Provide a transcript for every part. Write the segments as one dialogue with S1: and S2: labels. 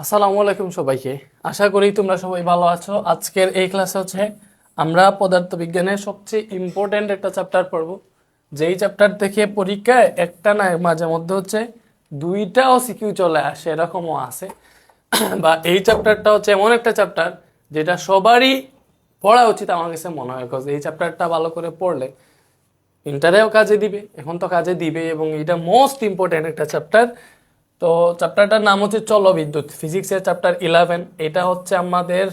S1: আসসালামু আলাইকুম সবাইকে। আশা করি তোমরা সবাই ভালো আছো। আজকের এই ক্লাসে হচ্ছে আমরা পদার্থবিজ্ঞানের সবচেয়ে ইম্পর্ট্যান্ট একটা চ্যাপ্টার পড়ব, যেই চ্যাপ্টার থেকে পরীক্ষায় একটা না মাঝে মধ্যে হচ্ছে দুইটাও সিকিউ চলে আসে, এরকমও আছে। বা এই চ্যাপ্টারটা হচ্ছে এমন একটা চ্যাপ্টার যেটা সবারই পড়া উচিত আমার কাছে মনে হয়, বিকজ এই চ্যাপ্টারটা ভালো করে পড়লে ইন্টারেও কাজে দিবে, এখন তো কাজে দিবে, এবং এটা মোস্ট ইম্পর্ট্যান্ট একটা চ্যাপ্টার। তো চ্যাপ্টারটার নাম হচ্ছে চলবিদ্যুৎ, ফিজিক্সের চ্যাপ্টার 11। এটা হচ্ছে আমাদের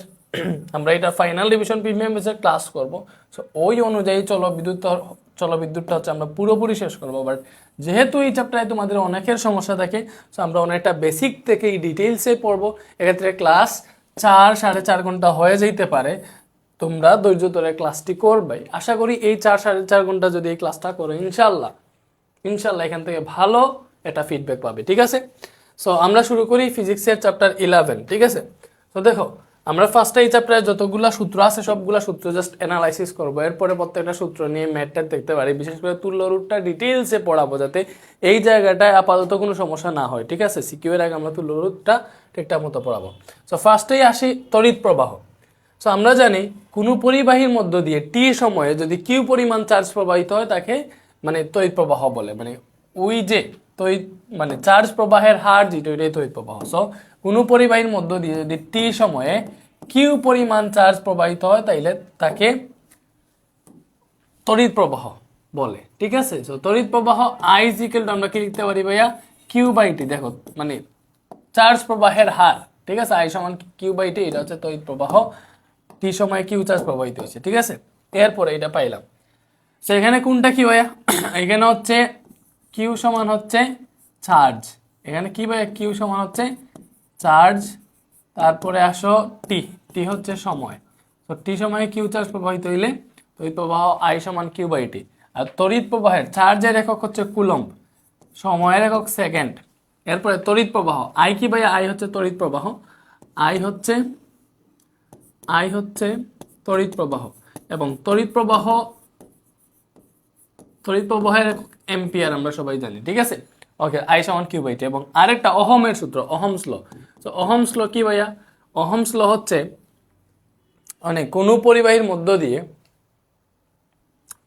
S1: আমরা এটা ফাইনাল রিভিশন প্রিমিয়াম বেসে ক্লাস করব। সো ওই অনুযায়ী চলবিদ্যুৎটা হচ্ছে আমরা পুরোপুরি শেষ করবো। বাট যেহেতু এই চ্যাপ্টারে তোমাদের অনেকের সমস্যা থাকে, সো আমরা অনেকটা বেসিক থেকে এই ডিটেলসে পড়বো। এক্ষেত্রে ক্লাস 4-4.5 ঘন্টা হয়ে যেতে পারে। তোমরা ধৈর্য ধরে ক্লাসটি করবে। আশা করি এই 4-4.5 ঘন্টা যদি এই ক্লাসটা করো, ইনশাল্লাহ ইনশাল্লাহ এখান থেকে ভালো একটা ফিডব্যাক পাবে। ঠিক আছে, সো আমরা শুরু করি ফিজিক্সের চ্যাপ্টার 11। ঠিক আছে, তো দেখো আমরা ফার্স্টে এই চ্যাপ্টারে যতগুলা সূত্র আছে সবগুলা সূত্র জাস্ট অ্যানালাইসিস করবো। এরপরে প্রত্যেকটা সূত্র নিয়ে ম্যাথটা দেখতে পারি, বিশেষ করে তুল্য রুটটা ডিটেলসে পড়াবো, যাতে এই জায়গাটায় আপাতত কোনো সমস্যা না হয়। ঠিক আছে, সিকিউ এর আগে আমরা তুল্য রুটটা ঠিকঠাক মতো পড়াবো। সো ফার্স্টেই আসি তড়িৎ প্রবাহ। সো আমরা জানি কোনো পরিবাহীর মধ্য দিয়ে টি সময়ে যদি কিউ পরিমাণ চার্জ প্রবাহিত হয় তাকে মানে তড়িৎ প্রবাহ বলে। মানে ওই যে তড়িৎ মানে চার্জ প্রবাহের হার যেটা, ওইটাই তড়িৎ প্রবাহ। সো কোনো পরিবাহীর মধ্য দিয়ে যদি টি সময়ে কিউ পরিমাণ চার্জ প্রবাহিত হয় তাইলে তাকে তড়িৎ প্রবাহ বলে। ঠিক আছে, সো তড়িৎ প্রবাহ আই ইজ ইকুয়াল টু আমরা কি লিখতে পারি ভাইয়া, কিউ বাই টি। দেখো মানে চার্জ প্রবাহের হার, ঠিক আছে, আই সমান কিউ বাই টি, এটা হচ্ছে তড়িৎ প্রবাহ। টি সময়ে কিউ চার্জ প্রবাহিত হয়েছে। ঠিক আছে, এরপরে এটা পাইলাম। সো এখানে কোনটা কি ভাইয়া, এখানে হচ্ছে কিউ সমান হচ্ছে চার্জ। এখানে কি ভাইয়া, কিউ সমান হচ্ছে চার্জ, তারপরে আসো টি, টি হচ্ছে সময়। তো টি সময়ে কিউ চার্জ প্রবাহিত হইলে তড়িৎ প্রবাহ আই সমান কিউ বাই টি। আর তড়িৎ প্রবাহের চার্জের একক হচ্ছে কুলম্ব, সময়ের একক সেকেন্ড। এরপরে তড়িৎ প্রবাহ আই কি ভাইয়া, আই হচ্ছে তড়িৎ প্রবাহ, আই হচ্ছে তড়িৎ প্রবাহ, এবং তড়িৎ প্রবাহের এম্পিয়ার আমরা সবাই জানি। ঠিক আছে, ওকে, আই সমান কিউ বাই টি। এবং আরেকটা ওহমের সূত্র, ওহমস ল। তো ওহমস ল কি ভাইয়া, ওহমস ল হচ্ছে মানে কোনো পরিবাহীর মধ্য দিয়ে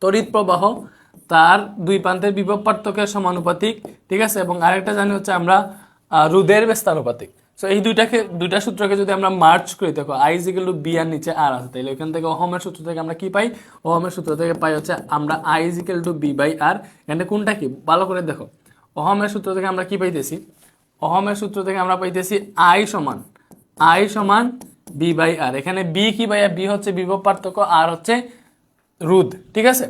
S1: তড়িৎ প্রবাহ তার দুই প্রান্তের বিভব পার্থক্যের সমানুপাতিক। ঠিক আছে, এবং আরেকটা জানি হচ্ছে আমরা রোধের ব্যস্তানুপাতিক। সো এই দুইটা সূত্রকে যদি আমরা মার্চ করি, দেখো I is equal to V আর নিচে আর আছে, তাইলে ওইখান থেকে ওহমের সূত্র থেকে আমরা কি পাই, ওহমের সূত্র থেকে পাই হচ্ছে আমরা I is equal to V by R. এখানে কোনটা কি ভালো করে দেখো, ওহমের সূত্র থেকে আমরা কি পাইতেছি, ওহমের সূত্র থেকে আমরা পাইতেছি আই সমান বি বাই আর। এখানে বি কি ভাইয়া, বি হচ্ছে বিভব পার্থক্য, আর হচ্ছে রোধ। ঠিক আছে,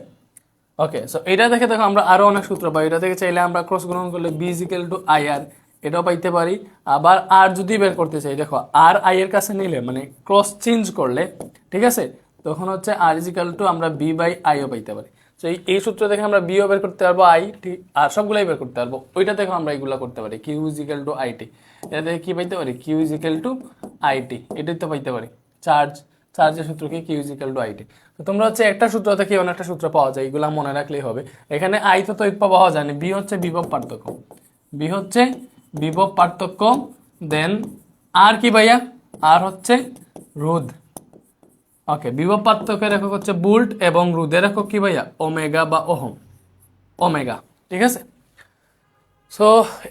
S1: ওকে, সো এটা দেখে দেখো আমরা আরো অনেক সূত্র পাই। এটা থেকে চাইলে আমরা ক্রস গুণন করলে V is equal to I R, এটাও পাইতে পারি। আবার আর যদি বের করতে চাই, দেখো আর আই এর কাছে নিলে মানে ক্রস চেঞ্জ করলে, ঠিক আছে, তখন হচ্ছে আর ইজ ইকুয়াল টু আমরা বি বাই আইও পাইতে পারি। তো এই সূত্র থেকে আমরা বিও বের করতে পারবো, আই ঠিক আর সবগুলাই বের করতে পারবো। ওইটা থেকে আমরা এইগুলো করতে পারি, Q is equal to I T. এটা থেকে কি পাইতে পারি, Q is equal to I T, এটাই তো পাইতে পারি। চার্জের সূত্র কি, Q is equal to I T. তো তোমরা হচ্ছে একটা সূত্র থেকে অনেকটা সূত্র পাওয়া যায়, এগুলা মনে রাখলেই হবে। এখানে আই তো তড়িৎ প্রবাহ জানি, বি হচ্ছে বিভব পার্থক্য, দেন আর কি ভাইয়া, আর হচ্ছে রোধ। ওকে, বিভব পার্থক্যের একক হচ্ছে ভোল্ট এবং রোধের একক কি ভাইয়া, ওমেগা বা ওমেগা। ঠিক আছে, সো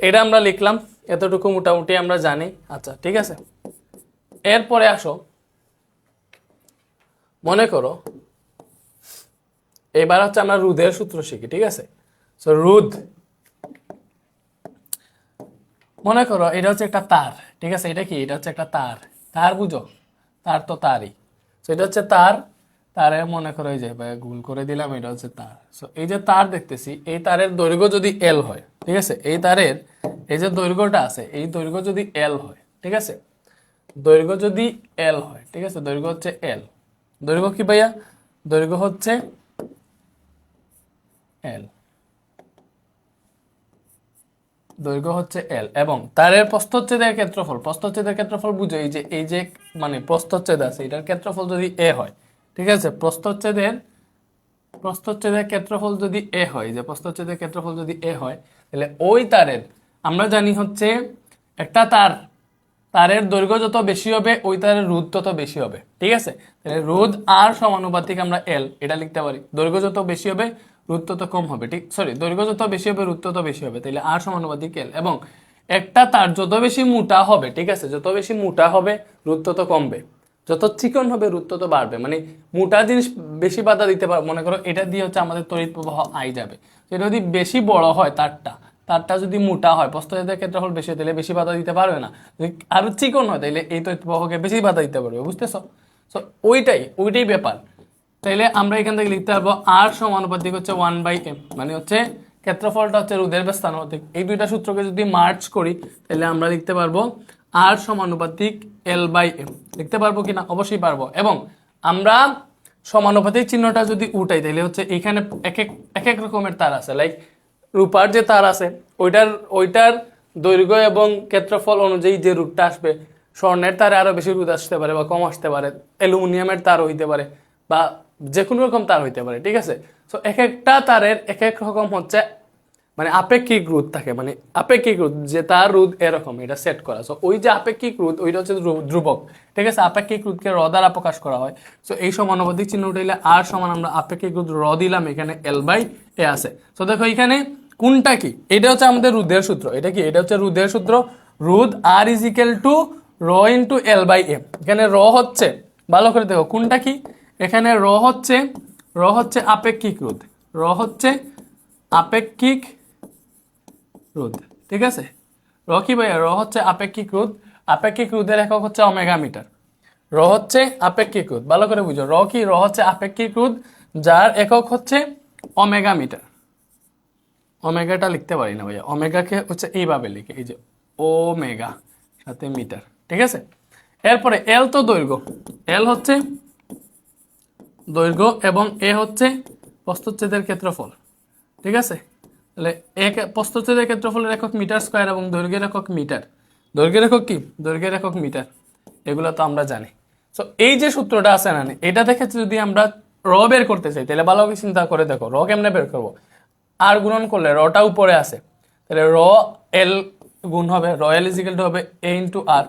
S1: এটা আমরা লিখলাম, এতটুকু মোটামুটি আমরা জানি। আচ্ছা ঠিক আছে, এরপরে আসো, মনে করো এবার হচ্ছে আমরা রোধের সূত্র শিখি। ঠিক আছে, সো রোধ, মনে করো এটা হচ্ছে একটা তার। ঠিক আছে, এটা কি, এটা হচ্ছে একটা তার বুঝো, তার তো তারই। সো এটা হচ্ছে তারে মনে করো এই যে গুল করে দিলাম, এটা হচ্ছে তার। সো এই যে তার দেখতেছি, এই তারের দৈর্ঘ্য যদি এল হয়, ঠিক আছে, এই তারের এই যে দৈর্ঘ্যটা আছে, এই দৈর্ঘ্য যদি এল হয়, ঠিক আছে, দৈর্ঘ্য যদি এল হয়, ঠিক আছে, দৈর্ঘ্য হচ্ছে এল। দৈর্ঘ্য কি ভাইয়া, দৈর্ঘ্য হচ্ছে এল, দৈর্ঘ্য হচ্ছে এল, এবং তারের প্রস্থচ্ছেদের ক্ষেত্রফল বুঝো, এই যে মানে প্রস্থচ্ছেদ আছে, এটার ক্ষেত্রফল যদি এ হয়, ঠিক আছে, প্রস্থচ্ছেদের ক্ষেত্রফল যদি এ হয়, যে প্রস্থচ্ছেদের ক্ষেত্রফল যদি এ হয়, তাহলে ওই তারের আমরা জানি হচ্ছে একটা তারের দৈর্ঘ্য যত বেশি হবে ওই তারের রোধ তত বেশি হবে, ঠিক আছে? তাহলে রোধ আর সমানুপাতিক আমরা এল এটা লিখতে পারি। দৈর্ঘ্য যত বেশি হবে রোধ তত কম হবে, ঠিক সরি দৈর্ঘ্য যত বেশি হবে রোধ তত বেশি হবে, তাহলে আর সমানুপাতিক এল। এবং একটা তার যত বেশি মোটা হবে, ঠিক আছে, যত বেশি মোটা হবে রোধ তত কমবে, যত চিকন হবে রোধ তত বাড়বে। মানে মোটা জিনিস বেশি বাধা দিতে পারবে, মনে করো এটা দিয়ে হচ্ছে আমাদের তড়িৎ প্রবাহ আই যাবে, এটা যদি বেশি বড় হয় তারটা যদি মোটা হয় প্রস্থচ্ছেদের ক্ষেত্রফল বেশি হয় তাহলে বেশি বাধা দিতে পারবে না, যদি আরো চিকন হয় তাহলে এই তড়িৎ প্রবাহকে বেশি বাধা দিতে পারবে, বুঝতেছো? সো ওইটাই ব্যাপার। তাইলে আমরা এখান থেকে লিখতে পারবো আর সমানুপাতিক হচ্ছে 1/m, মানে হচ্ছে ক্ষেত্রফলটা হচ্ছে রোধের স্থানানুপাতিক। এই দুইটা সূত্রকে যদি মার্চ করি তাহলে আমরা লিখতে পারবো আর সমানুপাতিক L/m। লিখতে পারবো কিনা? অবশ্যই পারবো। এবং আমরা সমানুপাতিক চিহ্নটা যদি উঠাই তাহলে হচ্ছে এখানে এক এক রকমের তার আছে, লাইক রূপার যে তার আছে ওইটার দৈর্ঘ্য এবং ক্ষেত্রফল অনুযায়ী যে রূপটা আসবে, স্বর্ণের তারে আরো বেশি রোধ আসতে পারে বা কম আসতে পারে, অ্যালুমিনিয়ামের তার হইতে পারে বা যে কোনো রকম তার হইতে পারে, ঠিক আছে? সো এক একটা তারের এক এক রকম হচ্ছে মানে আপেক্ষিক রোধ থাকে, মানে আপেক্ষিক রোধ যে তার রোধ এরকম এটা সেট করা। সো ওই যে আপেক্ষিক রোধ ওইটা হচ্ছে ধ্রুবক, ঠিক আছে? আপেক্ষিক রোধকে র দ্বারা প্রকাশ করা হয়। সো এই সমানুপাতিক চিহ্ন উঠাইলে আর সমান আমরা আপেক্ষিক রোধ র দিলাম, এখানে L/a আছে। সো দেখো এখানে কোনটা কি, এটা হচ্ছে আমাদের রোধের সূত্র। এটা কি? এটা হচ্ছে রোধের সূত্র। রোধ R = র × L/m। এখানে র হচ্ছে, ভালো করে দেখো কোনটা কি, এখানে র হচ্ছে আপেক্ষিক রোধ, র হচ্ছে আপেক্ষিক রোধ, ঠিক আছে? র কি ভাইয়া? র হচ্ছে আপেক্ষিক রোধ। আপেক্ষিক রোধের একক হচ্ছে ওমেগা মিটার। র হচ্ছে আপেক্ষিক রোধ, ভালো করে বুঝো। র কি? র হচ্ছে আপেক্ষিক রোধ যার একক হচ্ছে ওমেগা মিটার। ওমেগাটা লিখতে পারি না ভাইয়া, ওমেগাকে হচ্ছে এইভাবে লিখে, এই যে ওমেগা সাথে মিটার, ঠিক আছে? এরপরে এল তো দৈর্ঘ্য, এল হচ্ছে দৈর্ঘ্য এবং এ হচ্ছে প্রস্থচ্ছেদের ক্ষেত্রফল, ঠিক আছে? তাহলে প্রস্থচ্ছেদের ক্ষেত্রফলের একক মিটার স্কয়ার এবং দৈর্ঘ্যের একক মিটার। দৈর্ঘ্যের একক কি? দৈর্ঘ্যের একক মিটার। এগুলো তো আমরা জানি। সো এই যে সূত্রটা আছে না, এটা দেখে যদি আমরা র বের করতে চাই তাহলে ভালোভাবে চিন্তা করে দেখো র কেমনে বের করবো। আর গুণন করলে রটা উপরে আছে, তাহলে র এল গুণ হবে, র এল = হবে a × r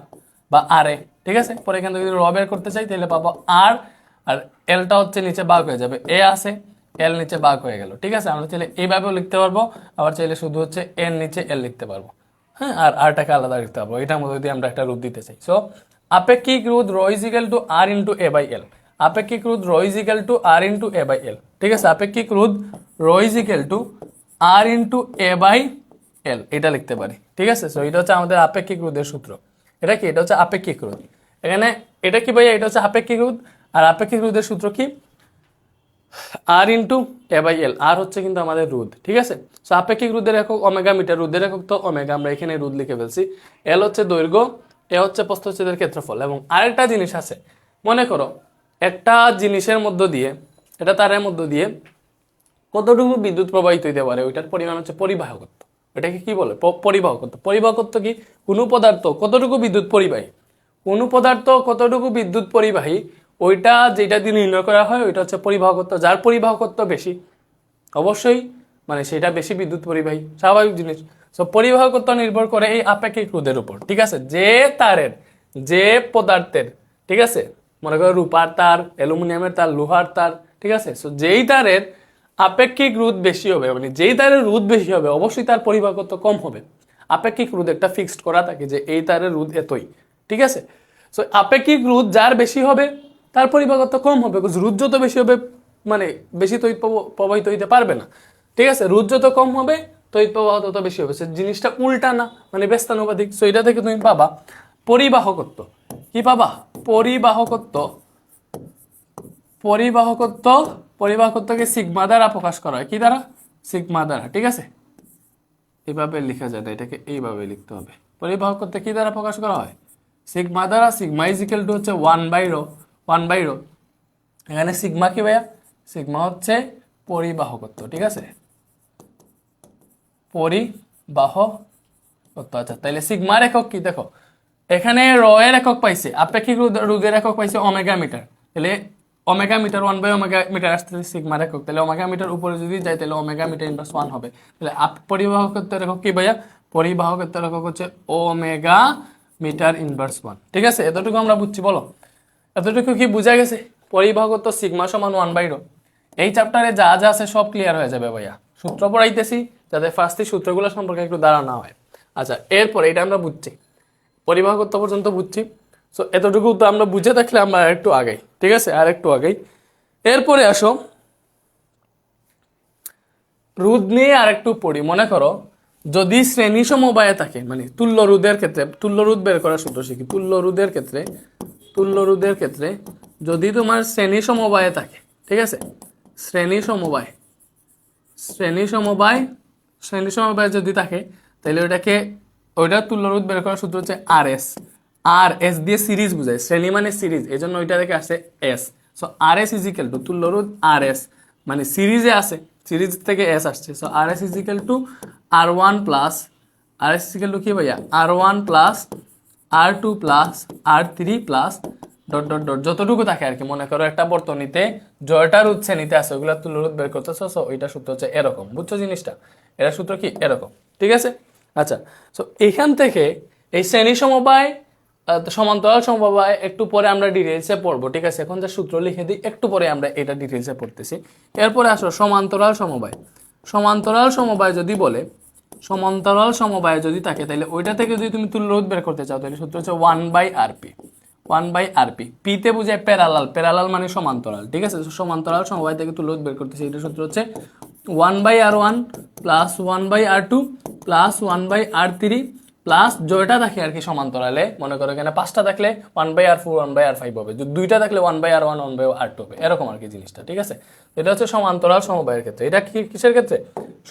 S1: বা আর এ, ঠিক আছে? পরে এখান থেকে যদি র বের করতে চাই তাহলে পাবো আর, আর এলটা হচ্ছে নিচে ভাগ হয়ে যাবে, এ আছে এল নিচে ভাগ হয়ে গেল, ঠিক আছে? আমরা চাইলে এইভাবেও লিখতে পারবো, আবার চাইলে শুধু হচ্ছে এর নিচে এল লিখতে পারবো, হ্যাঁ? আর আরটাকে আলাদা লিখতে পারবো, এটার মধ্যে যদি আমরা একটা রোধ দিতে চাই। সো আপেক্ষিক রোধ র = r × a/l। আপেক্ষিক রোধ র = r × a/l, ঠিক আছে? আপেক্ষিক রোধ র = r × a/l, এটা লিখতে পারি, ঠিক আছে? সো এটা হচ্ছে আমাদের আপেক্ষিক রোধের সূত্র। এটা কি? এটা হচ্ছে আপেক্ষিক রোধ। এখানে এটা কি ভাইয়া? এটা হচ্ছে আপেক্ষিক রোধ। আর আপেক্ষিক রোধের সূত্র কি? r × a/l। আর হচ্ছে কিন্তু আমাদের রোধ, ঠিক আছে? সো আপেক্ষিক রোধের একক ওমেগা মিটার, রোধের একক তো ওমেগা, আমরা এখানে রোধ লিখে ফেলছি। এল হচ্ছে দৈর্ঘ্য, এ হচ্ছে প্রস্থচ্ছেদের ক্ষেত্রফল। এবং আরেকটা জিনিস আছে, মনে করো একটা জিনিসের মধ্য দিয়ে, এটা তারের মধ্য দিয়ে কতটুকু বিদ্যুৎ প্রবাহিত হইতে পারে ওইটার পরিমাণ হচ্ছে পরিবাহকত্ব। এটাকে কি বলে? পরিবাহকত্ব। পরিবাহকত্ব কি? কোনো পদার্থ কতটুকু বিদ্যুৎ পরিবাহী, কোন পদার্থ কতটুকু বিদ্যুৎ পরিবাহী, ওইটা যেটা দিয়ে নির্ণয় করা হয় ওইটা হচ্ছে পরিবাহকত্ব। যার পরিবাহকত্ব বেশি অবশ্যই মানে সেটা বেশি বিদ্যুৎ পরিবাহী, স্বাভাবিক জিনিস। সো পরিবাহকত্ব নির্ভর করে এই আপেক্ষিক রোধের উপর, ঠিক আছে? যে তারের, যে পদার্থের, ঠিক আছে, মনে করো রূপার তার, অ্যালুমিনিয়ামের তার, লোহার তার, ঠিক আছে? সো যেই তারের আপেক্ষিক রোধ বেশি হবে, মানে যেই তারের রোধ বেশি হবে অবশ্যই তার পরিবাহকত্ব কম হবে। আপেক্ষিক রোধ একটা ফিক্সড করা থাকে যে এই তারের রোধ এতই, ঠিক আছে? সো আপেক্ষিক রোধ যার বেশি হবে তার পরিবাহকত্ব কম হবে, রোধ যত বেশি হবে মানে বেশি তড়িৎ প্রবাহিত হইতে পারবে না, ঠিক আছে? রোধ যত কম হবে তড়িৎ প্রবাহ তত বেশি হবে। সে জিনিসটা উল্টা না, মানে ব্যস্তানুপাতিক। সো এটা থেকে তুমি পাবা পরিবাহকত্ব। কি পাবা? পরিবাহকত্ব। পরিবাহকত্বকে সিগমা দ্বারা প্রকাশ করা হয়। কি দ্বারা? সিগমা দ্বারা, ঠিক আছে? এইভাবে লেখা যায় না, এটাকে এইভাবে লিখতে হবে। পরিবাহকত্ব কি দ্বারা প্রকাশ করা হয়? সিগমা দ্বারা। সিগমা = হচ্ছে 1/ρ। এখানে সিগমা কি ভাইয়া? সিগমা হচ্ছে পরিবাহকত্ব, ঠিক আছে? পরিবাহকত্ব। আচ্ছা, তাহলে সিগমার একক কি? দেখো এখানে র এর একক পাইছে, আপেক্ষিক রোধের একক পাইছে ওমেগা মিটার। তাহলে ওমেগা মিটার 1/ওমেগা মিটার আসতে সিগমার একক। তাহলে ওমেগা মিটার উপরে যদি যাই তাহলে ওমেগা মিটার × 1 হবে। তাহলে পরিবাহকত্বের একক কি ভাইয়া? পরিবাহকত্বের একক হচ্ছে ওমেগা মিটার ইনভার্স 1। ঠিক আছে, এতটুকু আমরা বুঝছি। বলো এতটুকু কি বোঝা গেছে? পরিভাগত সিগমা সমান 1/ρ। এই চ্যাপ্টারে যা যা আছে সব ক্লিয়ার হয়ে যাবে ভাইয়া। সূত্র পড়াইতেছি যাতে ফার্স্টে সূত্রগুলো সম্পর্কে একটু ধারণা হয়। আচ্ছা, এরপর এটা আমরা বুঝছি, পরিভাগত পর্যন্ত বুঝছি। সো এতটুকু তো আমরা বুঝে থাকলে আমরা একটু আগেই, ঠিক আছে, আর একটু আগেই। এরপরে আসো রোধ নিয়ে আর একটু পড়ি। মনে করো যদি শ্রেণী সমবায়ে থাকে, মানে তুল্য রোধের ক্ষেত্রে, তুল্য রোধ বের করার সূত্র শিখি। তুল্য রোধের ক্ষেত্রে যদি তোমার শ্রেণী সমবায়ে থাকে, ঠিক আছে, শ্রেণী সমবায় যদি থাকে, তাহলে ওইটা তুল্য রোধ বের করার সূত্র হচ্ছে আর এস দিয়ে সিরিজ বোঝায়। শ্রেণী মানে সিরিজ, এই জন্য ওইটা থেকে আসে S. So R S is equal two তুল্য রোধ আর এস, মানে সিরিজে আছে, সিরিজ থেকে এস আসছে। So R S is equal to R1 plus কি ভাইয়া, R1 plus R2 plus R3 plus dot dot dot যতটুকু থাকে আর কি। মনে করো একটা বর্তনীতে জয়টা রোধ শ্রেণীতে আছে, ওগুলা তুল্য রোধ বের করতেছো। সো ওইটা সূত্র হচ্ছে এরকম, বুঝছো জিনিসটা? এটা সূত্র কি এরকম, ঠিক আছে? আচ্ছা, সো এখান থেকে এই শ্রেণী সমবায় সমান্তরাল সমবায় একটু পরে আমরা ডিটেইলসে পড়বো, ঠিক আছে? এখন যে সূত্র লিখে দিই, একটু পরে আমরা এটা ডিটেইলসে পড়তেছি। এরপরে আসো সমান্তরাল সমবায় যদি বলে, সমান্তরাল সমবায় যদি থাকে, তাহলে ওইটা থেকে যদি তুমি তুল্য রোধ বের করতে চাও, তাহলে সূত্র হচ্ছে 1/rp। পিতে বোঝায় প্যারালাল মানে সমান্তরাল, ঠিক আছে? সমান্তরাল সমবায় থেকে তুল্য রোধ বের করতেছি, এটা সূত্র হচ্ছে 1/r1 plus 1/r2 plus 1/r3 plus জয়টা থাকে আর কি সমান্তরালে। মনে করো এখানে 5টা থাকলে 1/r4 1/r5 হবে, যদি 2টা থাকলে 1/r1 1/r2 হবে, এরকম আর কি জিনিসটা, ঠিক আছে? এটা হচ্ছে সমান্তরাল সমবায়ের ক্ষেত্রে। এটা কিসের ক্ষেত্রে?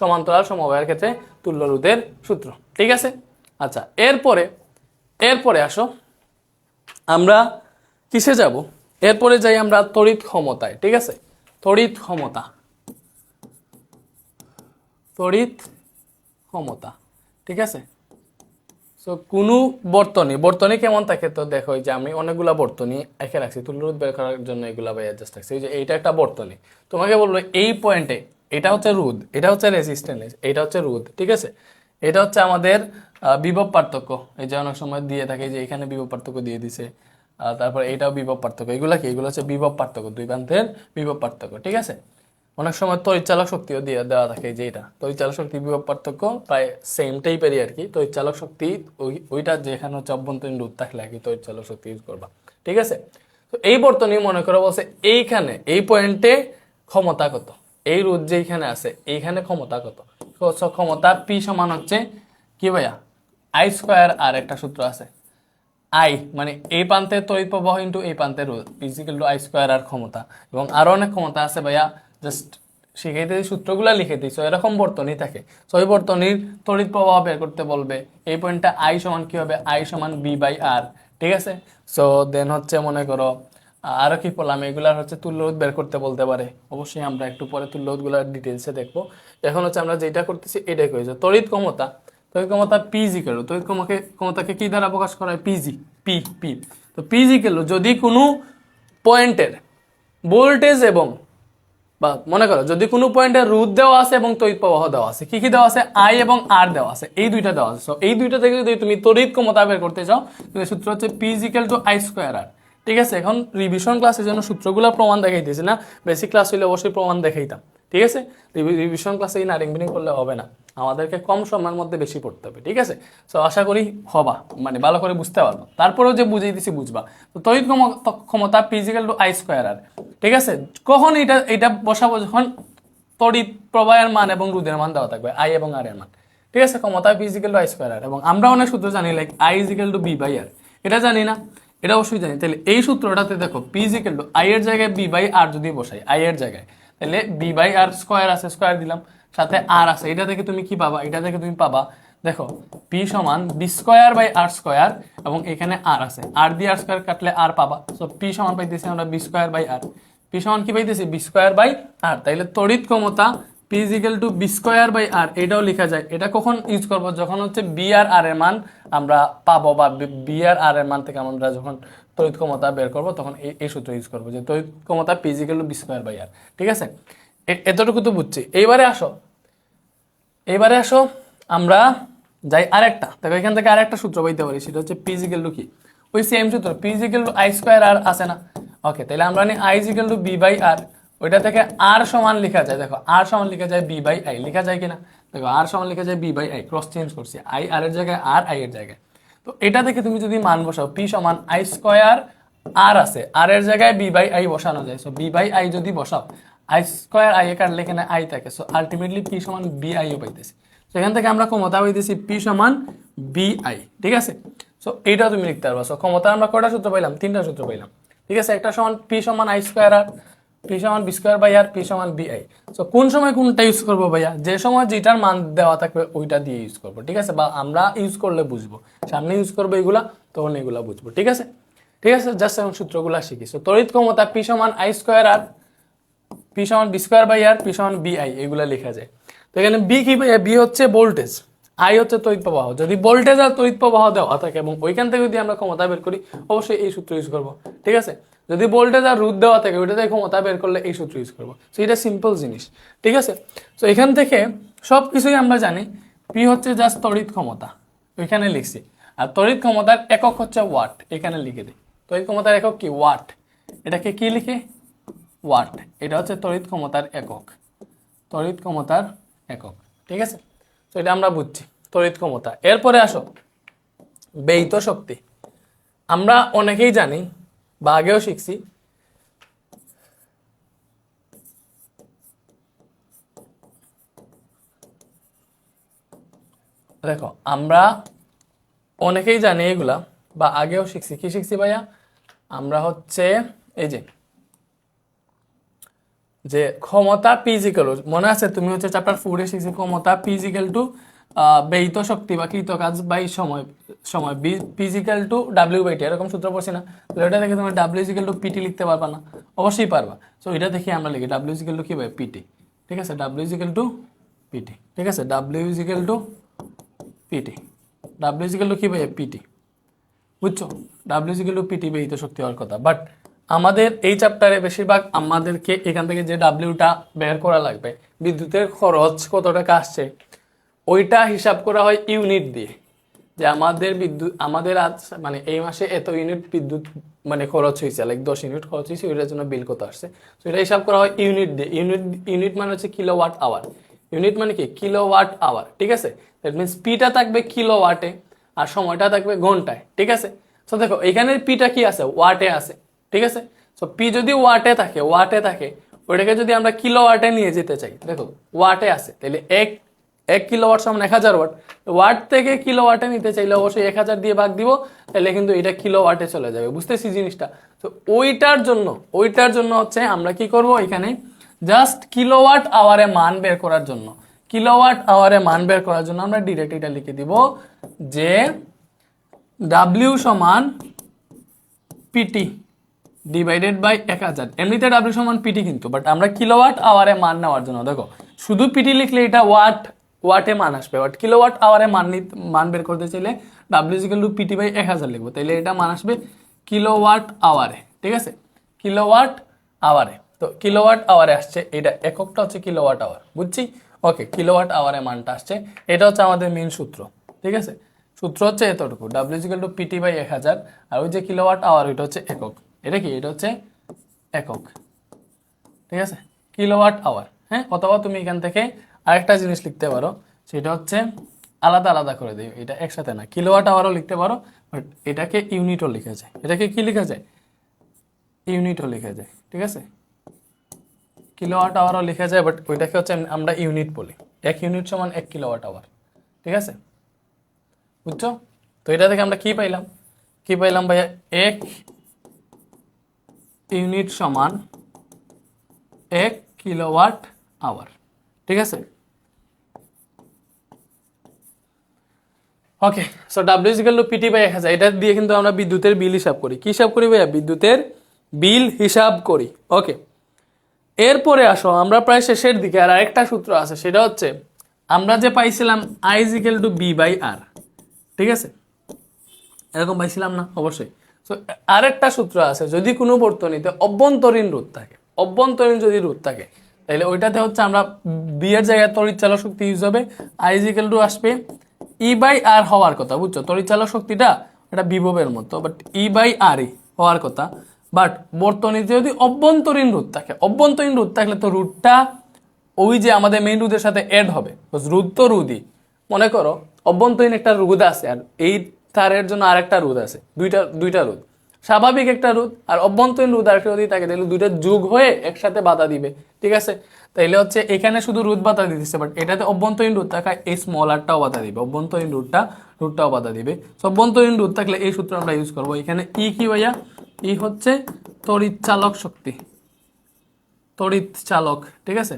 S1: সমান্তরাল সমবায়ের ক্ষেত্রে তুল্য রোধের সূত্র, ঠিক আছে? আচ্ছা, এরপরে আসো আমরা কিসে যাব? এরপরে যাই আমরা তড়িৎ ক্ষমতায়, ঠিক আছে? তড়িৎ ক্ষমতা, ঠিক আছে? সো কোনো বর্তনী কেমন থাকে? তো দেখো, যে আমি অনেকগুলা বর্তনী এঁকে রাখছি তুল্য রোধ বের করার জন্য, এগুলা ভাই অ্যাডজাস্ট রাখছি। এই যে এইটা একটা বর্তনী, তোমাকে বলবো এই পয়েন্টে এটা হচ্ছে রোধ, এটা হচ্ছে রেজিস্ট্যান্স, এটা হচ্ছে রোধ, ঠিক আছে? এটা হচ্ছে আমাদের বিভব পার্থক্য। এই যে অনেক সময় দিয়ে থাকে যে এখানে বিভব পার্থক্য দিয়ে দিছে, তারপর এইটাও বিভব পার্থক্য। এগুলা কি? এগুলো হচ্ছে বিভব পার্থক্য, দুই প্রান্তের বিভব পার্থক্য, ঠিক আছে? অনেক সময় তড়িৎচালক শক্তিও দেওয়া থাকে, যে এটা তড়িৎচালক শক্তি বিভব পার্থক্য প্রায় সেম টাইপেরই আর কি। তড়িৎচালক শক্তি ওইটা যেখানে হচ্ছে অভ্যন্তরীণ রোধ থাকলে আর কি তড়িৎচালক শক্তি ইউজ করবা, ঠিক আছে? তো এই বর্তনী মনে করো বলছে এইখানে এই পয়েন্টে ক্ষমতা কত, এই রোধ যেখানে আছে এইখানে ক্ষমতা কত? ক্ষমতা পি সমান হচ্ছে কি ভাইয়া, I² আর একটা সূত্র আছে আই, মানে এই প্রান্তের তড়িৎ প্রবাহ ইন্টু এই প্রান্তের রোধ ইকুয়াল টু I² আর ক্ষমতা। এবং আরো অনেক ক্ষমতা আছে ভাইয়া, জাস্ট শিখাইতে সূত্রগুলা লিখে দিই। সো এরকম বর্তনী থাকে। সো এই বর্তনীর তড়িৎ প্রবাহ বের করতে বলবে। এই পয়েন্টটা আই সমান কি হবে? আই সমান B/R, ঠিক আছে? সো দেন হচ্ছে মনে করো আরো কি পড়লাম, এগুলার হচ্ছে তুল্য রোধ বের করতে বলতে পারে। অবশ্যই আমরা একটু পরে তুল্য রোধগুলোর ডিটেলসে দেখবো। এখন হচ্ছে আমরা যেটা করতেছি এটাই করেছি তড়িৎ ক্ষমতা। তড়িৎ ক্ষমতা পিজি কেন? তড়িৎ ক্ষমতাকে কি দ্বারা প্রকাশ করা হয়? পি। তো পিজি কেন? যদি কোনো পয়েন্টের ভোল্টেজ এবং বা মনে করো যদি কোনো পয়েন্টে রোধ দেওয়া আছে এবং তড়িৎ প্রবাহ দেওয়া আছে, কি দেওয়া আছে? আই এবং আর দেওয়া আছে, এই দুইটা দেওয়া আছে। এই দুইটা থেকে যদি তুমি তড়িৎ ক্ষমতা বের করতে চাও, তাহলে সূত্র হচ্ছে P = I²R, ঠিক আছে? এখন রিভিশন ক্লাসের জন্য সূত্রগুলো প্রমাণ দেখাইতেছি না, বেসিক ক্লাস হইলে অবশ্যই প্রমাণ দেখাইতাম, ঠিক আছে? রিভিশন ক্লাসে এই নারিং বিনিং করলে হবে না, আমাদেরকে কম সময়ের মধ্যে বেশি পড়তে হবে, ঠিক আছে? সো আশা করি হবা, মানে ভালো করে বুঝতে পারবো। তারপরেও যে বুঝিয়ে দিছি বুঝবা। তো তড়িৎ ক্ষমতা P = I²R, ঠিক আছে? কখন এটা বসাবো? যখন তড়িৎ প্রবাহের মান এবং রোধের মান দেওয়া থাকবে, আই এবং আর এর মান, ঠিক আছে? ক্ষমতা P = I²R। এবং আমরা অনেক সূত্র জানি, লাইক I = B/R, এটা জানি না? এটা অবশ্যই জানি। তাহলে এই সূত্রটাতে দেখো P = I এর জায়গায় B/R যদি বসাই, I এর জায়গায়, তাহলে B/R² আছে, স্কয়ার দিলাম, সাথে আর আছে। এটা থেকে তুমি কি পাবা? এটা থেকে তুমি পাবা, দেখো P সমান B²/R², এবং এখানে আর আছে, আর দিয়ে R² কাটলে আর পাবা। সো P সমান পাইতেছি আমরা B²/R। P সমান কি পাইতেছি? B²/R। তাইলে তড়িৎ ক্ষমতা P = B²/R, এটাও লেখা যায়। এটা কখন ইউজ করব? যখন হচ্ছে B আর R এর মান আমরা পাবো, বা B আর R এর মান থেকে আমরা যখন তড়িৎ ক্ষমতা বের করব, তখন এই সূত্র ইউজ করব, যে তড়িৎ ক্ষমতা P = B²/R, ঠিক আছে? এতটুকু তো বুঝছি। এইবারে আসো আমরা যাই আরেকটা, দেখো এখান থেকে আরেকটা সূত্র পাইতে পারি, সেটা হচ্ছে পি ইজিক্যাল টু কি, ওই সেম সূত্র P is equal to I square R আছে না। ওকে, তাহলে আমরা নিই I is equal to V by R, ওইটা থেকে আর সমান লেখা যায়, দেখো আর সমান লেখা যায় বি বাই আই, লেখা যায় কিনা, দেখো আর সমান লেখা যায় V by I, cross change করছি, আই আর এর জায়গায় আর আই এর জায়গায়। তো এটা থেকে তুমি যদি মান বসাও, পি সমান আই স্কোয়ার আর আছে, আর এর জায়গায় বি বাই আই বসানো যায়, সো বি বাই আই যদি বসাও, আই স্কোয়ার আই এ কাটলে এখানে আই থাকে, সো আলটিমেটলি পি সমান বি আই ও পাইতেছি। তো এখান থেকে আমরা ক্ষমতা পাইতেছি পি সমান বি আই, ঠিক আছে। সো এইটাও তুমি লিখতে পারবা। সো ক্ষমতা আমরা কয়টা সূত্র পাইলাম, তিনটা সূত্র পাইলাম, ঠিক আছে। একটা সমান পি সমান আই স্কোয়ার আর, পি সমান V square by R, P সমান বি আই। সো কোন সময় কোনটা ইউজ করবো ভাইয়া, যে সময় যেটার মান দেওয়া থাকবে ওইটা দিয়ে ইউজ করবো, ঠিক আছে, বা আমরা ইউজ করলে বুঝবো, সামনে ইউজ করবো এগুলা, তখন এগুলা বুঝবো, ঠিক আছে। ঠিক আছে, জাস্ট এখন সূত্রগুলা শিখি। সো তড়িৎ ক্ষমতা পি সমান আই স্কোয়ার আর, পি সমান V square by R, P সমান বি আই, এগুলা লেখা যায়। তো এখানে বি কি ভাইয়া, বি হচ্ছে ভোল্টেজ, আই হচ্ছে তড়িৎ প্রবাহ। যদি ভোল্টেজ আর তড়িৎ প্রবাহ দেওয়া থাকে এবং ওইখান থেকে যদি আমরা ক্ষমতা বের করি, অবশ্যই এই সূত্র ইউজ করবো, ঠিক আছে। যদি ভোল্টেজ আর রোধ দেওয়া থাকে, ওইটা থেকে ক্ষমতা বের করলে এই সূত্র ইউজ করবো। সো এটা সিম্পল জিনিস, ঠিক আছে। তো এখান থেকে সব কিছুই আমরা জানি। পি হচ্ছে জাস্ট তড়িৎ ক্ষমতা, ওইখানে লিখছি, আর তড়িৎ ক্ষমতার একক হচ্ছে ওয়াট, এখানে লিখে দিই। তড়িৎ ক্ষমতার একক কি, ওয়াট, এটাকে কি লিখে, ওয়াট, এটা হচ্ছে তড়িৎ ক্ষমতার একক, তড়িৎ ক্ষমতার একক, ঠিক আছে। তো এটা আমরা বুঝছি তড়িৎ ক্ষমতা। এরপরে আসো ব্যয়িত শক্তি। আমরা অনেকেই জানি বা আগেও শিখছি, দেখো আমরা অনেকেই জানি এগুলা বা আগেও শিখছি, কি শিখছি ভাইয়া, আমরা হচ্ছে এই যে ক্ষমতা পিজিক্যাল, মনে আছে তুমি হচ্ছে চ্যাপ্টার 4 এ শিখছি ক্ষমতা পিজিক্যাল টু ব্যয়িত শক্তি বা কৃতকাজ বাই সময়, সময় পিজিক্যাল টু ডাব্লিউ বাই টি, এরকম সূত্র পড়ছি না। তো এটা দেখে তুমি ডাব্লিউ ইজিক্যাল টু পিটি লিখতে পারবা না, অবশ্যই পারবা। সো এটা দেখে আমরা লিখি ডাব্লিউ ইজিক্যাল টু কি ভাই, পিটি, ঠিক আছে, ডাব্লিউ ইজিক্যাল টু পিটি, ঠিক আছে, W is equal to PT, W is equal to কি ভাই, পিটি, বুঝছো, ডাব্লিউ ইজিক্যাল টু পিটি ব্যয়িত শক্তি হওয়ার কথা। বাট আমাদের এই চ্যাপ্টারে বেশিরভাগ আমাদেরকে এখান থেকে যে ডাব্লিউটা বের করা লাগবে, বিদ্যুতের খরচ কত টাকা আসছে, ওইটা হিসাব করা হয় ইউনিট দিয়ে, যে আমাদের বিদ্যুৎ আমাদের আজ মানে এই মাসে এত ইউনিট বিদ্যুৎ মানে খরচ হয়েছে, লাইক 10 ইউনিট খরচ হয়েছে, ওইটার জন্য বিল কত আসছে। তো এটা হিসাব করা হয় ইউনিট দিয়ে। ইউনিট মানে হচ্ছে কিলোওয়াট আওয়ার, ইউনিট মানে কি, কিলোওয়াট আওয়ার, ঠিক আছে। দ্যাট মিনস পিটা থাকবে কিলোওয়াটে আর সময়টা থাকবে ঘন্টায়, ঠিক আছে। তো দেখো এখানে পিটা কি আছে, ওয়াটে আছে, ঠিক আছে। সো পি যদি ওয়াটে থাকে, ওইটাকে যদি আমরা কিলোওয়াটে নিয়ে যেতে চাই, দেখো ওয়াটে আছে, তাহলে এক কিলোওয়াট সমান 1000 ওয়াট, ওয়াট থেকে কিলোওয়াটে নিতে চাইলে অবশ্যই 1000 দিয়ে ভাগ দিব, তাহলে কিন্তু এটা কিলোওয়াটে চলে যাবে, বুঝতেছি জিনিসটা। তো ওইটার জন্য হচ্ছে আমরা কি করব, এখানে জাস্ট কিলোওয়াট আওয়ারে মান বের করার জন্য, কিলোওয়াট আওয়ারে মান বের করার জন্য আমরা ডিরেক্ট এটা লিখে দিব যে ডাব্লিউ সমান পিটি ডিভাইডেড বাই 1000। এমনিতে ডাব্লিউ সমান পিটি কিন্তু, বাট আমরা কিলোওয়াট আওয়ারে মান নেওয়ার জন্য, দেখো শুধু পিটি লিখলে এটা ওয়াটে মান আসবে, বাট কিলোওয়াট আওয়ারে মান বের করতে চাইলে W equal to PT by 1000 লিখবো, তাইলে এটা মান আসবে কিলোওয়াট আওয়ারে, ঠিক আছে, কিলোওয়াট আওয়ারে। তো কিলোওয়াট আওয়ারে আসছে, এটা এককটা হচ্ছে কিলোওয়াট আওয়ার, বুঝছি। ওকে, কিলোওয়াট আওয়ারে মানটা আসছে, এটা হচ্ছে আমাদের মেইন সূত্র, ঠিক আছে। সূত্র হচ্ছে এতটুকু, W equal to PT by 1000, আর ওই যে কিলোওয়াট আওয়ার ওইটা হচ্ছে একক, এটা কি, এটা হচ্ছে একক, ঠিক আছে, কিলোওয়াট আওয়ার। হ্যাঁ, অথবা তুমি এখান থেকে আরেকটা জিনিস লিখতে পারো, সেটা হচ্ছে আলাদা আলাদা করে দিই, এটা একসাথে না, কিলোওয়াট আওয়ারও লিখতে পারো, বাট এটাকে ইউনিটও লেখা যায়, এটাকে কি লেখা যায়, ইউনিটও লেখা যায়, ঠিক আছে, কিলোওয়াট আওয়ারও লেখা যায়, বাট ওইটাকে হচ্ছে আমরা ইউনিট বলি, 1 ইউনিট সমান 1 কিলোওয়াট আওয়ার, ঠিক আছে, বুঝছো। তো এটা থেকে আমরা কি পাইলাম ভাইয়া, 1 ইউনিট সমান 1 কিলোওয়াট আওয়ার, ঠিক আছে। Okay, so W is equal to PT by 1000, এটা দিয়ে কিন্তু আমরা বিদ্যুতের বিল হিসাব করি, কি হিসাব করি ভাইয়া, বিদ্যুতের বিল হিসাব করি। ওকে, এরপরে আসো আমরা প্রায় শেষের দিকে, আর আরেকটা সূত্র আছে, সেটা হচ্ছে আমরা যে পাইছিলাম I is equal to V by R, ঠিক আছে, এরকম পাইছিলাম না, অবশ্যই। সো আরেকটা সূত্র আছে, যদি কোনো বর্তনীতে অভ্যন্তরীণ রোধ থাকে, অভ্যন্তরীণ যদি রোধ থাকে, তাহলে ওইটাতে হচ্ছে আমরা বি এর জায়গায় তড়িৎ চালক শক্তি ইউজ হবে, আই ইজ ইকুয়াল টু আসবে ই বাই আর হওয়ার কথা, বুঝছো? তড়িৎচালক শক্তিটা এটা বিভবের মতো, বাট ই বাই আর হওয়ার কথা। বাট বর্তনীতে যদি অভ্যন্তরীণ রোধ থাকে, অভ্যন্তরীণ রোধ থাকলে তো রোধটা ওই যে আমাদের মেইন রোধের সাথে অ্যাড হবে। রোধ তো রোধই, মনে করো অভ্যন্তরীণ একটা রোধ আছে আর এই তারের জন্য আরেকটা রোধ আছে, দুইটা রোধ, স্বাভাবিক একটা রোধ আর অভ্যন্তরীণ রোধ আরেকটা যদি থাকে তাহলে দুইটা যোগ হয়ে একসাথে বাধা দিবে, ঠিক আছে? তাইলে হচ্ছে এখানে শুধু রোধ বাধা দিতেছে, বাট এটাতে অভ্যন্তরীণ রোধ থাকায় এই স্মল আরটাও বাধা দিবে, অভ্যন্তরীণ রোধটাও বাধা দিবে। অভ্যন্তরীণ রোধ থাকলে এই সূত্র আমরা ইউজ করবো। এখানে ই কি ভাইয়া? ই হচ্ছে তড়িৎ চালক শক্তি, তড়িৎ চালক, ঠিক আছে?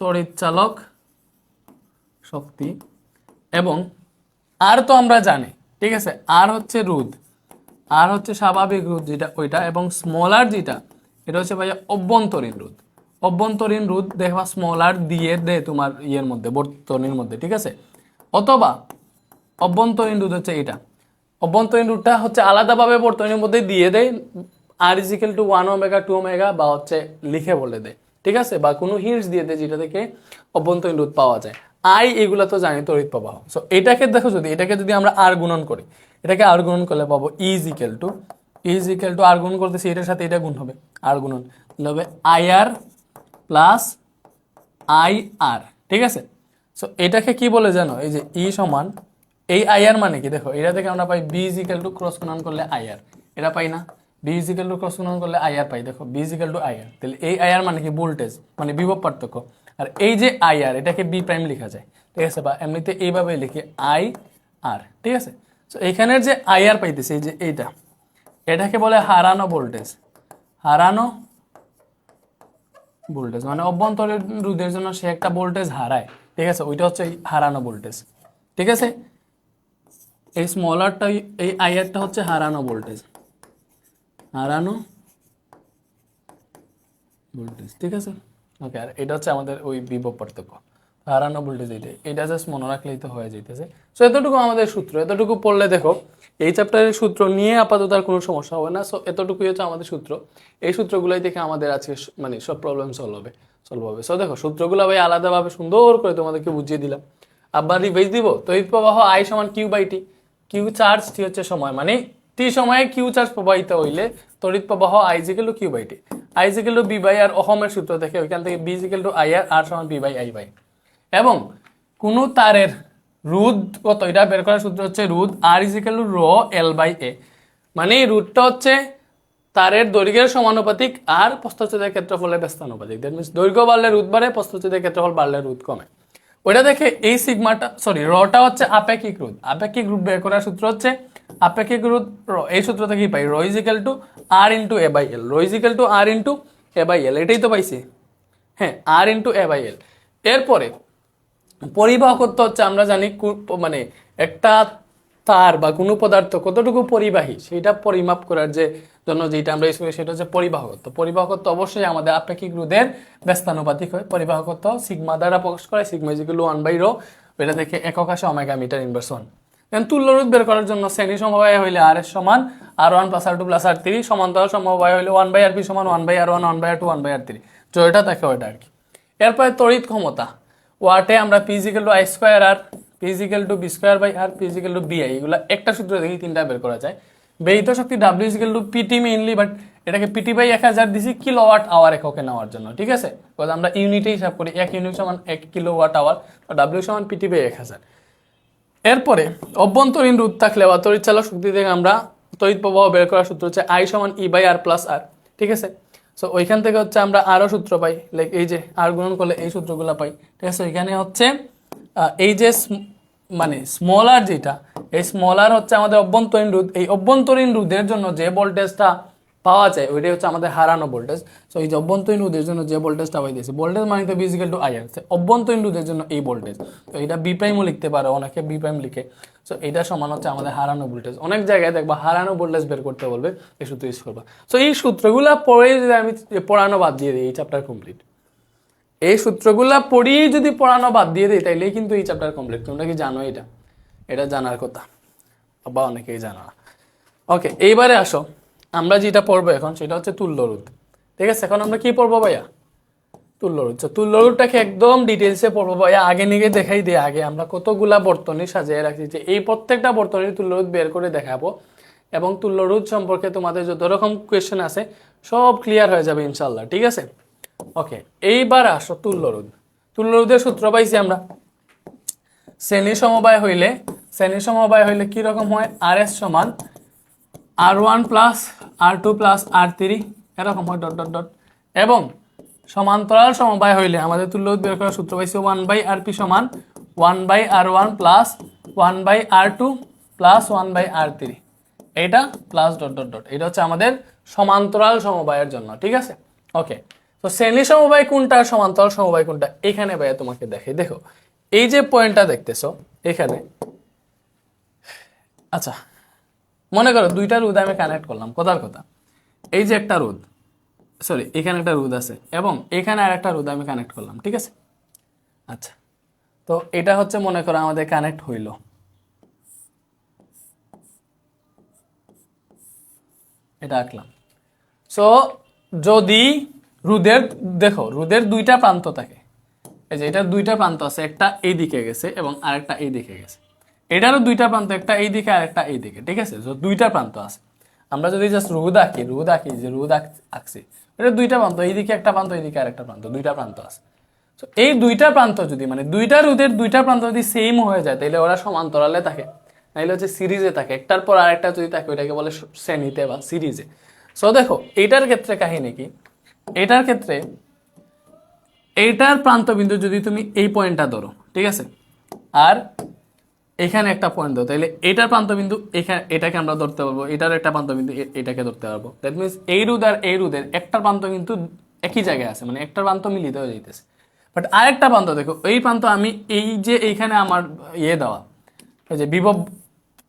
S1: তড়িৎ চালক শক্তি। এবং আর তো আমরা জানি, ঠিক আছে, আর হচ্ছে রোধ, আর হচ্ছে স্বাভাবিক রোধ যেটা ওইটা, এবং স্মল আর যেটা এটা হচ্ছে ভাইয়া অভ্যন্তরীণ রোধ। অভ্যন্তরীণ রোধ দেখবা স্মল আর দিয়ে দেয় তোমার ইয়ের মধ্যে, বর্তনীর মধ্যে, ঠিক আছে? অথবা অভ্যন্তরীণ রোধ হচ্ছে এটা, অভ্যন্তরীণ রোধটা হচ্ছে আলাদাভাবে বর্তনীর মধ্যে দিয়ে দেয়, আর ইজিক্যাল টু 1 ওমেগা 2 ওমেগা বা হচ্ছে লিখে বলে দেয়, ঠিক আছে? বা কোনো হিন্টস দিয়ে দেয় যেটা থেকে অভ্যন্তরীণ রোধ পাওয়া যায়। আই এগুলা তো জানি তড়িৎ প্রবাহ। সো এটাকে দেখো, এটাকে যদি আমরা আর গুণন করি, এটাকে আর গুণন করলে পাবো ইজিক্যাল টু আর গুণ করতেছি, এটার সাথে এটা গুণ হবে, আর গুণন হবে আই আর প্লাস আই আর, ঠিক আছে? সো এটাকে কি বলে জানো? এই যে ই সমান এই আই আর মানে কি দেখো, এটা থেকে আমরা পাই বি ইজিক্যাল টু ক্রস গুণন করলে আই আর, এটা পাই না? বি ইজিক্যাল টু ক্রস গুণন করলে আই আর পাই, দেখো বি ইজিক্যাল টু আই আর। তাহলে এই আই আর মানে কি? ভোল্টেজ, মানে বিভব পার্থক্য। আর এই যে আই আর এটাকে বি প্রাইম লেখা যায়, ঠিক আছে? বা এমনিতে এইভাবে লিখি আই আর, ঠিক আছে? তো এখানের যে আই আর পাইতেছে, এই যে এইটা, এটাকে বলে হারানো ভোল্টেজ, হারানো ভোল্টেজ, মানে অভ্যন্তরীণ রোধের জন্য সে একটা ভোল্টেজ হারায়, ঠিক আছে? ওইটা হচ্ছে হারানো ভোল্টেজ, ঠিক আছে? এই স্মলারটা, এই আইআরটা হচ্ছে হারানো ভোল্টেজ, হারানো ভোল্টেজ, ঠিক আছে? ওকে, আর এটা হচ্ছে আমাদের ওই বিভব পার্থক্য, হারানো ভোল্টেজ। এটা জাস্ট মনে রাখলেই তো হয়ে যাইতেছে। সো এতটুকু আমাদের সূত্র, এতটুকু পড়লে দেখো এই চ্যাপ্টারের সূত্র নিয়ে আপাতত আর কোনো সমস্যা হবে না। সো এতটুকুই হচ্ছে আমাদের সূত্র, এই সূত্রগুলাই দেখে আমাদের আজকে মানে সব প্রবলেম সলভ হবে। সো দেখো সূত্রগুলো ভাই আলাদাভাবে সুন্দর করে তোমাদেরকে বুঝিয়ে দিলাম। আবার রিভাইজ দিব। তড়িৎ প্রবাহ আই সমান Q by T, Q charge, T হচ্ছে সময়, মানে টি সময়ে কিউ চার্জ প্রবাহিত হইলে তড়িৎ প্রবাহ I is equal to Q by T, I is equal to V by R, অহমের সূত্র থেকে ওইখান থেকে V is equal to I R, R সমান বি বাই আই বাই। এবং কোন তারের রোধ কত এটা বের করার সূত্র হচ্ছে রোধ R is equal to rho L by A, মানে রোধটা হচ্ছে তারের দৈর্ঘ্যের সমানুপাতিক আর প্রস্থচ্ছেদের ক্ষেত্রফলের ব্যস্তানুপাতিক। দ্যাট মিন্স দৈর্ঘ্য বাড়লে রোধ বাড়ে, প্রস্থচ্ছেদের ক্ষেত্রফল বাড়লে রোধ কমে। ওইটা দেখে এই সিগমাটা, সরি রটা হচ্ছে আপেক্ষিক রোধ, আপেক্ষিক রোধ বের করার সূত্র হচ্ছে আপেক্ষিক রোধ র, এই সূত্র থেকে পাই rho equal to R into A by L, rho equal to R into A by L, এটাই তো পাইছি, হ্যাঁ, আর ইন্টু এ বাই এল। এরপরে পরিবাহকত্ব হচ্ছে আমরা জানি মানে একটা তার বা কোনো পদার্থ কতটুকু পরিবাহী সেটা পরিমাপ করার যে জন্য যেটা আমরা ইউজ করি সেটা হচ্ছে পরিবাহকত্ব। পরিবাহকত্ব অবশ্যই আমাদের আপেক্ষিক রোধের ব্যস্তানুপাতিক হয়। পরিবাহকত্ব সিগমা দ্বারা প্রকাশ করে, sigma equal to 1 by rho, এটা থেকে একক আসে ওমেগা মিটার ইনভার্স 1। দেন তুল্য রোধ বের করার জন্য শ্রেণী সমবায় হইলে আর এর সমান আর 1 প্লাস আর 2 প্লাস আর 3, সমান্তরাল সমবায় হইলে 1 বাই আর পি সমান 1 by R 1, 1 by R 2, 1 by R 3, যেটা থাকে ওইটা আর কি। এরপরে তড়িৎ ক্ষমতা ওয়াটে আমরা P is equal to I square R, P is equal to V square by R, P is equal to V I, এগুলো একটা সূত্র দেখি তিনটা বের করা যায়। ব্যয়িত শক্তি W is equal to PT mainly, but এটাকে পিটি বাই 1000 দিছি কিলোওয়াট আওয়ার এককে নেওয়ার জন্য, ঠিক আছে? আমরা ইউনিটে হিসাব করি, 1 ইউনিট সমান 1 কিলোওয়াট আওয়ার, ডাব্লিউ সমান পিটি বাই 1000। এরপরে অভ্যন্তরীণ রোধ থাকলে বা তড়িৎচালক শক্তি থেকে আমরা তড়িৎ প্রবাহ বের করার সূত্র হচ্ছে আই সমান ই বাই আর প্লাস আর, ঠিক আছে? সো ওইখান থেকে হচ্ছে আমরা আরও সূত্র পাই, লাইক এই যে আর গুণন করলে এই সূত্রগুলো পাই, ঠিক আছে? ওইখানে হচ্ছে এই যে মানে স্মল আর যেটা, এই স্মল আর হচ্ছে আমাদের অভ্যন্তরীণ রোধ, এই অভ্যন্তরীণ রোধের জন্য যে ভোল্টেজটা পাওয়া যায় ওইটাই হচ্ছে আমাদের হারানো ভোল্টেজ। সো এই যে অভ্যন্তরীণ রোধের জন্য যে ভোল্টেজটা পাইতেছি, ভোল্টেজ মানে তো বি ইকুয়াল টু আই আর, অভ্যন্তরীণ রোধের জন্য এই ভোল্টেজ, তো এটা বি প্রাইমও লিখতে পারো, অনেকে বি প্রাইম লিখে। সো এটা সমান হচ্ছে আমাদের হারানো ভোল্টেজ। অনেক জায়গায় দেখবা হারানো ভোল্টেজ বের করতে বলবে, এই সূত্র ইউজ করবা। সো এই সূত্রগুলো পড়ে যদি আমি পড়ানো বাদ দিয়ে দিই, এই চ্যাপ্টার কমপ্লিট। এই সূত্রগুলো পড়িয়ে যদি পড়ানো বাদ দিয়ে দিই তাইলেই কিন্তু এই চ্যাপ্টার কমপ্লিট। তোমরা কি জানো এটা? এটা জানার কথা, বা অনেকেই জানো না। ওকে, এইবারে আসো, আমরা যেটা পড়বো এখন সেটা হচ্ছে তুল্য রোধ, ঠিক আছে? এখন আমরা কি পড়বো ভাইয়া? তুল্যরোধ। তুল্যরোধটাকে একদম ডিটেলসে পড়বো ভাইয়া, আগে নিয়ে দেখাই দিই। আগে আমরা কতগুলা বর্তনী সাজিয়ে রাখছি, যে এই প্রত্যেকটা বর্তনীর তুল্যরোধ বের করে দেখাবো, এবং তুল্যরোধ সম্পর্কে তোমাদের যত রকম কোয়েশ্চেন আছে সব ক্লিয়ার হয়ে যাবে ইনশাল্লাহ, ঠিক আছে? ওকে, এইবার আসো তুল্যরোধ। তুল্যরোধের সূত্র পাইছি আমরা, শ্রেণী সমবায় হইলে কি রকম হয়? আর এস সমান R1 plus R2 plus R3 এরকম হয়, ডট ডট ডট। এবং সমান্তরাল সমবায় হইলে আমাদের তুল্যরোধ বের করার সূত্র পাইছি 1/RP সমান 1/R1 plus 1/R2 plus 1/R3, এটা প্লাস ডট ডট ডট। এটা হচ্ছে আমাদের সমান্তরাল সমবায়ের জন্য, ঠিক আছে? ওকে, তো শ্রেণী সমবায় কোনটা, সমান্তরাল সমবায় কোনটা? এখানে ভাইয়া তোমাকে দেখো এই যে পয়েন্টটা দেখতেছো এখানে, আচ্ছা মনে করো দুইটা রোধ আমি কানেক্ট করলাম, কথার কথা এই যে একটা রোধ, সরি এখানে একটা রোধ আছে এবং এখানে আর একটা রোধ আমি কানেক্ট করলাম, ঠিক আছে? আচ্ছা, তো এটা হচ্ছে মনে করো আমাদের কানেক্ট হইল, এটা আঁকলাম। সো যদি রোধের দুইটা প্রান্ত থাকে, এই যে এটার দুইটা প্রান্ত আছে, একটা এই দিকে গেছে এবং আরেকটা এই দিকে গেছে, এটারও দুইটা প্রান্ত, একটা এই দিকে আর একটা এই দিকে, ঠিক আছে? দুইটা প্রান্ত আছে। আমরা যদি জাস্ট রোধ আঁকি যে রোধ আঁকছি, এটা দুইটা প্রান্ত, এইদিকে একটা প্রান্ত, এইদিকে আর একটা প্রান্ত, দুইটা প্রান্ত আছে। তো এই দুইটা প্রান্ত যদি মানে দুইটা রোধের দুইটা প্রান্ত যদি সেম হয়ে যায়, তাহলে ওরা সমান্তরালে থাকে, নাহলে হচ্ছে সিরিজে থাকে, একটার পর আরেকটা যদি থাকে ওইটাকে বলে শ্রেণীতে বা সিরিজে। সো দেখো এইটার ক্ষেত্রে কাহিনী কি, এটার ক্ষেত্রে এইটার প্রান্তবিন্দু যদি তুমি এই পয়েন্টটা ধরো, ঠিক আছে, আর এখানে একটা পয়েন্ট দাও, তাহলে এটার প্রান্তবিন্দু এখানে, এটাকে আমরা ধরতে পারবো, এটার একটা প্রান্তবিন্দু এটাকে ধরতে পারবো। দ্যাট মিনস এই রোধ আর এই রোধের একটা প্রান্ত কিন্তু একই জায়গায় আছে, মানে একটা প্রান্ত মিলিত হয়ে যাইতেছে। বাট আরেকটা প্রান্ত দেখো, এই প্রান্ত আমি এই যে এইখানে আমার দেওয়া, ওই যে বিভব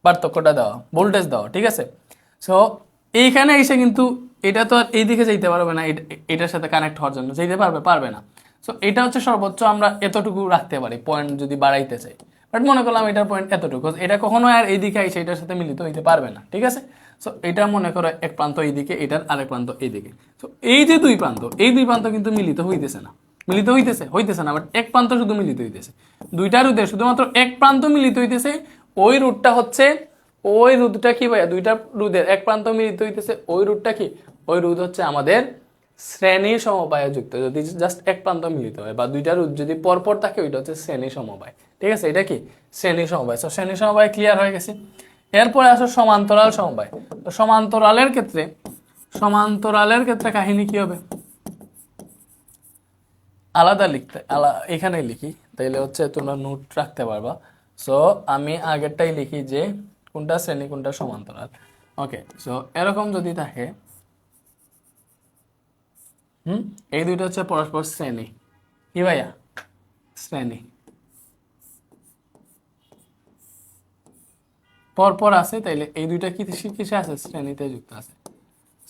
S1: পার্থক্যটা দেওয়া, ভোল্টেজ দেওয়া, ঠিক আছে? সো এইখানে এসে কিন্তু এটা তো আর এই দিকে যেতে পারবে না, এটার সাথে কানেক্ট হওয়ার জন্য যেতে পারবে না। সো এটা হচ্ছে সর্বোচ্চ আমরা এতটুকু রাখতে পারি, পয়েন্ট যদি বাড়াইতে চাই। বাট মনে করলাম এটার পয়েন্ট এতটুকু, এটা কখনো আর এইদিকে এসে এটার সাথে মিলিত হইতে পারবে না, ঠিক আছে? সো এটা মনে করো এক প্রান্ত এইদিকে, এটার আরেক প্রান্ত এইদিকে। সো এই যে দুই প্রান্ত কিন্তু মিলিত হইতেছে না, হইতেছে না, বাট এক প্রান্ত শুধু মিলিত হইতেছে। দুইটা রোধের শুধুমাত্র এক প্রান্ত মিলিত হইতেছে, ওই রুটটা হচ্ছে, ওই রোধটা কি ভাইয়া, দুইটা রোধের এক প্রান্ত মিলিত হইতেছে, ওই রোধটা কি, ওই রোধ হচ্ছে আমাদের শ্রেণী সমবায়ে যুক্ত। যদি জাস্ট এক প্রান্ত মিলিত হয় বা দুইটা রোধ যদি পরপর থাকে, ওইটা হচ্ছে শ্রেণী সমবায়, ঠিক আছে? এটা কি শ্রেণী সমবায়। সো শ্রেণী সমবায় ক্লিয়ার হয়ে গেছে। এরপরে আসো সমান্তরাল সমবায়। তো সমান্তরালের ক্ষেত্রে কাহিনী কি হবে, আলাদা এখানে লিখি, তাইলে হচ্ছে তোমরা নোট রাখতে পারবা। সো আমি আগেরটাই লিখি যে কোনটা শ্রেণী কোনটা সমান্তরাল। ওকে, সো এরকম যদি থাকে, এই দুইটা হচ্ছে পরস্পর শ্রেণী, কি ভাইয়া, শ্রেণী পরপর আছে, তাইলে এই দুইটা কিসে আছে, শ্রেণীতে যুক্ত আছে,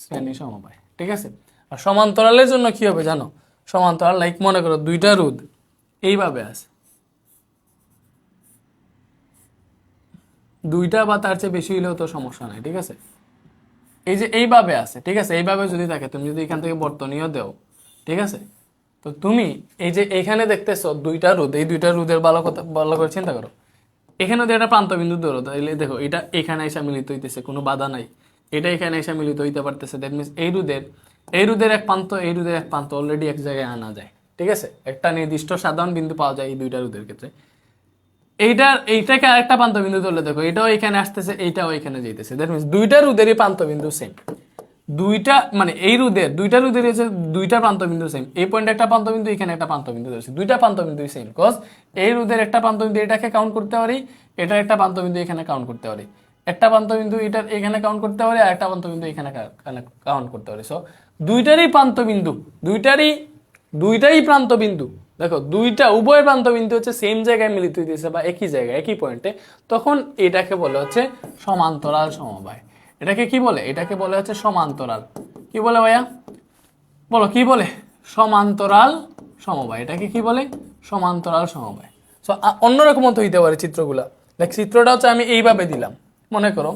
S1: শ্রেণী সমবায়, ঠিক আছে? আর সমান্তরালের জন্য কি হবে জানো, সমান্তরাল লাইক মনে করো দুইটা রোধ এইভাবে আছে, দুইটা বা তার চেয়ে বেশি হইলেও তো সমস্যা নাই, ঠিক আছে? এই যে এইভাবে আছে, ঠিক আছে? এইভাবে যদি থাকে, তুমি যদি এখান থেকে বর্তনীয় দেও, ঠিক আছে, তো তুমি এই যে এখানে দেখতেছো দুইটা রোধ, এই দুইটা রোধের ভালো করে চিন্তা করো, এখানে যদি একটা প্রান্তবিন্দু ধরো, তাহলে দেখো এটা এখানে এসে মিলিত হইতেছে, কোনো বাধা নাই, এটা এখানে এসে মিলিত হইতে পারতেছে। দ্যাট মিনস এই রোধের এক প্রান্ত, এই রোধের এক প্রান্ত অলরেডি এক জায়গায় আনা যায়, ঠিক আছে? একটা নির্দিষ্ট সাধারণ বিন্দু পাওয়া যায় এই দুইটা রোধের ক্ষেত্রে। এইটাকে আরেকটা প্রান্তবিন্দু ধরলে দেখো, এটাও এখানে আসতেছে, এইটাও এখানে যাইতেছে। দ্যাট মিনস দুইটা রোধেরই প্রান্তবিন্দু সেম, দুইটা মানে এই দুইটা রোধের হচ্ছে দুইটা প্রান্তবিন্দু সেম, এই পয়েন্টে একটা প্রান্তবিন্দু, এখানে একটা প্রান্তবিন্দু ধরছি, দুইটা প্রান্তবিন্দু সেম, কজ এই রোধের একটা প্রান্তবিন্দু এটাকে কাউন্ট করতে পারি, এটার একটা প্রান্তবিন্দু এখানে কাউন্ট করতে পারি, একটা প্রান্তবিন্দু এটার এখানে কাউন্ট করতে পারি, আর একটা প্রান্তবিন্দু এখানে কাউন্ট করতে পারি। সো দুইটারই প্রান্তবিন্দু, দুইটাই প্রান্তবিন্দু, দেখো দুইটা উভয় প্রান্তবিন্দু হচ্ছে সেম জায়গায় মিলিত হইতেছে বা একই জায়গায় একই পয়েন্টে, তখন এটাকে বলে হচ্ছে সমান্তরাল সমবায়। এটাকে কি বলে, এটাকে বলে হচ্ছে সমান্তরাল, কি বলে ভাইয়া, বলো কি বলে, সমান্তরাল সমবায়। এটাকে কি বলে, সমান্তরাল সমবায়। সো অন্যরকম তো হইতে পারে চিত্রগুলা, দেখ চিত্রটা হচ্ছে আমি এইভাবে দিলাম, মনে করো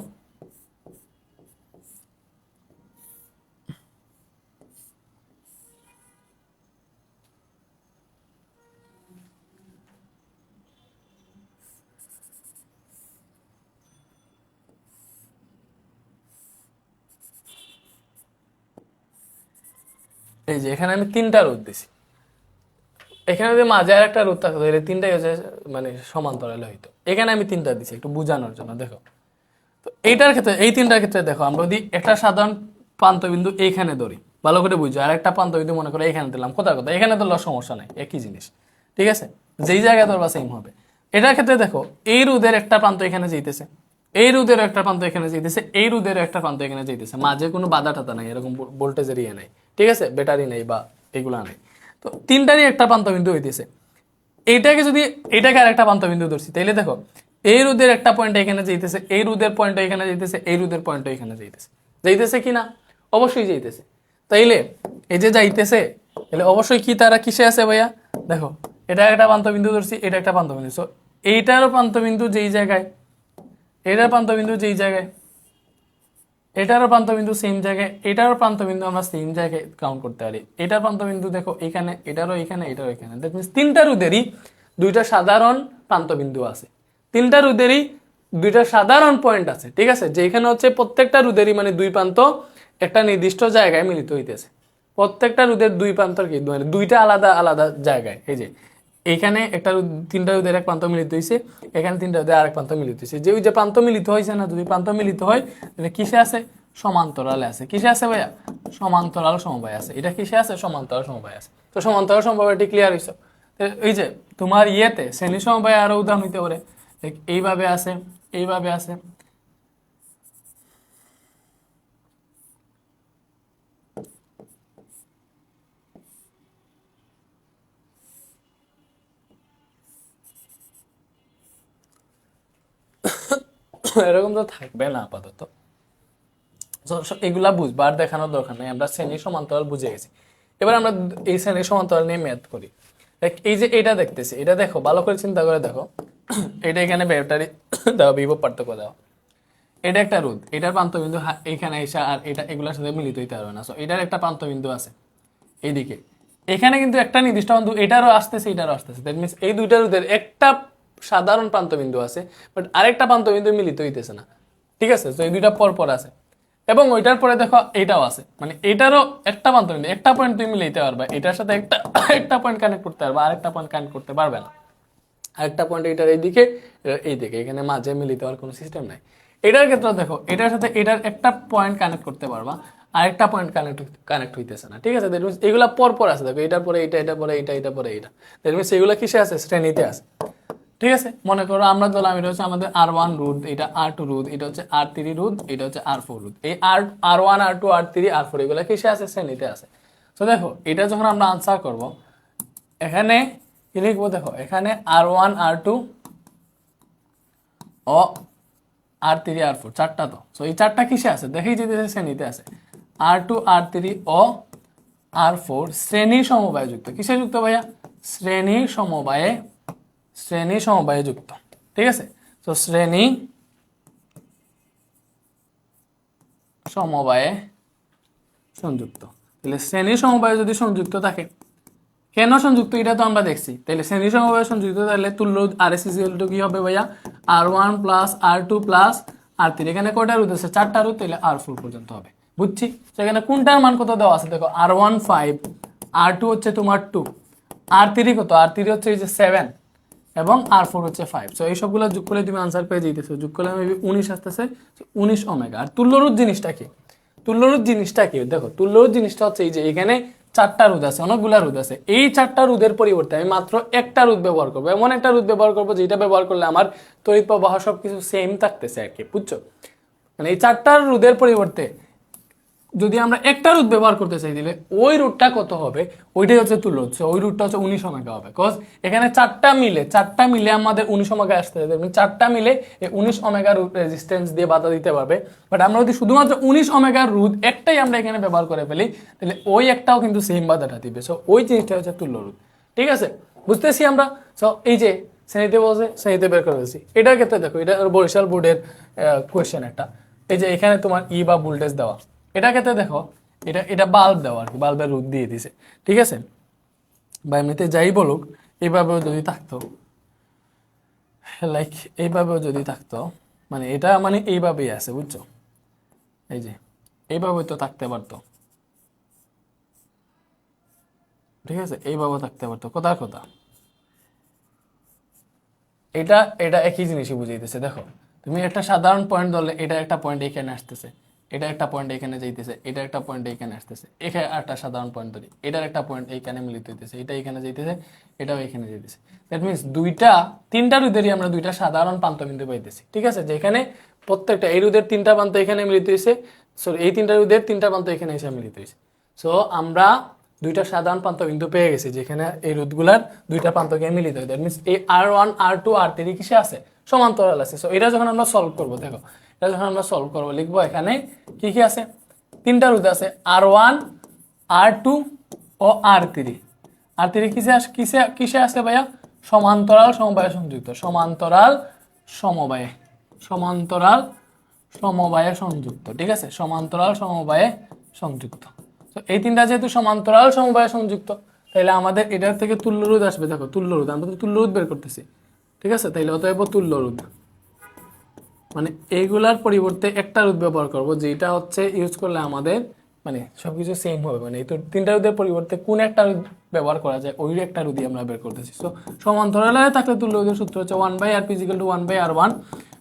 S1: এই যে এখানে আমি 3টা রোধ দিছি, এখানে যদি মাঝে আর একটা রোধ থাকতো তাহলে 3টাই হচ্ছে মানে সমান্তরালে হইতো। এখানে আমি 3টা দিছি একটু বোঝানোর জন্য। দেখো তো এইটার ক্ষেত্রে, এই 3টার ক্ষেত্রে দেখো, আমরা যদি একটা সাধারণ প্রান্তবিন্দু এইখানে ধরি, ভালো করে বুঝো, আর একটা প্রান্তবিন্দু মনে করো এখানে দিলাম, কোথায় কোথায় এখানে ধরলে সমস্যা নাই, একই জিনিস, ঠিক আছে, যেই জায়গায় ধরবা সেম হবে। এটার ক্ষেত্রে দেখো এই রোধের একটা প্রান্ত এখানে যাইতেছে, এই রোধের একটা প্রান্ত এখানে যাইতেছে, এই রোধের একটা প্রান্ত এখানে যাইতেছে, মাঝে কোনো বাধা টাধা নাই, এরকম ভোল্টেজের ইয়ে নাই, ঠিক আছে, ব্যাটারি নেই বা এগুলা নেই। তো 3টারই একটা প্রান্তবিন্দু হইতেছে। এইটাকে যদি এটাকে আরেকটা প্রান্তবিন্দু ধরছি, তাইলে দেখো এই রোধের একটা পয়েন্ট এখানে যাইতেছে, এই রোধের পয়েন্ট এখানে যাইতেছে, এই রোধের পয়েন্ট এখানে যাইতেছে, যাইতেছে কি না? অবশ্যই যাইতেছে। তাইলে এই যে যাইতেছে, তাহলে অবশ্যই কি তারা কিসে আছে ভাইয়া? দেখো এটা একটা প্রান্তবিন্দু ধরছি, এটা একটা প্রান্তবিন্দু, সো এইটারও প্রান্তবিন্দু যেই জায়গায়, এটার প্রান্তবিন্দু যেই জায়গায়, এটারও প্রান্তবিন্দু সেম জায়গায়, এটারও প্রান্তবিন্দু আমরা সেম জায়গায় কাউন্ট করতে পারি। এটার প্রান্তবিন্দু দেখো এখানে, এটারও এখানে, এটারও এখানে। দ্যাট মিনস 3টা রোধেরই 2টা সাধারণ প্রান্তবিন্দু আছে, 3টা রোধেরই 2টা সাধারণ পয়েন্ট আছে, ঠিক আছে, যেখানে হচ্ছে প্রত্যেকটা রোধেরই মানে দুই প্রান্ত একটা নির্দিষ্ট জায়গায় মিলিত হইতেছে। প্রত্যেকটা রোধের দুই প্রান্তর কি মানে 2টা আলাদা আলাদা জায়গায়, এই যে এইখানে একটা 3টা রোধের এক প্রান্ত মিলিত হয়েছে, এখানে 3টা রোধের আরেক প্রান্ত মিলিত হয়েছে। যে ওই যে প্রান্ত মিলিত হয়েছে না, যদি প্রান্ত মিলিত হয় তাহলে কিসে আছে? সমান্তরালে আছে। কিসে আছে ভাইয়া? সমান্তরাল সমবায় আছে। এটা কিসে আছে? সমান্তরাল সমবায় আছে। তো সমান্তরাল সমবায়টি ক্লিয়ার হইছে। এই যে তোমার ইয়েতে শ্রেণী সমবায় আরো উদাহরণ হইতে পারে, এইভাবে আছে, এইভাবে আছে। এরকম তো থাকবে না আপাতত, এগুলা বুঝবার দেখানোর দরকার নেই, আমরা শ্রেণী সমান্তরাল বুঝে গেছি। এবার আমরা এই শ্রেণী সমান্তরাল নিয়ে ম্যাথ করি। এই যে এটা দেখতেছি, এটা দেখো ভালো করে চিন্তা করে দেখো, এটা এখানে ব্যাটারি দাও, বিভব পার্থক্য দাও, এটা একটা রোধ, এটার প্রান্তবিন্দু এখানে এসে আর এটা এগুলোর সাথে মিলিত হইতে পারবে না। সো এটার একটা প্রান্তবিন্দু আছে এইদিকে, এখানে কিন্তু একটা নির্দিষ্ট বিন্দু এটারও আসতেছে, এটারও আসতেছে। দ্যাট মিনস এই দুইটা রোধের একটা সাধারণ প্রান্তবিন্দু আছে, বাট আরেকটা প্রান্তবিন্দু মিলিত হইতেছে না, ঠিক আছে। তো এই দুইটা পর পর আছে, এবং ওইটার পরে দেখো এইটাও আছে, মানে এটারও একটা প্রান্তবিন্দু, একটা পয়েন্ট তুমি মিলাইতে পারবা, এটার সাথে একটা একটা পয়েন্ট কানেক্ট করতে পারবা, আরেকটা পয়েন্ট কানেক্ট করতে পারবে না। আরেকটা পয়েন্ট এটার এইদিকে, এইদিকে, এখানে মাঝে মিলিত হওয়ার কোনো সিস্টেম নাই। এটার ক্ষেত্রে দেখো এটার সাথে এটার একটা পয়েন্ট কানেক্ট করতে পারবা, আরেকটা পয়েন্ট কানেক্ট হইতেছে না, ঠিক আছে। দ্যাট মিনস এগুলা পর পর আছে, দেখো এটার পরে এটা, এটার পরে এটা, এটা পরে এটা। দ্যাট মিনস এগুলা কিসে আছে? শ্রেণীতে আছে, ঠিক আছে। মনে করো আমরা ধরলাম এটা হচ্ছে আমাদের R1 রোধ, এটা R2 রোধ, এটা হচ্ছে R3 রোধ, এটা হচ্ছে R4 রোধ। এই R1 R2 R3 R4 এগুলা কিসে আছে? শ্রেণীতে আছে। তো দেখো এটা যখন আমরা আনসার করব, এখানে কি লিখবো? দেখো এখানে R1 R2 ও R3 R4 চারটা, তো এই চারটা কিসে আছে? দেখেই যেতেছে শ্রেণীতে আছে। R2 R3 ও R4 শ্রেণী সমবায়ে যুক্ত। কিসে যুক্ত ভাইয়া? শ্রেণী সমবায়ে, শ্রেণী সমবায়ে যুক্ত, ঠিক আছে। তো শ্রেণী সমবায়ে সংযুক্ত, তাহলে শ্রেণী সমবায়ে যদি সংযুক্ত থাকে, কেন সংযুক্ত এটা তো আমরা দেখছি। তাহলে শ্রেণী সমবায়ে সংযুক্ত, তাহলে তুল্য RS = কি হবে ভাইয়া? R1 plus R2 plus R3। এখানে কয়টা রোধ আছে? চারটা রোধ, তাহলে R4 পর্যন্ত হবে, বুঝছি। সেখানে কোনটার মান কত দেওয়া আছে? দেখো R1 5, R2 হচ্ছে তোমার 2, R3 কত? R3 হচ্ছে এই যে 7 এবং R4 হচ্ছে 5। সো এই সবগুলো যোগ করলে তুমি আনসার পেয়ে যাইতেছো। যোগ করলে মেবি 19 আসতেছে, 19 ওমেগা। আর তুল্যরোধ জিনিসটা কি? তুল্যরোধ জিনিসটা কি? দেখো তুল্যরোধ জিনিসটা হচ্ছে এই যে এখানে চারটা রোধ আছে, অনেকগুলা রোধ আছে, এই চারটা রোধের পরিবর্তে আমি মাত্র একটা রোধ ব্যবহার করবো, এমন একটা রোধ ব্যবহার করবো যেটা ব্যবহার করলে আমার তড়িৎ প্রবাহ সবকিছু সেম থাকতেছে আর কি, বুঝছো? মানে এই চারটা রোধের পরিবর্তে যদি আমরা একটা রুট ব্যবহার করতে চাই, দিলে ওই রুটটা কত হবে? ওইটাই হচ্ছে তুল্য হচ্ছে, ওই রুটটা হচ্ছে 19 ওমেগা হবে। কজ এখানে চারটা মিলে আমাদের 19 ওমেগা আসতে হবে, চারটা মিলে এই 19 ওমেগা রুট রেজিস্ট্যান্স দিয়ে বাধা দিতে পারবে। বাট আমরা যদি শুধুমাত্র 19 ওমেগার রুট একটাই আমরা এখানে ব্যবহার করে ফেলি, তাহলে ওই একটাও কিন্তু সেম বাধাটা দিবে। সো ওই জিনিসটা হচ্ছে তুল্য রুট, ঠিক আছে, বুঝতেছি আমরা। সো এই যে শ্রেণীতে বসে শ্রেণীতে বের করে দিচ্ছি। এটার ক্ষেত্রে দেখো, এটা বরিশাল বোর্ডের কোয়েশ্চেন একটা। এই যে এখানে তোমার ই বা ভোল্টেজ দেওয়া, এটা ক্ষেত্রে দেখো এটা এটা বাল্ব দেওয়া আর কি, বাল্বের রোধ দিয়ে দিছে, ঠিক আছে। বা এমনিতে যাই বলুক, এইভাবেও যদি থাকতো, লাইক এইভাবেও যদি থাকতো, মানে এটা মানে এইভাবেই আছে, বুঝছো? এই যে এইভাবে তো থাকতে পারতো, ঠিক আছে, এইভাবে থাকতে পারতো, কথা কথা। এটা এটা একই জিনিসই বুঝাইতেছে। দেখো তুমি একটা সাধারণ পয়েন্ট ধরলে, এটা একটা পয়েন্ট এখানে আসতেছে, এটা একটা পয়েন্ট এখানে যাইতেছে, এটা একটা পয়েন্ট এখানে আসতেছে, এখানে একটা সাধারণ পয়েন্ট ধরি, এটার একটা পয়েন্ট এইখানে মিলিত হইতেছে, এটা এখানে যাইতেছে, এটাও এখানে যাইতেছে। দ্যাট মিনস তিনটা রোধেরই আমরা দুইটা সাধারণ প্রান্তবিন্দু পাইতেছি। ঠিক আছে, যেখানে প্রত্যেকটা এই রোধের তিনটা প্রান্ত এখানে মিলিত হয়েছে, সরি এই তিনটা রোধের তিনটা প্রান্ত এখানে এসে মিলিত হয়েছে। সো আমরা দুইটা সাধারণ প্রান্তবিন্দু পেয়ে গেছি, যেখানে এই রোধগুলার দুইটা প্রান্তকে মিলিত হয়। দ্যাট মিনস এই R1 R2 R3 কিসে আছে, সমান্তরাল আছে। সো এটা যখন আমরা সলভ করব, দেখো এটা যখন আমরা সলভ করব লিখবো এখানে কি কি আছে, তিনটা রোধ আছে, R1 R2 ও R3। R3 কিসে আছে ভাইয়া, সমান্তরাল সমবায়ে সংযুক্ত, সমান্তরাল সমবায়ে সংযুক্ত। ঠিক আছে, সমান্তরাল সমবায়ে সংযুক্ত। তো এই তিনটা যেহেতু সমান্তরাল সমবায়ে সংযুক্ত, তাহলে আমাদের এটার থেকে তুল্য রোধ আসবে। দেখো তুল্য রোধ, আমরা তো তুল্য রোধ বের করতেছি। ঠিক আছে, তাইলে অতএব তুল্য রোধ মানে এইগুলার পরিবর্তে একটা রোধ ব্যবহার করব, যেটা হচ্ছে ইউজ করলে আমাদের মানে সবকিছু সেম হবে। মানে এই তো তিনটা রোধের পরিবর্তে কোন একটা রোধ ব্যবহার করা যায়, ওই একটা রোধই আমরা বের করতেছি। সো সমান্তরালে থাকলে তুল্য রোধের সূত্র হচ্ছে 1/Rp = 1/R1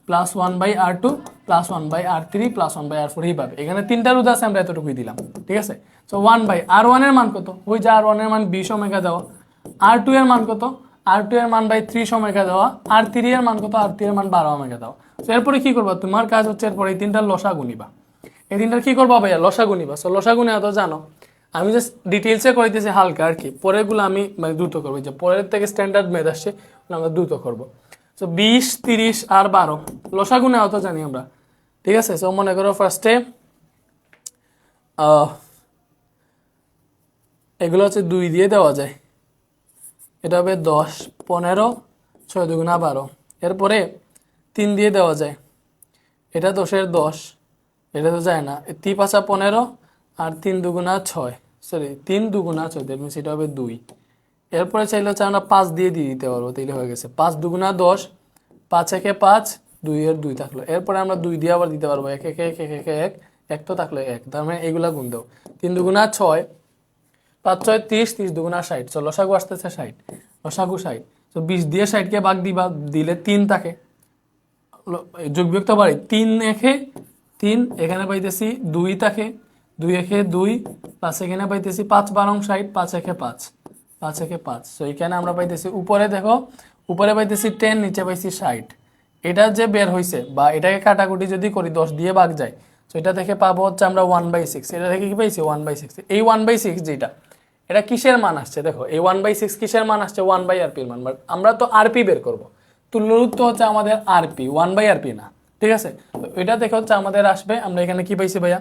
S1: plus 1/R2 plus 1/R3 plus 1/R4। এইভাবে এখানে তিনটা রোধ আছে, আমরা এতটুকুই দিলাম। ঠিক আছে, সো 1/R1 এর মান কত, ওই যে R1 এর মান 20 ওমেগা দেওয়া, R2 এর মান কত, R2 এর মান 30 ওমেগা দেওয়া, R3 এর মান কত, R3 এর মান 12 ওমেগা দেওয়া। তো এরপরে কি করবা, তোমার কাজ হচ্ছে এরপরে এই তিনটার লসাগু নিবা। এই তিনটার কি করবা ভাইয়া, লসাগু নিবা। সো লসাগু নেওয়া তো জানো, আমি জাস্ট ডিটেইলসে কইতেছি হালকা আর কি, পরেরগুলো আমি মানে দ্রুত করবো, যে পরের থেকে স্ট্যান্ডার্ড মেথড আসছে আমরা দ্রুত করবো। সো 20 30 আর 12 লসাগু নেওয়া তো জানি আমরা। ঠিক আছে, সো মনে করো ফার্স্টে এগুলো হচ্ছে 2 দিয়ে দেওয়া যায়, এটা হবে 10 15 6 2 12। এরপরে 3 দিয়ে দেওয়া যায়, এটা 10 এর 10, এটা তো যায় না, 3 5 15 আর 3 2 6, সরি 3 2 6, দ্যাট মিনস এটা হবে 2। এরপরে চাইলে হচ্ছে আমরা 5 দিয়ে দিতে পারবো, তাইলে হয়ে গেছে 5 2 10, 5 1 5, 2 এর 2 থাকলো। এরপরে আমরা 2 দিয়ে আবার দিতে পারবো, 1 1 1 1 1 1, 1 তো থাকলো 1, তার মানে এইগুলা গুণ দাও, 3 2 6, 5 6 30, 30 2 60। চলো লসাগু আসতেছে 60, লসাগু 60। তো 20 দিয়ে 60 কে ভাগ দিবা, দিলে 3 থাকে, যোগ বিয়োগ তো পারি, 3 একে 3, এখানে পাইতেছি 2 থাকে, 2 একে 2 প্লাস এখানে পাইতেছি 5 12 60, 5 একে 5, 5 একে 5। সো এখানে আমরা পাইতেছি উপরে, দেখো উপরে পাইতেছি 10, নিচে পাইছি 60। এটা যে বের হইছে বা এটাকে কাটাকুটি যদি করি 10 দিয়ে ভাগ যায়, তো এটা থেকে পাবো হচ্ছে আমরা 1/6। এটা থেকে কি পাইছি 1/6। এই 1/6 যেটা, এটা কিসের মান আসছে, দেখো এই 1/6 কিসের মান আসছে, 1/Rp এর মান। বাট আমরা তো Rp বের করব, তুল্য রোধ তো হচ্ছে আমাদের Rp, 1/Rp না। ঠিক আছে, তো এটা দেখে হচ্ছে আমাদের আসবে, আমরা এখানে কি পাইছি ভাইয়া,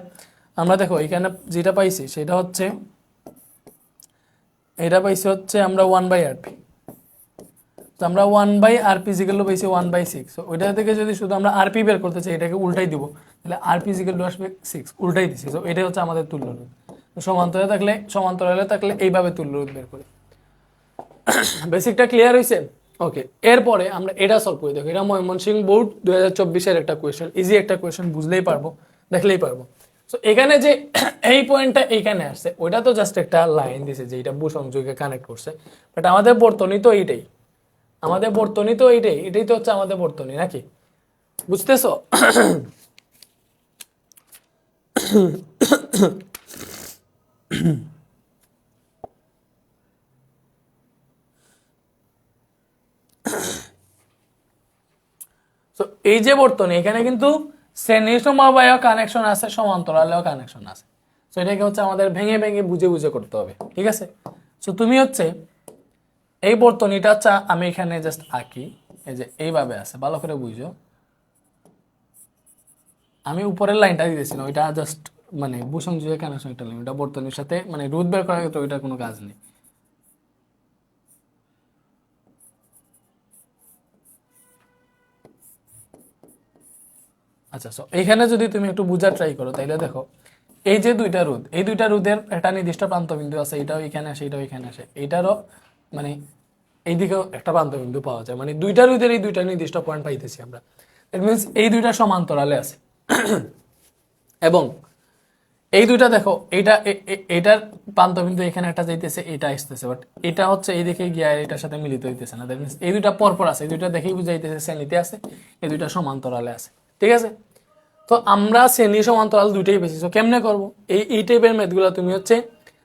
S1: আমরা দেখো এখানে যেটা পাইছি সেটা হচ্ছে, এটা পাইছি হচ্ছে আমরা 1/Rp। তো আমরা 1/Rp = পাইছি 1/6। তো ওইটা থেকে যদি শুধু আমরা Rp বের করতে চাই, এটাকে উল্টাই দিব, তাহলে Rp = আসবে 6, উল্টাই দিছি। তো এটাই হচ্ছে আমাদের তুল্য রোধ। সমান্তরালে থাকলে এইভাবে তুল্য রোধ বের করি। বেসিকটা ক্লিয়ার হয়েছে? ওকে, এরপরে আমরা এটা সলভ করে দেখো। এটা ময়মনসিংহ বোর্ড 2024-এর একটা কোয়েশ্চেন, ইজি একটা কোয়েশ্চেন, বুঝলেই পারবো, দেখলেই পারবো। সো এখানে যে এই পয়েন্টটা এইখানে আসছে, ওইটা তো জাস্ট একটা লাইন দিছে যে এটা ভূ সংযোগে কানেক্ট করছে, বাট আমাদের বর্তনী তো এইটাই, এটাই তো হচ্ছে আমাদের বর্তনী, নাকি? বুঝতেছো? তো এই যে বর্তনী, এখানে কিন্তু শ্রেণী সমবায় কানেকশন আছে, সমান্তরালেও কানেকশন আছে। তো এটাকে হচ্ছে আমাদের ভেঙে ভেঙে বুঝে বুঝে করতে হবে। ঠিক আছে, তো তুমি হচ্ছে এই বর্তনীটা আমি এখানে জাস্ট আঁকি, এই যে এইভাবে আছে, ভালো করে বুঝো। আমি উপরের লাইনটা দিতেছি না, ওইটা জাস্ট মানে ভূসংযোগের কানেকশন একটা লাইন, ওটা বর্তনীর সাথে মানে রোধ বের করার ক্ষেত্রে ওইটার কোনো কাজ নেই। আচ্ছা, সো এইখানে যদি তুমি একটু বুঝার ট্রাই করো, তাইলে দেখো এই যে দুইটা রোধ, এই দুইটা রোধের একটা নির্দিষ্ট প্রান্তবিন্দু আছে, এটাও এখানে আসে, এটাও এখানে আসে, এইটারও মানে এইদিকেও একটা প্রান্তবিন্দু পাওয়া যায়, মানে দুইটা রোধের এই দুইটা নির্দিষ্ট পয়েন্ট পাইতেছি আমরা। ইট মিনস এই দুইটা সমান্তরালে আছে। এবং এই দুইটা দেখো, এটার প্রান্ত বিন্দু এখানে একটা যাইতেছে, এটা আসতেছে, বাট এটা হচ্ছে এই দিকে গিয়ে এটার সাথে মিলিত হইতেছে না। দ্যাট মিন্স এই দুইটা পরপর আছে, এই দুইটা দেখেই বুঝাইতেছে শ্রেণীতে আছে, এই দুইটা সমান্তরালে আছে। ঠিক আছে, তো আমরা শ্রেণী সমান্তরাল দুইটাই বেশি। তো কেমনে করবো এই টাইপের ম্যাথগুলো? তুমি হচ্ছে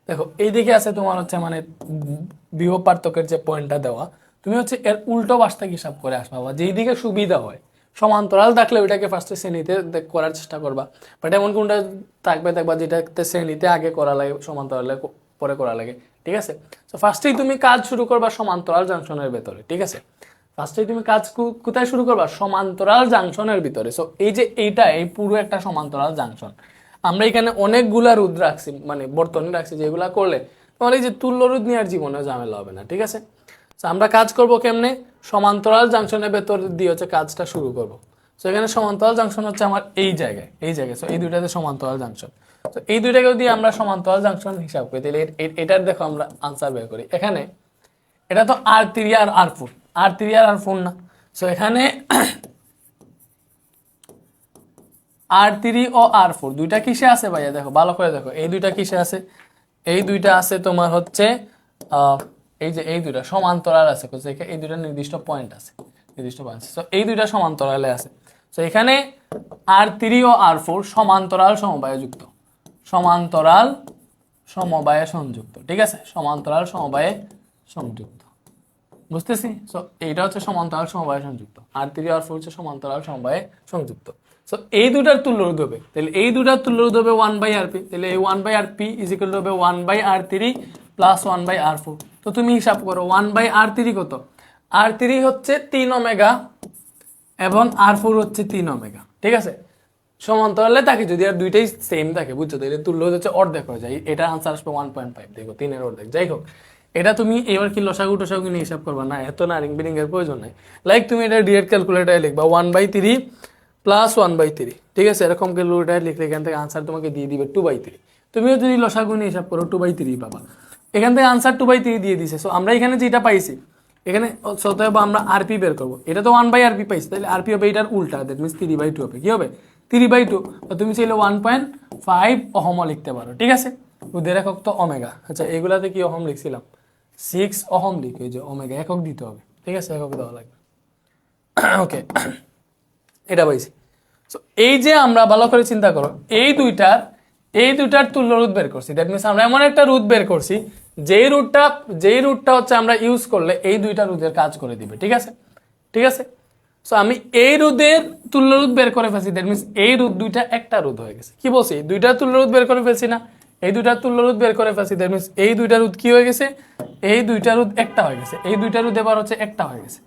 S1: দেখো এইদিকে আছে তোমার হচ্ছে মানে বিভব পার্থক্যের যে পয়েন্টটা দেওয়া, তুমি হচ্ছে এর উল্টো পাশটা হিসাব করে আসবা, বা যেই দিকে সুবিধা হয়। সমান্তরাল থাকলে ওইটাকে ফার্স্টে শ্রেণীতে করার চেষ্টা করবা, বাট এমন কোনটা থাকবে দেখবা যেটাতে শ্রেণীতে আগে করা লাগে, সমান্তরালে পরে করা লাগে। ঠিক আছে, তো ফার্স্টেই তুমি কাজ শুরু করবা সমান্তরাল জাংশনের ভেতরে। ঠিক আছে, ফার্স্টে তুমি কাজ কোথায় শুরু করবা? সমান্তরাল জাংশনের ভিতরে। সো এই যে এই পুরো একটা সমান্তরাল জাংশন, আমরা এখানে অনেকগুলা রোধ রাখছি, মানে বর্তনী রাখছি, যেগুলা করলে তোমার এই যে তুল্য রোধ নিয়ে আর জীবনে ঝামেলা হবে না। ঠিক আছে, তো আমরা কাজ করব কেমনে? সমান্তরাল জাংশনের ভেতর দিয়ে হচ্ছে কাজটা শুরু করব। সো এখানে সমান্তরাল জাংশন হচ্ছে আমার এই জায়গায়। সো এই দুইটাতে সমান্তরাল জাংশন। তো এই দুইটাকে যদি আমরা সমান্তরাল জাংশন হিসাব করি, তাহলে এটার দেখো আমরা আনসার বের করি। এখানে এটা তো R3 আর R4, R3 আর R4 না। সো এখানে R3 ও R4 দুইটা কিসে আছে ভাইয়া? দেখো ভালো করে দেখো, এই দুইটা কিসে আছে? এই দুইটা আছে তোমার হচ্ছে এই যে এই দুইটা সমান্তরাল আছে, এই দুইটা নির্দিষ্ট পয়েন্ট আছে, নির্দিষ্ট পয়েন্ট। সো এই দুইটা সমান্তরালে আছে। সো এখানে R3 ও R4 সমান্তরাল সমবায়ে যুক্ত, সমান্তরাল সমবায়ে সংযুক্ত। ঠিক আছে, সমান্তরাল সমবায়ে সংযুক্ত, বুঝতেছি? সো এইটা হচ্ছে সমান্তরাল সমবায়ে সংযুক্ত, R3 R4 হচ্ছে সমান্তরাল সমবায়ে সংযুক্ত। সো এই দুটার তুল্য রোধ হবে, তাহলে এই দুটার তুল্য রোধ হবে 1/Rp, তাহলে এই 1/Rp ইজ ইকুয়াল টু হবে 1/R3 প্লাস 1/R4। তো তুমি হিসাব করো 1/R3 কত? R3 হচ্ছে 3 ওমেগা এবং R4 হচ্ছে 3 ওমেগা। ঠিক আছে, সমান্তরালে থাকে যদি আর দুইটাই সেম থাকে, বুঝছো, তাহলে তুল্য রোধ হচ্ছে অর্ধেক হয়ে যায়। এটা আনসার আসবে 1.5। দেখো 3 এর অর্ধেক। যাই হোক, এটা তুমি এবার কি লসাগু টসাগু নিয়ে হিসাব করবা না, এত নারিং বিরিং এর প্রয়োজন নাই। লাইক তুমি এটা ডিরেক্ট ক্যালকুলেটারে লিখবা 1/3 প্লাস 1/3। ঠিক আছে, এরকম ক্যালকুলেটারে লিখলে এখান থেকে আনসার তোমাকে দিয়ে দিবে 2/3। তুমিও যদি লসাগু নিয়ে হিসাব করো 2/3 পাবা, এখান থেকে আনসার 2/3 দিয়ে দিছে। সো আমরা এখানে যেটা পাইছি, এখানে অতএব আমরা আরপি বের করবো। এটা তো 1/Rp পাইছি, তাহলে আরপি হবে এটার উল্টা, দ্যাট মিনস 3/2 হবে। কি হবে? 3/2। তো তুমি চাইলে 1.5 ওহমও লিখতে পারো। ঠিক আছে, রোধের একক তো ওমেগা। আচ্ছা, এগুলাতে কি ওহম লিখছিলাম? 6 ওহম লিখে, যে ওমেগা একক দিতে হবে। ঠিক আছে, একক দেওয়া লাগবে। ওকে, এটা পাইছি। সো এই যে আমরা ভালো করে চিন্তা করো, এই দুইটার তুল্য রোধ বের করছি। দ্যাট মিনস আমরা এমন একটা রোধ বের করছি যেই রুটটা হচ্ছে আমরা ইউজ করলে এই দুইটা রোধের কাজ করে দিবে। ঠিক আছে, ঠিক আছে। সো আমি এই রোধের তুল্য রোধ বের করে ফেলছি, দ্যাট মিনস এই রোধ দুইটা একটা রোধ হয়ে গেছে। কি বলছি? দুইটা তুল্য রোধ বের করে ফেলছি না? এই দুইটার তুল্য রোধ বের করে ফেলছি, দ্যাট মিনস এই দুইটা রোধ কি হয়ে গেছে? এই দুইটা রোধ একটা হয়ে গেছে। এই দুইটা রোধ এবার হচ্ছে একটা হয়ে গেছে।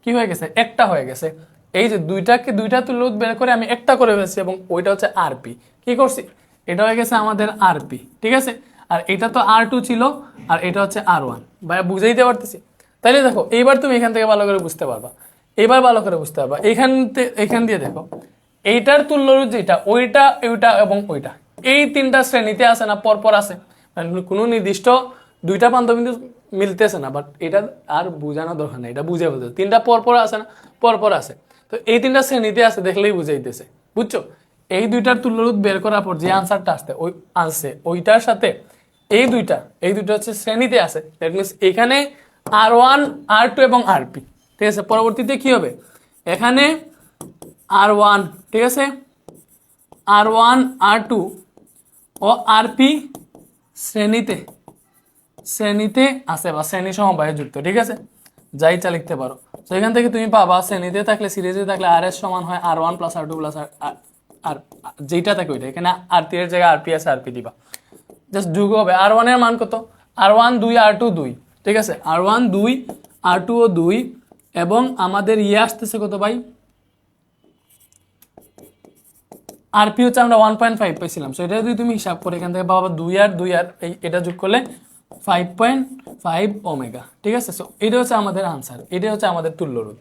S1: কি হয়ে গেছে? একটা হয়ে গেছে। এই যে দুইটা তুল্য রোধ বের করে আমি একটা করে ফেলছি, এবং ওইটা হচ্ছে আরপি। কি করছি? এটা হয়ে গেছে আমাদের আরপি। ঠিক আছে, আর এটা তো R2 ছিল, আর এটা হচ্ছে R1। ভাই বুঝাইতে পারতেছি? তাইলে দেখো এইবার তুমি এখান থেকে ভালো করে বুঝতে পারবা। এবার ভালো করে বুঝতে পারবা, এখান দিয়ে দেখো এইটার তুল্য রোধ যেটা, ওইটা এবং ওইটা, এই তিনটা শ্রেণীতে আছে না, পরপর আছে, মানে কোনো নির্দিষ্ট দুইটা প্রান্ত বিন্দু মিলতেছে না, বাট এটা আর বোঝানো দরকার নেই, এটা বুঝে বলতে তিনটা পরপর আছে না, পরপর আছে। তো এই তিনটা শ্রেণীতে আছে, দেখলেই বুঝাইতেছে, বুঝছো? এই দুইটার তুল্য রোধ বের করার পর যে আনসারটা আসছে ওইটার সাথে এই দুইটা হচ্ছে শ্রেণীতে আছে। দ্যাট মিনস এখানে R1 R2 এবং Rp। ঠিক আছে, পরবর্তীতে কি হবে? এখানে R1, ঠিক আছে, R1 R2 ও Rp শ্রেণীতে আছে, বা শ্রেণী সমবায়ে যুক্ত। ঠিক আছে, যা ইচ্ছা লিখতে পারো। তো এখান থেকে তুমি পাবা শ্রেণীতে থাকলে, সিরিজে থাকলে RS সমান হয় R1 প্লাস R2 প্লাস আর যেটা থাকে ওইটা। এখানে R3 এর জায়গায় Rp আছে, Rp দিবা, জাস্ট যোগ হবে। R1 এর মান কত? R1 2, R2 2। ঠিক আছে, R1 2, R2 ও 2, এবং আমাদের আসতেছে কত ভাই? Rp হচ্ছে আমরা 1.5 পাইছিলাম। সো এটা যদি তুমি হিসাব করে এখান থেকে পাবা 2 আর 2 আর এটা যোগ করলে 5.5 ওমেগা। ঠিক আছে, সো এটা হচ্ছে আমাদের আনসার, এটা হচ্ছে আমাদের তুল্য রোধ।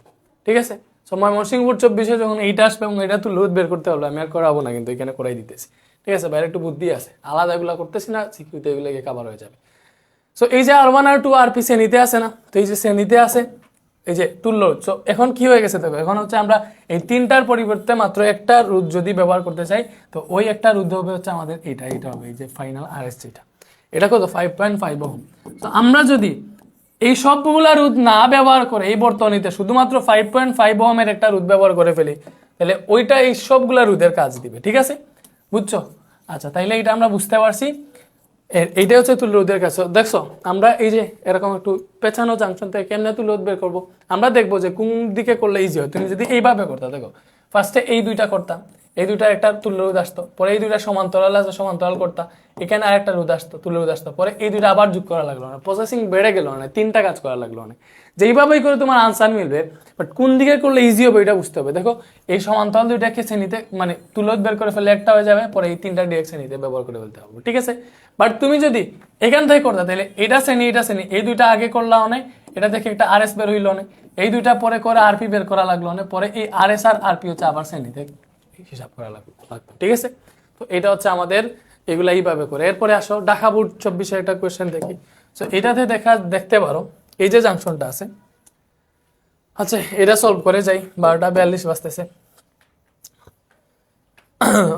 S1: ঠিক আছে, সো ময়মনসিংহ বোর্ড 24-এ যখন এইটা আসবে এবং এটা তুল্য রোধ বের করতে হবে, আমি আর করাবো না, কিন্তু এখানে করাই দিতেছি। ঠিক আছে, বাইরে একটু বুদ্ধি আছে, আলাদা এগুলো করতেছি না, সিকিউরিটি এগুলোকে কাভার হয়ে যাবে। সো এই যে R1 R2 Rp শ্রেণীতে আছে না, তো এই যে শ্রেণীতে আছে, এই যে তুল্য রোধ। সো এখন কি হয়ে গেছে দেখো, এখন হচ্ছে আমরা এই তিনটার পরিবর্তে মাত্র একটা রোধ যদি ব্যবহার করতে চাই, তো ওই একটা রোধ হবে হচ্ছে আমাদের এটা হবে এই যে ফাইনাল আরএস যেটা, এটা কত 5.5 ওহম। তো আমরা যদি এই সবগুলা রোধ না ব্যবহার করে এই বর্তনীতে শুধুমাত্র 5.5 ওহমের একটা রোধ ব্যবহার করে ফেলি, তাহলে ওইটা এই সবগুলা রোধের কাজ দিবে। ঠিক আছে, বুঝছো? আচ্ছা, তাইলে এটা আমরা বুঝতে পারছি। এইটা হচ্ছে তুল্য রোধের কাজ। দেখছো আমরা এই যে এরকম একটু পেছানো জাংশন থেকে কেমনে তুল্য রোধ বের করবো, আমরা দেখবো যে কোন দিকে করলে ইজি হয়। তুমি যদি এইভাবে করতা, দেখো ফার্স্টে এই দুইটা করতাম, এই দুইটা একটা তুল্য রোধ আসতো, পরে এই দুইটা সমান্তরাল আছে সমান্তরাল করতা, এখানে আরেকটা রোধ আসতো তুল্য রোধ আসতো, পরে এই দুইটা আবার যোগ করা লাগলো না, প্রসেসিং বেড়ে গেল না, তিনটা কাজ করা লাগলো না। যেইভাবেই করে তোমার আনসার মিলবে, বাট কোন দিকে করলে ইজি হবে এটা বুঝতে হবে। দেখো এই সমান্তরাল দুইটাকে শ্রেণীতে মানে তুল্য রোধ বের করে ফেলে একটা হয়ে যাবে, পরে এই তিনটা ডিরেক্ট শ্রেণীতে ব্যবহার করে ফেলতে হবে। ঠিক আছে, বাট তুমি যদি এখান থেকে করতে, তাহলে এটা শ্রেণী এই দুইটা আগে করলা অনেক, এটা দেখে একটা আরএস বের হইল অনেক, এই দুইটা পরে করে আরপি বের করা লাগলো অনেক, পরে এই আরএস আর আরপি হচ্ছে আবার শ্রেণীতে হিসাব করা লাগলো। ঠিক আছে, তো এটা হচ্ছে আমাদের এগুলা এইভাবে করে। এরপরে আসো ঢাকা বোর্ড 24 একটা কোয়েশ্চেন দেখি। তো এটাতে দেখতে পারো এই যে জাংশনটা আছে। আচ্ছা, এটা সলভ করে যাই, 12:42 বাজতেছে।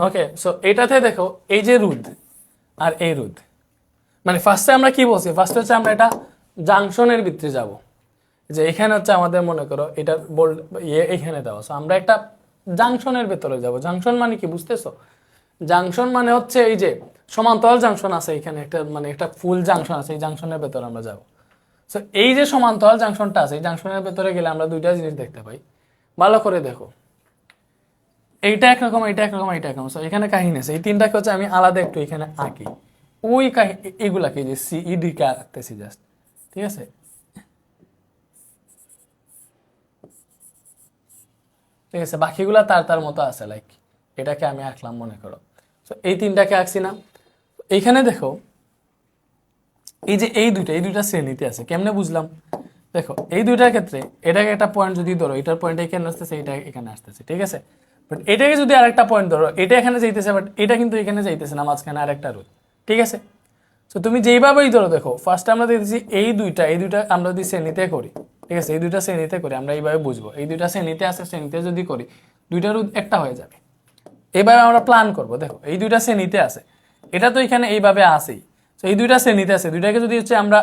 S1: ওকে, সো এটাতে দেখো এই যে রোধ আর এই রোধ, মানে ফার্স্টে আমরা কি বলছি, ফার্স্টে হচ্ছে আমরা এটা জাংশনের ভিতরে যাব, যে এখানে হচ্ছে আমাদের মনে করো এটা বোল্ড এখানে দেওয়া, সো আমরা একটা জাংশনের ভেতরে যাব। জাংশন মানে কি বুঝতেছো? জাংশন মানে হচ্ছে এই যে সমান্তরাল জাংশন আছে এখানে একটা, মানে একটা ফুল জাংশন আছে, এই জাংশনের ভেতরে আমরা যাব। সো এই যে সমান্তরাল জাংশনটা আছে, এই জাংশনের ভেতরে গেলে আমরা দুইটা জিনিস দেখতে পাই। ভালো করে দেখো, এইটা একরকম, এইটা একরকম, এইটা একরকম। সো এখানে কাহিনী আছে, এই তিনটাকে হচ্ছে আমি আলাদা একটু এখানে আঁকি। ওই এগুলাকে যে সিইডি কে আঁকতেছি জাস্ট। ঠিক আছে, ঠিক আছে, বাকিগুলা তার মতো আছে, লাইক এটাকে আমি আঁকলাম মনে করো। তো এই তিনটাকে আঁকছি না। এইখানে দেখো এই যে এই দুইটা শ্রেণীতে আছে, কেমনে বুঝলাম? দেখো এই দুইটার ক্ষেত্রে এটাকে একটা পয়েন্ট যদি ধরো, এটার পয়েন্ট এখানে আসতেছে, এটা এখানে আসতেছে, ঠিক আছে। বাট এটাকে যদি আরেকটা পয়েন্ট ধরো, এটা এখানে যাইতেছে, বাট এটা কিন্তু এখানে যাইতেছে না, মাঝখানে আরেকটা রোধ। ঠিক আছে, তো তুমি যেইভাবেই ধরো, দেখো ফার্স্টে আমরা দেখতেছি এই দুইটা আমরা যদি শ্রেণীতে করি, ঠিক আছে, এই দুইটা শ্রেণীতে করি, আমরা এইভাবে বুঝবো এই দুইটা শ্রেণীতে আছে, শ্রেণীতে যদি করি দুইটা রোধ একটা হয়ে যাবে। এইভাবে আমরা প্ল্যান করব। দেখো এই দুইটা শ্রেণীতে আছে, এটা তো এখানে এইভাবে আসেই, তো এই দুইটা শ্রেণীতে আছে, দুইটাকে যদি হচ্ছে আমরা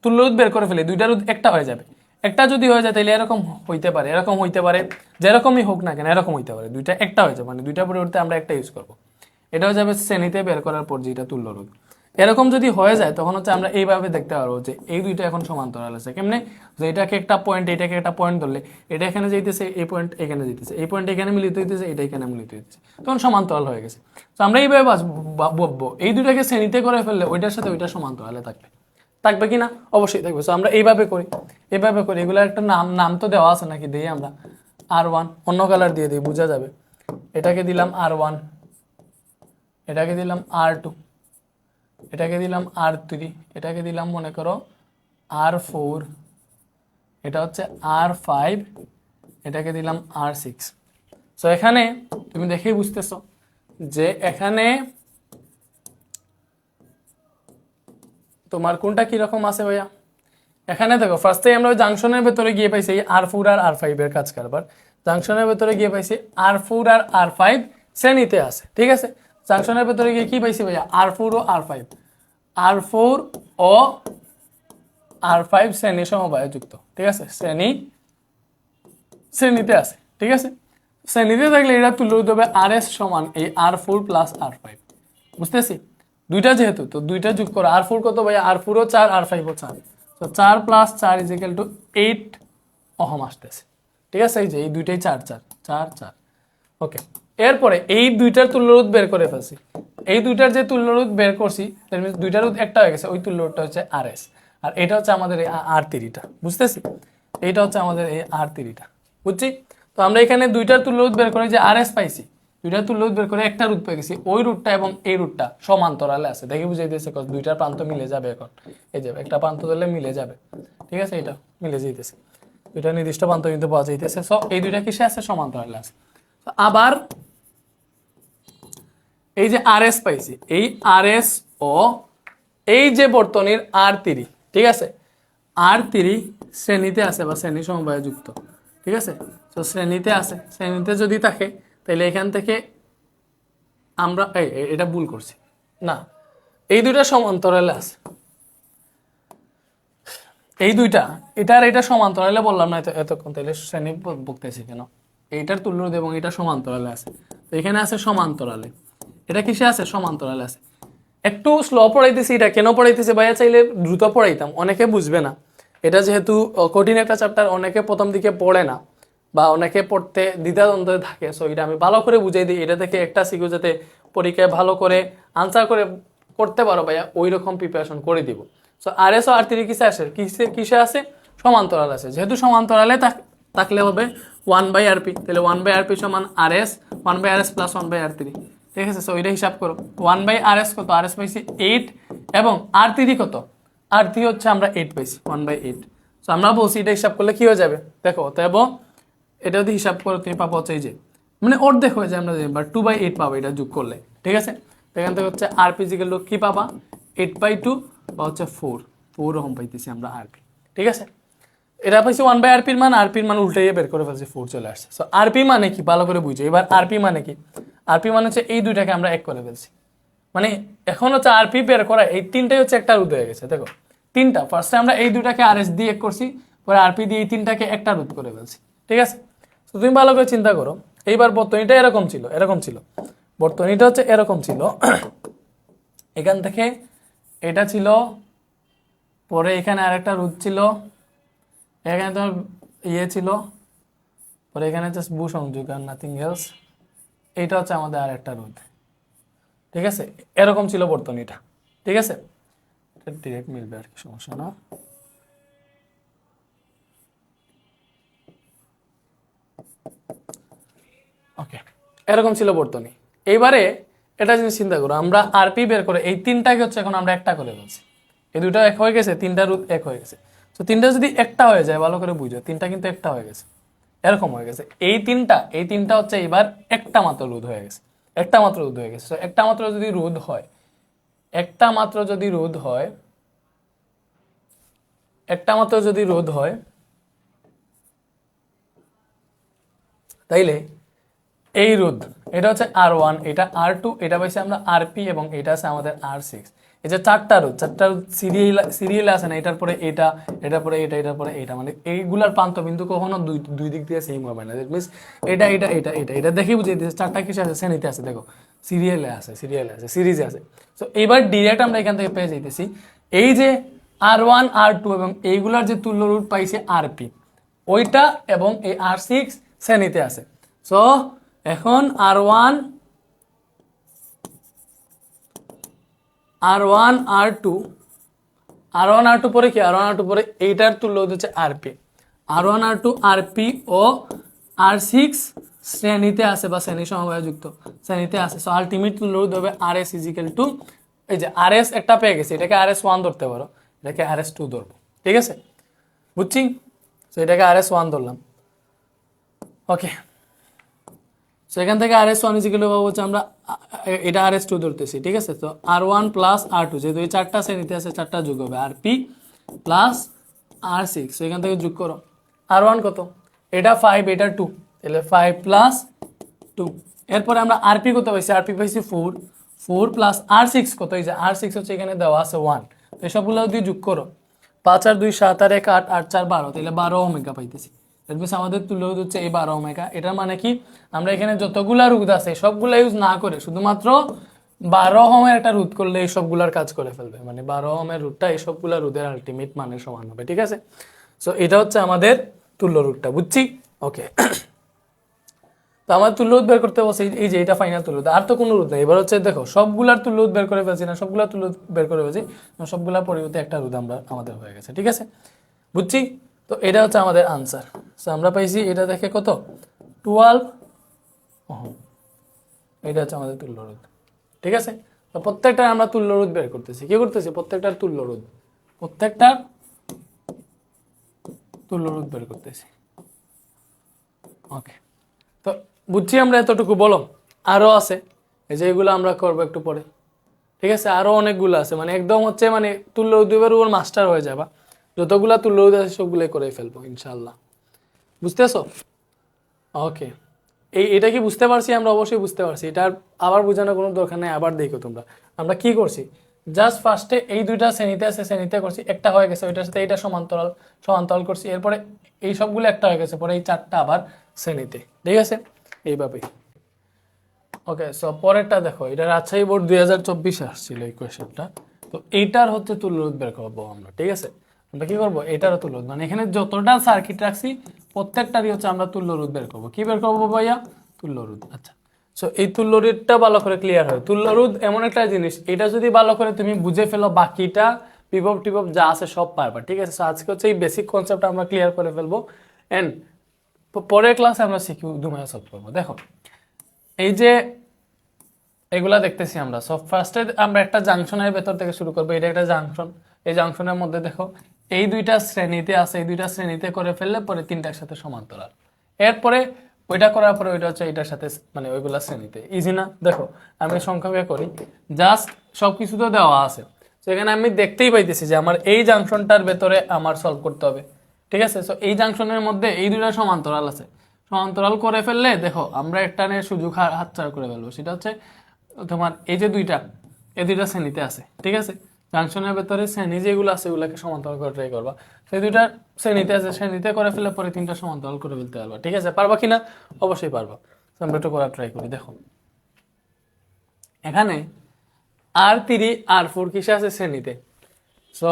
S1: তুল্য রোধ বের করে ফেলি, দুইটা রোধ একটা হয়ে যাবে। একটা যদি হয়ে যায় তাহলে এরকম হইতে পারে, এরকম হইতে পারে, যেরকমই হোক না কেন এরকম হইতে পারে, দুইটা একটা হয়ে যাবে, মানে দুইটা পরিবর্তে আমরা একটা ইউজ করবো। এটা হয়ে যাবে শ্রেণীতে বের করার পর যেটা তুল্য রোধ। এরকম যদি হয়ে যায় তখন হচ্ছে আমরা এইভাবে দেখতে পারবো যে এই দুইটা এখন সমান্তরাল আছে। কেমনে? যে এটাকে একটা পয়েন্ট, এটাকে একটা পয়েন্ট ধরলে এটা এখানে যাইতেছে, এই পয়েন্ট এখানে যাইতেছে, এই পয়েন্ট এখানে মিলিত হইতেছে, এটা এখানে মিলিত হইতেছে, তখন সমান্তরাল হয়ে গেছে। তো আমরা এইভাবে ভাববো এই দুটাকে শ্রেণীতে করে ফেললে ওইটার সাথে ওইটা সমান্তরালে থাকবে কি না? অবশ্যই থাকবে। তো আমরা এইভাবে করি, এগুলোর একটা নাম তো দেওয়া আছে নাকি, দিই আমরা R1, অন্য কালার দিয়ে দিই, বোঝা যাবে। এটাকে দিলাম R1, এটাকে দিলাম R2, এটাকে দিলাম R3, এটাকে দিলাম মনে করো R4, এটা হচ্ছে R5, এটাকে দিলাম R6। সো এখানে তুমি দেখেই বুঝতেছো যে এখানে তোমার কোনটা কিরকম আছে ভাইয়া। এখানে দেখো ফার্স্টে আমরা জাংশনের ভেতরে গিয়ে পাইছি R4 আর R5 এর কাজ কারবার, জাংশনের ভেতরে গিয়ে পাইছি R4 আর R5 শ্রেণীতে আছে। ঠিক আছে, জাংশনের ভেতরে গিয়ে কি পাইছি ভাইয়া? R4 ও R5, R4 ও R5 শ্রেণী সমবায়ে যুক্ত। ঠিক আছে, শ্রেণীতে আছে। ঠিক আছে, শ্রেণীতে থাকলে এটা তুলে দেবে RS সমান এই R4 প্লাস R5। বুঝতেছি, দুইটা যেহেতু, তো দুইটা যোগ করো। R4 কত ভাইয়া? R4 ও 4, R5 ও 4, তো 4 plus 4 is equal two 8 ohm আসতেছে। ঠিক আছে, এই যে এই দুইটাই 4 4 4 4। ওকে, এরপরে এই দুইটার তুল্যরোধ বের করে ফেলছি। এই দুইটার যে তুল্যরোধ বের করছি, দুইটার রোধ একটা হয়ে গেছে, ওই তুল্যরোধটা হচ্ছে RS, আর এটা হচ্ছে আমাদের এই R3টা। বুঝতেছি, এইটা হচ্ছে আমাদের এই R3টা। বুঝছি? তো আমরা এখানে দুইটার তুল্যরোধ বের করে যে RS পাইছি, দুইটার তুল্যরোধ বের করে একটা রুট পেয়ে গেছি। ওই রুটটা এবং এই রুটটা সমান্তরালে আছে, দেখে বুঝাই দিয়েছে দুইটার প্রান্ত মিলে যাবে। এখন এই যে একটা প্রান্ত ধরলে মিলে যাবে। ঠিক আছে, এটা মিলে যাইতেছে, দুইটা নির্দিষ্ট প্রান্ত কিন্তু পাওয়া যাইতেছে। সো এই দুইটা কিসে আছে? সমান্তরালে আছে। আবার এই যে RS পাইছি, এই RS ও এই যে বর্তনীর R3, ঠিক আছে, R3 শ্রেণীতে আছে বা শ্রেণী সমবায়ে যুক্ত, ঠিক আছে। তো শ্রেণীতে আছে, শ্রেণীতে যদি থাকে তাহলে এখান থেকে আমরা এটা ভুল করছি, না এই দুইটা সমান্তরালে আছে, এই দুইটা এটা আর এটা সমান্তরালে বললাম না এতক্ষণ, তাহলে শ্রেণী বলতেছি কেন? এইটার তুল্যরোধ এবং এটা সমান্তরালে আছে, তো এখানে আছে সমান্তরালে, এটা কিসে আছে? সমান্তরালে আছে। একটু স্লো পড়াইতেছি, এটা কেন পড়াইতেছি ভাইয়া? চাইলে দ্রুত পড়াইতাম, অনেকে বুঝবে না, এটা যেহেতু কঠিন একটা চ্যাপ্টার, অনেকে প্রথম দিকে পড়ে না বা অনেকে পড়তে দ্বিধাদ্বন্দ্বে থাকে, সো এটা আমি ভালো করে বুঝাই দিই, এটা থেকে একটা শিখো যাতে পরীক্ষায় ভালো করে আনসার করে করতে পারো ভাইয়া, ওই রকম প্রিপারেশন করে দিব। সো আর এস ও আর থ্রি কিসে আসে, কিসে আছে? সমান্তরাল আছে, যেহেতু সমান্তরালে থাকলে হবে 1/rp, তাহলে 1/rp সমান আর এস, 1/rs প্লাস 1/r3, ঠিক আছে। সো এটা হিসাব করো, 1/rs কত? rs পাইছি 8, এবং r3 কত? r3 হচ্ছে আমরা 8 পাইছি, 1/8। সো আমরা বলছি এটা হিসাব করলে কি হয়ে যাবে দেখো, অতএব এটা যদি হিসাব করো তুমি পাবো হচ্ছে এই যে, মানে অর্ধেক হয়ে যায়, আমরা 2/8 পাবো এটা যোগ করলে, ঠিক আছে। এখান থেকে হচ্ছে rp কি পাবা? 8/2 বা হচ্ছে 4 ওহম পাইতেছি আমরা rp, ঠিক আছে। এটা পাইছি 1/rp এর মান, rp এর মান উল্টাইয়ে বের করে ফেলছি, 4 চলে আসছে। সো rp মানে কি ভালো করে বুঝো এবার, rp মানে কি? rp মানে হচ্ছে এই দুইটাকে আমরা এক করে ফেলছি, মানে এখন হচ্ছে rp বের করা, এই তিনটাই হচ্ছে একটা রোধ হয়ে গেছে। দেখো তিনটা, ফার্স্টে আমরা এই দুইটাকে rs দিয়ে এক করছি, পরে rp দিয়ে এই তিনটাকে একটা রোধ করে ফেলছি, ঠিক আছে। তো তুমি ভালো করে চিন্তা করো, এইবার বর্তনীটা এরকম ছিল, বর্তনীটা হচ্ছে এরকম ছিল, এখান থেকে এটা ছিল, পরে এখানে আরেকটা রোধ ছিল, এখানে তোমার ছিল, পরে এখানে জাস্ট ভূ সংযোগ আর নাথিং এলস, এইটা হচ্ছে আমাদের আর একটা রোধ, ঠিক আছে। এরকম ছিল বর্তনীটা, ঠিক আছে, ডিরেক্ট মিলবে আর কি, সমস্যা না। ওকে, এরকম ছিল বর্তনী। এইবারে এটা যদি চিন্তা করো, আমরা আরপি বের করে এই তিনটাকে হচ্ছে এখন আমরা একটা করে ফেলছি, এই দুটো এক হয়ে গেছে, তিনটা রুট এক হয়ে গেছে। তো তিনটা যদি একটা হয়ে যায়, ভালো করে বুঝো, তিনটা কিন্তু একটা হয়ে গেছে, এরকম হয়ে গেছে। এই তিনটা হচ্ছে এবার একটা মাত্র রোধ হয়ে গেছে, একটা মাত্র রোধ হয়ে গেছে। তো একটা মাত্র যদি রোধ হয়, একটা মাত্র যদি রোধ হয়, একটা মাত্র যদি রোধ হয়, তাইলে এই রোধ এটা হচ্ছে R1, এটা R2, এটা পাইছি আমরা RP, এবং এটা আছে আমাদের R6। এই যে চারটা রোধ সিরিয়ালে আছে না, এটার পরে এটা, এটার পরে এটা, এটার পরে এটা, মানে এইগুলার প্রান্ত বিন্দু কখনো দুই দিক দিয়ে সেম হবে না। দ্যাট মিনস এটা এটা এটা এটা এটা দেখেই বুঝিয়ে দিচ্ছে চারটা কিসে আছে, শ্রেণীতে আছে, দেখো সিরিয়ালে আছে, সিরিজে আছে। তো এবার ডিরেক্ট আমরা এখান থেকে পেয়ে যাইতেছি এই যে R1 R2 এবং এইগুলার যে তুল্য রোধ পাইছে RP, ওইটা এবং এই R6 শ্রেণীতে আছে। সো এখন R1 R2 পরে কি? R1 R2 পরে এইটার তুল্য হচ্ছে RP, R1 R2 RP ও R6 শ্রেণীতে আছে বা শ্রেণী সমবায়ে যুক্ত, শ্রেণীতে আছে। সো আলটিমেট তুল্য হবে RS ইজিক্যাল টু, এই যে RS একটা পেয়ে গেছে, এটাকে RS1 ধরতে পারো, এটাকে RS2 ধরবো, ঠিক আছে, বুঝছি। সো এটাকে RS1 ধরলাম, ওকে। সো এখান থেকে RS1 ইজিক্যাল টু হচ্ছে আমরা এটা RS2 ধরতেছি, ঠিক আছে। তো R1 প্লাস R2, যেহেতু এই চারটা শ্রেণীতে আছে, চারটা যোগ হবে RP প্লাস R6। সো এখান থেকে যোগ করো, R1 কত? এটা 5, এটা 2, তাহলে 5 প্লাস 2। এরপরে আমরা RP কত পাইছি? RP পাইছি 4 প্লাস R6 কত? এই যে R6 হচ্ছে এখানে দেওয়া আছে 1, তো এসবগুলো যদি যোগ করো, 5 আর 2 7 আর 1 8, 8 4 12, তাহলে 12 ওমেগা পাইতেছি। আমাদের তুল্য রোধ হচ্ছে এই 12 ওমেগা। এটার মানে কি, আমরা এখানে যতগুলা রোধ আছে সবগুলা ইউজ না করে শুধুমাত্র 12 ওহমের একটা রোধ করলে এই সবগুলার কাজ করে ফেলবে, মানে 12 ওহমের রোধটা এই সবগুলা রোধের আলটিমেট মানের সমান হবে, ঠিক আছে। সো এটা হচ্ছে আমাদের তুল্য রোধটা, বুঝছি, ওকে। তো আমার তুল্য রোধ বের করতে বলছে, এই যে এটা ফাইনাল তুল্য রোধ, আর তো কোনো রোধ নেই। এবার হচ্ছে দেখো সবগুলার তুল্য রোধ বের করে ফেলছি না, সবগুলা তুল্য রোধ বের করে ফেলছি, সবগুলার পরিবর্তে একটা রোধ আমাদের হয়ে গেছে, ঠিক আছে, বুঝছি। তো এটা হচ্ছে আমাদের আনসার। সো আমরা পাইছি এটা দেখে কত, 12 ওহম, এটা হচ্ছে আমাদের তুল্য রোধ, ঠিক আছে। তো প্রত্যেকটার আমরা তুল্য রোধ বের করতেছি, কি করতেছি? প্রত্যেকটার তুল্য রোধ বের করতেছি, ওকে। তো বুঝছি আমরা এতটুকু, বলো আরো আছে, এই যে এগুলো আমরা করবো একটু পরে, ঠিক আছে। আরো অনেকগুলো আছে, মানে একদম হচ্ছে মানে তুল্য রোধ উপর মাস্টার হয়ে যাবা। যতগুলা তুল্য রোধ আছে সবগুলাই করে ফেলবো ইনশাল্লাহ। বুঝতেছো? ওকে, এটা কি বুঝতে পারছি? আমরা অবশ্যই বুঝতে পারছি, এটা আবার বোঝানোর কোনো দরকার নেই। আবার দেখো তোমরা, আমরা কি করছি, জাস্ট ফার্স্টে এই দুইটা শ্রেণীতে আছে, শ্রেণীতে করছি, একটা হয়ে গেছে, ওইটার সাথে এইটা সমান্তরাল, সমান্তরাল করছি, এরপরে এই সবগুলো একটা হয়ে গেছে, পরে এই চারটা আবার শ্রেণীতে, ঠিক আছে, এইভাবেই। ওকে, সো পরেরটা দেখো, এটা রাজশাহী বোর্ড 2024 আসছিল এই কোয়েশ্চেনটা। তো এইটার হচ্ছে তুল্যরোধ বের করবো আমরা, ঠিক আছে। আমরা কি করবো, এটারও তুল্যরোধ, মানে এখানে যতটা সার্কিট রাখছি প্রত্যেকটারই হচ্ছে আমরা তুল্যরোধ বের করবো। কি বের করবো ভাইয়া? তুল্যরোধ। আচ্ছা, সো এই তুল্যরোধটা ভালো করে ক্লিয়ার হয়। তুল্যরোধ এমন একটা জিনিস, এটা যদি ভালো করে তুমি বুঝে ফেলো, বাকিটা বিভব টিভব যা আছে সব পারবা, ঠিক আছে। সো আজকে হচ্ছে এই বেসিক কনসেপ্ট আমরা ক্লিয়ার করে ফেলবো, এন্ড পরের ক্লাসে আমরা সিকিউ দুমায়া সলভ করবো। দেখো, এই যে এগুলা দেখতেছি আমরা, সো ফার্স্টে আমরা একটা জাংশনের ভেতর থেকে শুরু করবো। এটা একটা জাংশন, এই জাংশনের মধ্যে দেখো এই দুইটা শ্রেণীতে আছে, এই দুইটা শ্রেণীতে করে ফেললে পরে তিনটার সাথে সমান্তরাল, এরপরে ওইটা করার পরে ওইটা হচ্ছে এটার সাথে, মানে ওইগুলা শ্রেণীতে। ইজি না? দেখো আমি সংক্ষেপে করি, জাস্ট সবকিছু তো দেওয়া আছে, সেখানে আমি দেখতেই পাইতেছি যে আমার এই জাংশনটার ভেতরে আমার সলভ করতে হবে, ঠিক আছে। সো এই জাংশনের মধ্যে এই দুইটা সমান্তরাল আছে, সমান্তরাল করে ফেললে দেখো আমরা একটা নিয়ে সুযোগ হাতছাড়া করে ফেলবো। সেটা হচ্ছে তোমার এই যে দুইটা, এই দুইটা শ্রেণীতে আছে, ঠিক আছে। জাংশনের ভেতরে শ্রেণী যেগুলো আছে এগুলোকে সমান্তরাল করে ট্রাই করবা। সেই দুইটা শ্রেণীতে আছে, শ্রেণীতে করে ফেলে পরে তিনটা সমান্তরাল করে ফেলতে পারবা, ঠিক আছে। পারবা কিনা? অবশ্যই পারবা। আমরা একটু করার ট্রাই করি। দেখো এখানে R3 R4 কিসে আছে? শ্রেণীতে। সো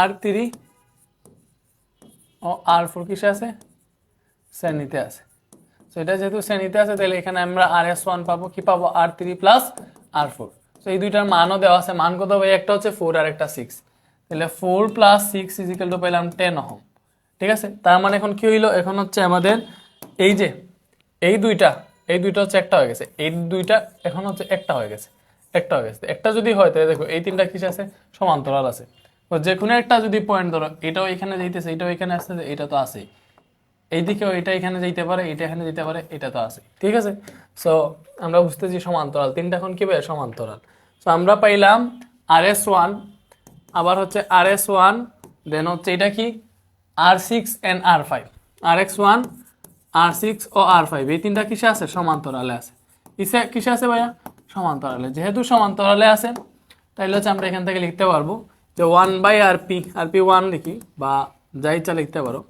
S1: R3 ও R4 কিসে আছে? শ্রেণীতে আছে। তো এটা যেহেতু শ্রেণীতে আছে, তাহলে এখানে আমরা RS1 পাবো, কি পাবো? R3 plus R4। তো এই দুইটার মানও দেওয়া আছে, মান কত ভাই? একটা হচ্ছে 4 আর একটা 6, তাহলে 4 প্লাস 6 ইজিক্যাল টু পেলাম 10 ওহম, ঠিক আছে। তার মানে এখন কি হইলো, এখন হচ্ছে আমাদের এই যে এই দুইটা হচ্ছে একটা হয়ে গেছে, এই দুইটা এখন হচ্ছে একটা হয়ে গেছে, একটা হয়ে গেছে। একটা যদি হয় তাহলে দেখো এই তিনটা কিসে আছে? সমান্তরাল আছে। তো যে কোনো একটা যদি পয়েন্ট ধরো, এটাও এখানে যাইতেছে, এটাও এখানে আসতেছে, এটা তো আছেই, এইদিকেও এটা এখানে যেতে পারে, এটা এখানে যেতে পারে, এটা তো আছে, ঠিক আছে। সো আমরা বুঝতেছি সমান্তরাল, তিনটা এখন কি ভাই? সমান্তরাল। সো আমরা পাইলাম RS1, আবার হচ্ছে RS1, দেন হচ্ছে এটা কি? R6 and R5, RX1 R6 O R5, এই তিনটা কিসে আছে? সমান্তরালে আছে। কিসে আছে ভাইয়া? সমান্তরালে। যেহেতু সমান্তরালে আছে তাইলে হচ্ছে আমরা এখান থেকে লিখতে পারবো যে 1/RP, RP1 লিখি বা যা ইচ্ছা লিখতে পারো,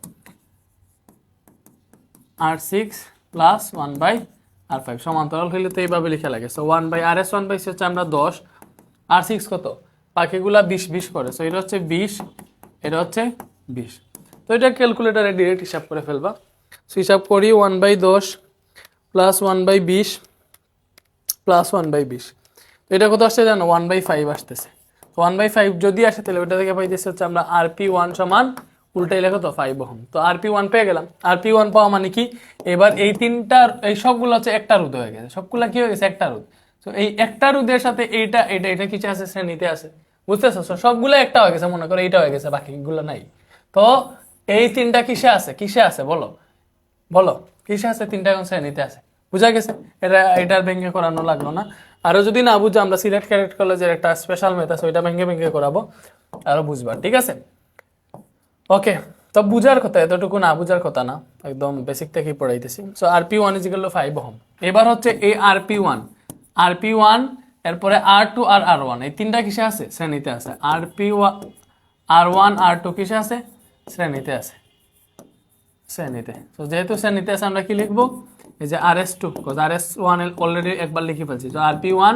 S1: R6 প্লাস 1/R5 সমান্তরাল হইলে তো এইভাবে লেখা লাগে। সো 1/RS1 পাইছি হচ্ছে আমরা 10, R6 কত? বাকিগুলা 20 করে, সো এটা হচ্ছে 20, এটা হচ্ছে 20। তো এটা ক্যালকুলেটারে ডিরেক্ট হিসাব করে ফেলবা। সো হিসাব করি 1/10 প্লাস 1/20 প্লাস 1/20, তো এটা কত আসছে জানো? 1/5 আসতেছে। 1/5 যদি আসে তাহলে ওটা থেকে পাইতেছে হচ্ছে আমরা RP1 সমান উল্টাই লেখো তো 5 ওহম। তো RP1 পেয়ে গেলাম। RP1 পাওয়া মানে কি, এবার এই তিনটার এই সবগুলো হচ্ছে একটা রোধ হয়ে গেছে, সবগুলা কি হয়ে গেছে? একটা রোধ। তো এই একটা রোধের সাথে এইটা এটা এটা কিছু আছে? শ্রেণীতে আছে, বুঝতেছো? সবগুলো একটা হয়ে গেছে, মনে করো এইটা হয়ে গেছে, বাকিগুলো নাই। তো এই তিনটা কিসে আছে? কিসে আছে বলো, বলো কিসে আছে? তিনটা এখন শ্রেণীতে আছে, বুঝা গেছে? এটার ভেঙে করানো লাগলো না। আরো যদি না বুঝো, আমরা সিলেট ক্যাডেট কলেজের একটা স্পেশাল মেথড আছে, ওইটা ভেঙে করাবো, আরো বুঝবা, ঠিক আছে। ওকে, তো বুঝার কথা, এতটুকু না বুঝার কথা না, একদম বেসিক থেকেই পড়াইতেছি। So RP1 is equal to 5 ohm. এবার হচ্ছে এই RP1 এরপরে R2 আর R1, এই তিনটা কিসে আছে? শ্রেণীতে আছে। RP1 R1 R2 কিসে আছে? শ্রেণীতে আছে, শ্রেণীতে। তো যেহেতু শ্রেণীতে আছে আমরা কি লিখবো? এই যে RS2, বিকজ RS1 অলরেডি একবার লিখে ফেলছি। তো RP1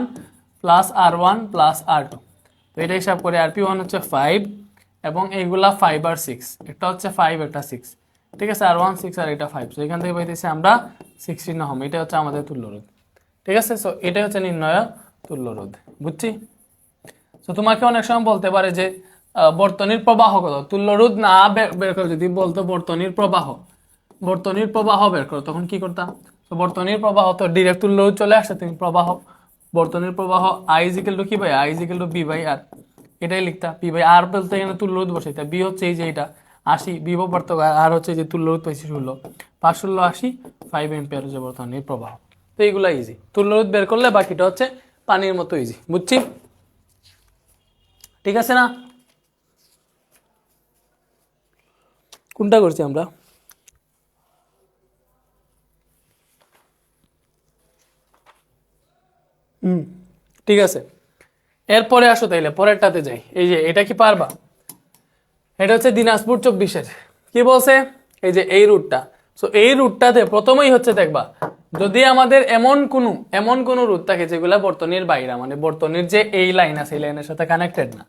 S1: plus R1 plus R2, তো এটা হিসাব করে RP1 হচ্ছে 5 এবং এইগুলা 5 আর 6, একটা হচ্ছে 5 একটা 6, ঠিক আছে। R1 6 আর এটা 5, তো এখান থেকে পাইতেছি আমরা 16 ওহম। এটা হচ্ছে আমাদের তুল্যরোধ, ঠিক আছে। সো এটা হচ্ছে নির্ণয় তুল্যরোধ, বুঝছি? তো তোমাকে অনেক সময় বলতে পারে যে বর্তনীর প্রবাহ কত, তুল্যরোধ না বের করে যদি বলতো বর্তনীর প্রবাহ বের করো, তখন কি করতাম? তো বর্তনীর প্রবাহ তো ডিরেক্ট তুল্যরোধ চলে আসছে, তুমি প্রবাহ, বর্তনীর প্রবাহ I ইজিক্যাল টু কি ভাই? I ইজিক্যাল টু B/R, এটাই লিখতা। P/R বলতে এখানে তুল্যরোধ বসাইতা। B হচ্ছে এই যে এটা 80 বিভব পার্থক্য, আর হচ্ছে যে তুল্যরোধ পাইছি 16, 5 16 80, 5 এম্পিয়ার হচ্ছে বর্তনীর প্রবাহ। তো এইগুলা ইজি, তুল্যরোধ বের করলে বাকিটা হচ্ছে পানির মতো ইজি, বুঝছি? ঠিক আছে না? কোনটা করছি আমরা? ঠিক আছে, এরপরে আসো তাইলে পরেরটাতে যাই। এই যে এটা কি পারবা? এটা হচ্ছে দিনাজপুর 24-এর। কি বলছে? এই যে এই রুটটা, সো এই রুটটাতে প্রথমেই হচ্ছে দেখবা যদি আমাদের এমন কোন রুট থাকে যেগুলা বর্তনীর বাইরে, মানে বর্তনীর যে এই লাইন আছে এই লাইনের সাথে কানেক্টেড না,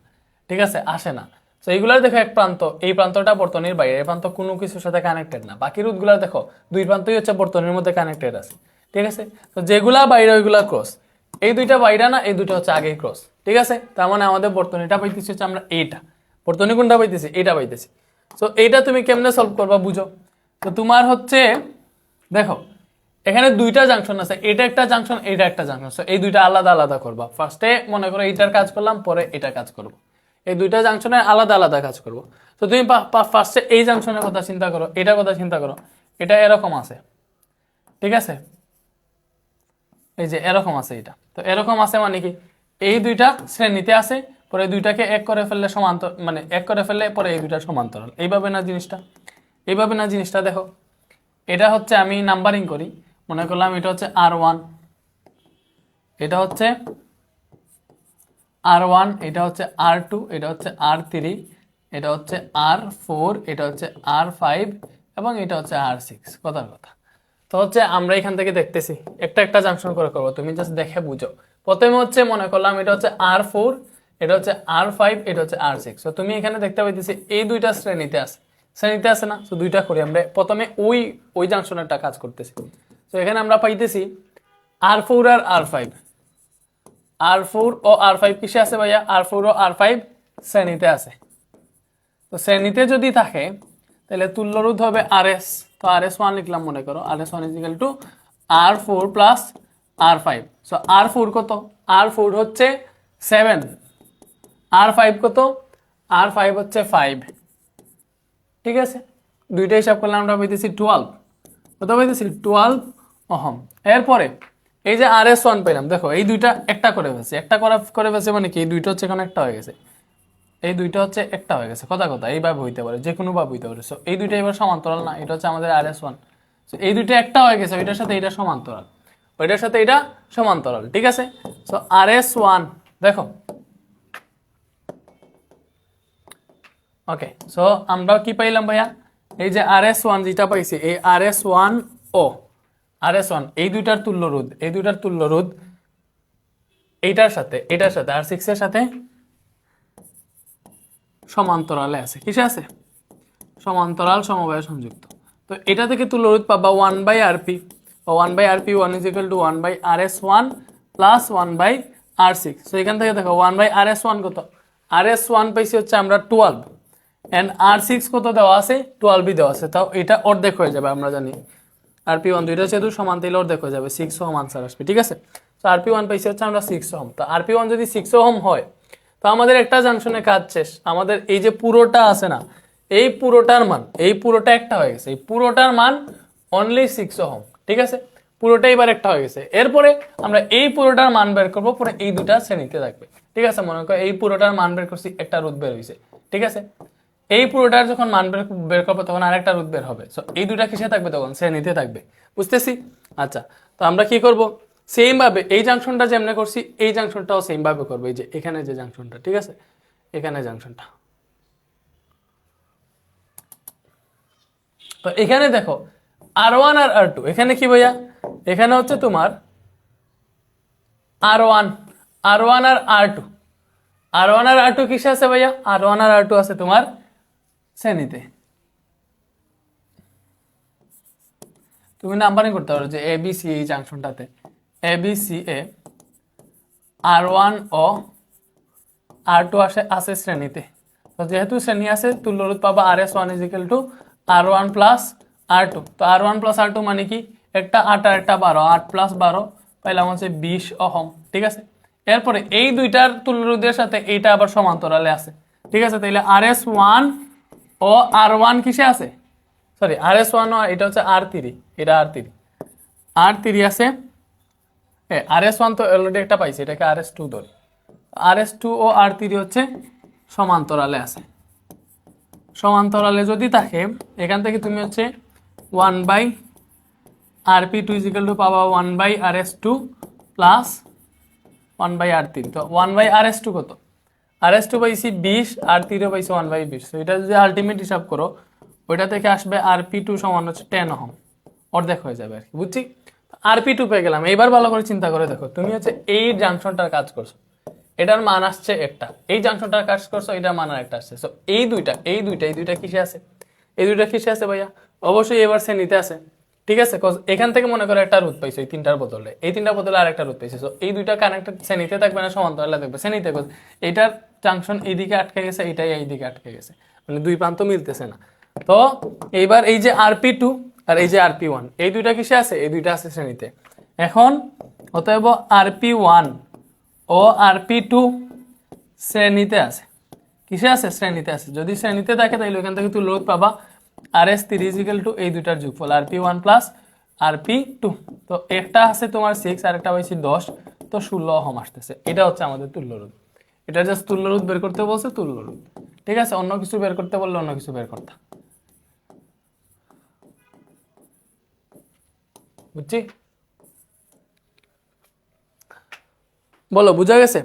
S1: ঠিক আছে, আসে না। তো এইগুলার দেখো এক প্রান্ত, এই প্রান্তটা বর্তনীর বাইরে, এই প্রান্ত কোনো কিছুর সাথে কানেক্টেড না। বাকি রুটগুলা দেখো দুই প্রান্তই হচ্ছে বর্তনীর মধ্যে কানেক্টেড আছে, ঠিক আছে। তো যেগুলা বাইরে ওইগুলা ক্রস, এই দুইটা বাইরে না, এই দুইটা হচ্ছে আগেই ক্রস, ঠিক আছে। তার মানে আমাদের বর্তনীটা পাইতেছি হচ্ছে আমরা এইটা, বর্তনী কোনটা পাইতেছি? এইটা পাইতেছি। তো এইটা তুমি কেমনে সলভ করবা বুঝো তো। তোমার হচ্ছে দেখো এখানে দুইটা জাংশন আছে, এটা একটা জাংশন, এটা একটা জাংশন। সো এই দুইটা আলাদা আলাদা করবা। ফার্স্টে মনে করো এইটার কাজ করলাম, পরে এটা কাজ করব। এই দুইটা জাংশনে আলাদা আলাদা কাজ করব। তো তুমি ফার্স্টে এই জাংশনের কথা চিন্তা করো, এটার কথা চিন্তা করো। এটা এরকম আছে, ঠিক আছে, এই যে এরকম আছে এটা। তো এরকম আছে মানে কি এই দুইটা শ্রেণীতে আছে, পরে দুইটাকে এক করে ফেললে সমান্তর, মানে এক করে ফেললে পরে এই দুইটা সমান্তরাল। এইভাবে না জিনিসটা? এইভাবে না জিনিসটা? দেখো এটা হচ্ছে আমি নাম্বারিং করি, মনে করলাম এটা হচ্ছে R1, এটা হচ্ছে R1, এটা হচ্ছে R2, এটা হচ্ছে R3, এটা হচ্ছে R4, এটা হচ্ছে R5 এবং এটা হচ্ছে R6। কথার কথা। তো হচ্ছে আমরা এখান থেকে দেখতেছি একটা একটা জাংশন করে করবো, তুমি জাস্ট দেখে বুঝো। প্রথমে হচ্ছে মনে করলাম এটা হচ্ছে R4, এটা হচ্ছে R5, এটা হচ্ছে R6। তো তুমি এখানে দেখতে পাইতেছি এই দুইটা শ্রেণীতে আছে না? তো দুইটা করি আমরা। প্রথমে ওই জাংশনেরটা কাজ করতেছি। তো এখানে আমরা পাইতেছি R4 আর R5, R4 ও R5 কিসে আছে ভাইয়া? R4 ও R5 শ্রেণীতে আছে। তো শ্রেণীতে যদি থাকে তাহলে তুল্য রোধ হবে RS। তো RS1 লিখলাম, মনে করো RS1 equal to R4 plus R5। So R4 কত? R4 হচ্ছে 7, R5 কত? R5 হচ্ছে 5, ঠিক আছে। দুইটা হিসাব করলে আমরা পাইতেছি 12, কত পাইতেছি? 12 ওহম। এরপরে এই যে RS1 পেলাম, দেখো এই দুইটা একটা করে ফেলছে, মানে কি এই দুইটা হচ্ছে এখানে একটা হয়ে গেছে, এই দুইটা হচ্ছে একটা হয়ে গেছে। কথা এইভাবে হইতে পারে, যে কোনো ভাবে হইতে পারে। সো এই দুইটা এবার সমান্তরাল না, এটা হচ্ছে আমাদের RS1। সো এই দুইটা একটা হয়ে গেছে, ওইটার সাথে এটা সমান্তরাল, ওইটার সাথে এটা সমান্তরাল, ঠিক আছে। সো RS1 দেখো, ওকে। সো আমরা কি পাইলাম ভাইয়া? এই যে RS1 যেটা পাইছি, এই RS1 ও RS1 এই দুইটার তুল্য রোধ এইটার সাথে R6 এর সাথে সমান্তরালে আছে। কিসে আছে? সমান্তরাল সমবায়ে সংযুক্ত। তো এটা থেকে তুল্য রোধ পাবা 1/Rp, 1/Rp 1 is equal to 1/RS1 plus 1/R6। So এখান থেকে দেখো 1/RS1 কত? RS1 পাইছি হচ্ছে আমরা 12 এন্ড R6 কত দেওয়া আছে? 12 দেওয়া আছে। তাও এটা অর্ধেক হয়ে যাবে, আমরা জানি RP1 দুইটা যেহেতু সমান তাইলে অর্ধেক হয়ে যাবে, 6 ওহম আনসার আসবে, ঠিক আছে। তো RP1 পাইছি হচ্ছে আমরা 6 ওহম। তো RP1 যদি 6 ওহম হয় তো আমাদের একটা জাংশনে কাজ শেষ। আমাদের এই যে পুরোটা আছে না, এই পুরোটার মান, এই পুরোটা একটা হয়ে গেছে, এই পুরোটার মান অনলি 6 ওহম, ঠিক আছে। পুরোটা এবার একটা হয়ে গেছে। এরপরে আমরা এই পুরোটার মান বের করবো, পরে এই দুটা শ্রেণীতে থাকবে, ঠিক আছে। মনে করো এই পুরোটার মান বের করছি, একটা রোধ বের হয়েছে, ঠিক আছে। এই পুরোটার যখন মান বের করবো তখন আরেকটা রোধ বের হবে। সো এই দুটা কিসে থাকবে? তখন শ্রেণীতে থাকবে, বুঝতেছি? আচ্ছা, তো আমরা কি করব? সেম ভাবে এই জাংশনটা যেমনে করছি এই জাংশনটাও সেম ভাবে করবো। এই যে এখানে যে জাংশনটা, ঠিক আছে, এখানে জাংশনটা। তো এখানে দেখো R1 আর R2, এখানে কি ভাইয়া? এখানে হচ্ছে তোমার R1 আর R2, R1 আর R2 কিসে আছে ভাইয়া? R1 আর R2 আছে তোমার শ্রেণীতে। তুমি নাম্বারিং করতে পারো যে ABC এই জাংশনটাতে ABCA R1 ও R2 আছে শ্রেণীতে। তো যেহেতু শ্রেণী আছে, তুল্য রোধ পাবা RS1 is equal to R1 plus R2। তো R1 প্লাস R2 মানে কি? একটা 8 আর একটা 12, 8 প্লাস 12 পাইলাম হচ্ছে 20 ওহম, ঠিক আছে। এরপরে এই দুইটার তুল্য রোধের সাথে এইটা আবার সমান্তরালে আছে, ঠিক আছে। তাইলে RS1 ও R1 কিসে আছে? সরি, RS1 ও এটা হচ্ছে R3, এটা R3 আছে। RS1 তো অলরেডি একটা পাইছি, এটাকে RS2 ধরি। RS2 ও R3 হচ্ছে সমান্তরালে আছে। সমান্তরালে যদি থাকে এখান থেকে তুমি হচ্ছে 1/rp2 = পাবা 1/rs2 প্লাস 1/r3। তো 1/rs2 কত? rs2 পাইছি 20, r3 পাইছি 1/20। তো এটা যদি আলটিমেট হিসাব করো ওইটা থেকে আসবে rp2 সমান হচ্ছে 10 ওহম, অর্ধেক হয়ে যাবে আর কি, বুঝছি? rp2 পেয়ে গেলাম। এবার ভালো করে চিন্তা করে দেখো, তুমি হচ্ছে এই জাংশনটার কাজ করছো, এটার মান আসছে একটা, এই জাংশনটার কাজ করছো, এটার মান আর একটা আসছে। সো এই দুইটা কিসে আছে? এই দুইটা কিসে আছে ভাইয়া? অবশ্যই এবার শ্রেণীতে আছে, ঠিক আছে? এখান থেকে মনে করো একটা রুট পাইছো, এই তিনটার বদলে, এই তিনটার বদলে আর একটা রুট পাইছো। সো এই দুইটা কানেক্টেড শ্রেণীতে থাকবে না সমান্তরালে থাকবে? শ্রেণীতে। এইটার জাংশন এইদিকে আটকে গেছে, এটাই এইদিকে আটকে গেছে, মানে দুই প্রান্ত মিলতেছে না। তো এইবার এই যে rp2 আর এই যে rp1, এই দুইটা কিসে আছে? এই দুইটা আছে শ্রেণীতে। এখন অতএব rp1 ও rp2 শ্রেণীতে আছে। কিসে আছে? শ্রেণীতে আছে। যদি শ্রেণীতে থাকে তাহলে ওখান থেকে তুই লোড পাবা rs3 = এই দুইটার যোগফল rp1 প্লাস rp2। তো একটা আছে তোমার 6 আর একটা পাইছি 10, তো 16 ওহম আসতেছে। এটা হচ্ছে আমাদের তুল্য রোধ। এটা জাস্ট তুল্য রোধ বের করতে বলছে, তুল্য রোধ, ঠিক আছে? অন্য কিছু বের করতে বললে অন্য কিছু বের করতে, বুঝছি? বলো, বুঝা গেছে?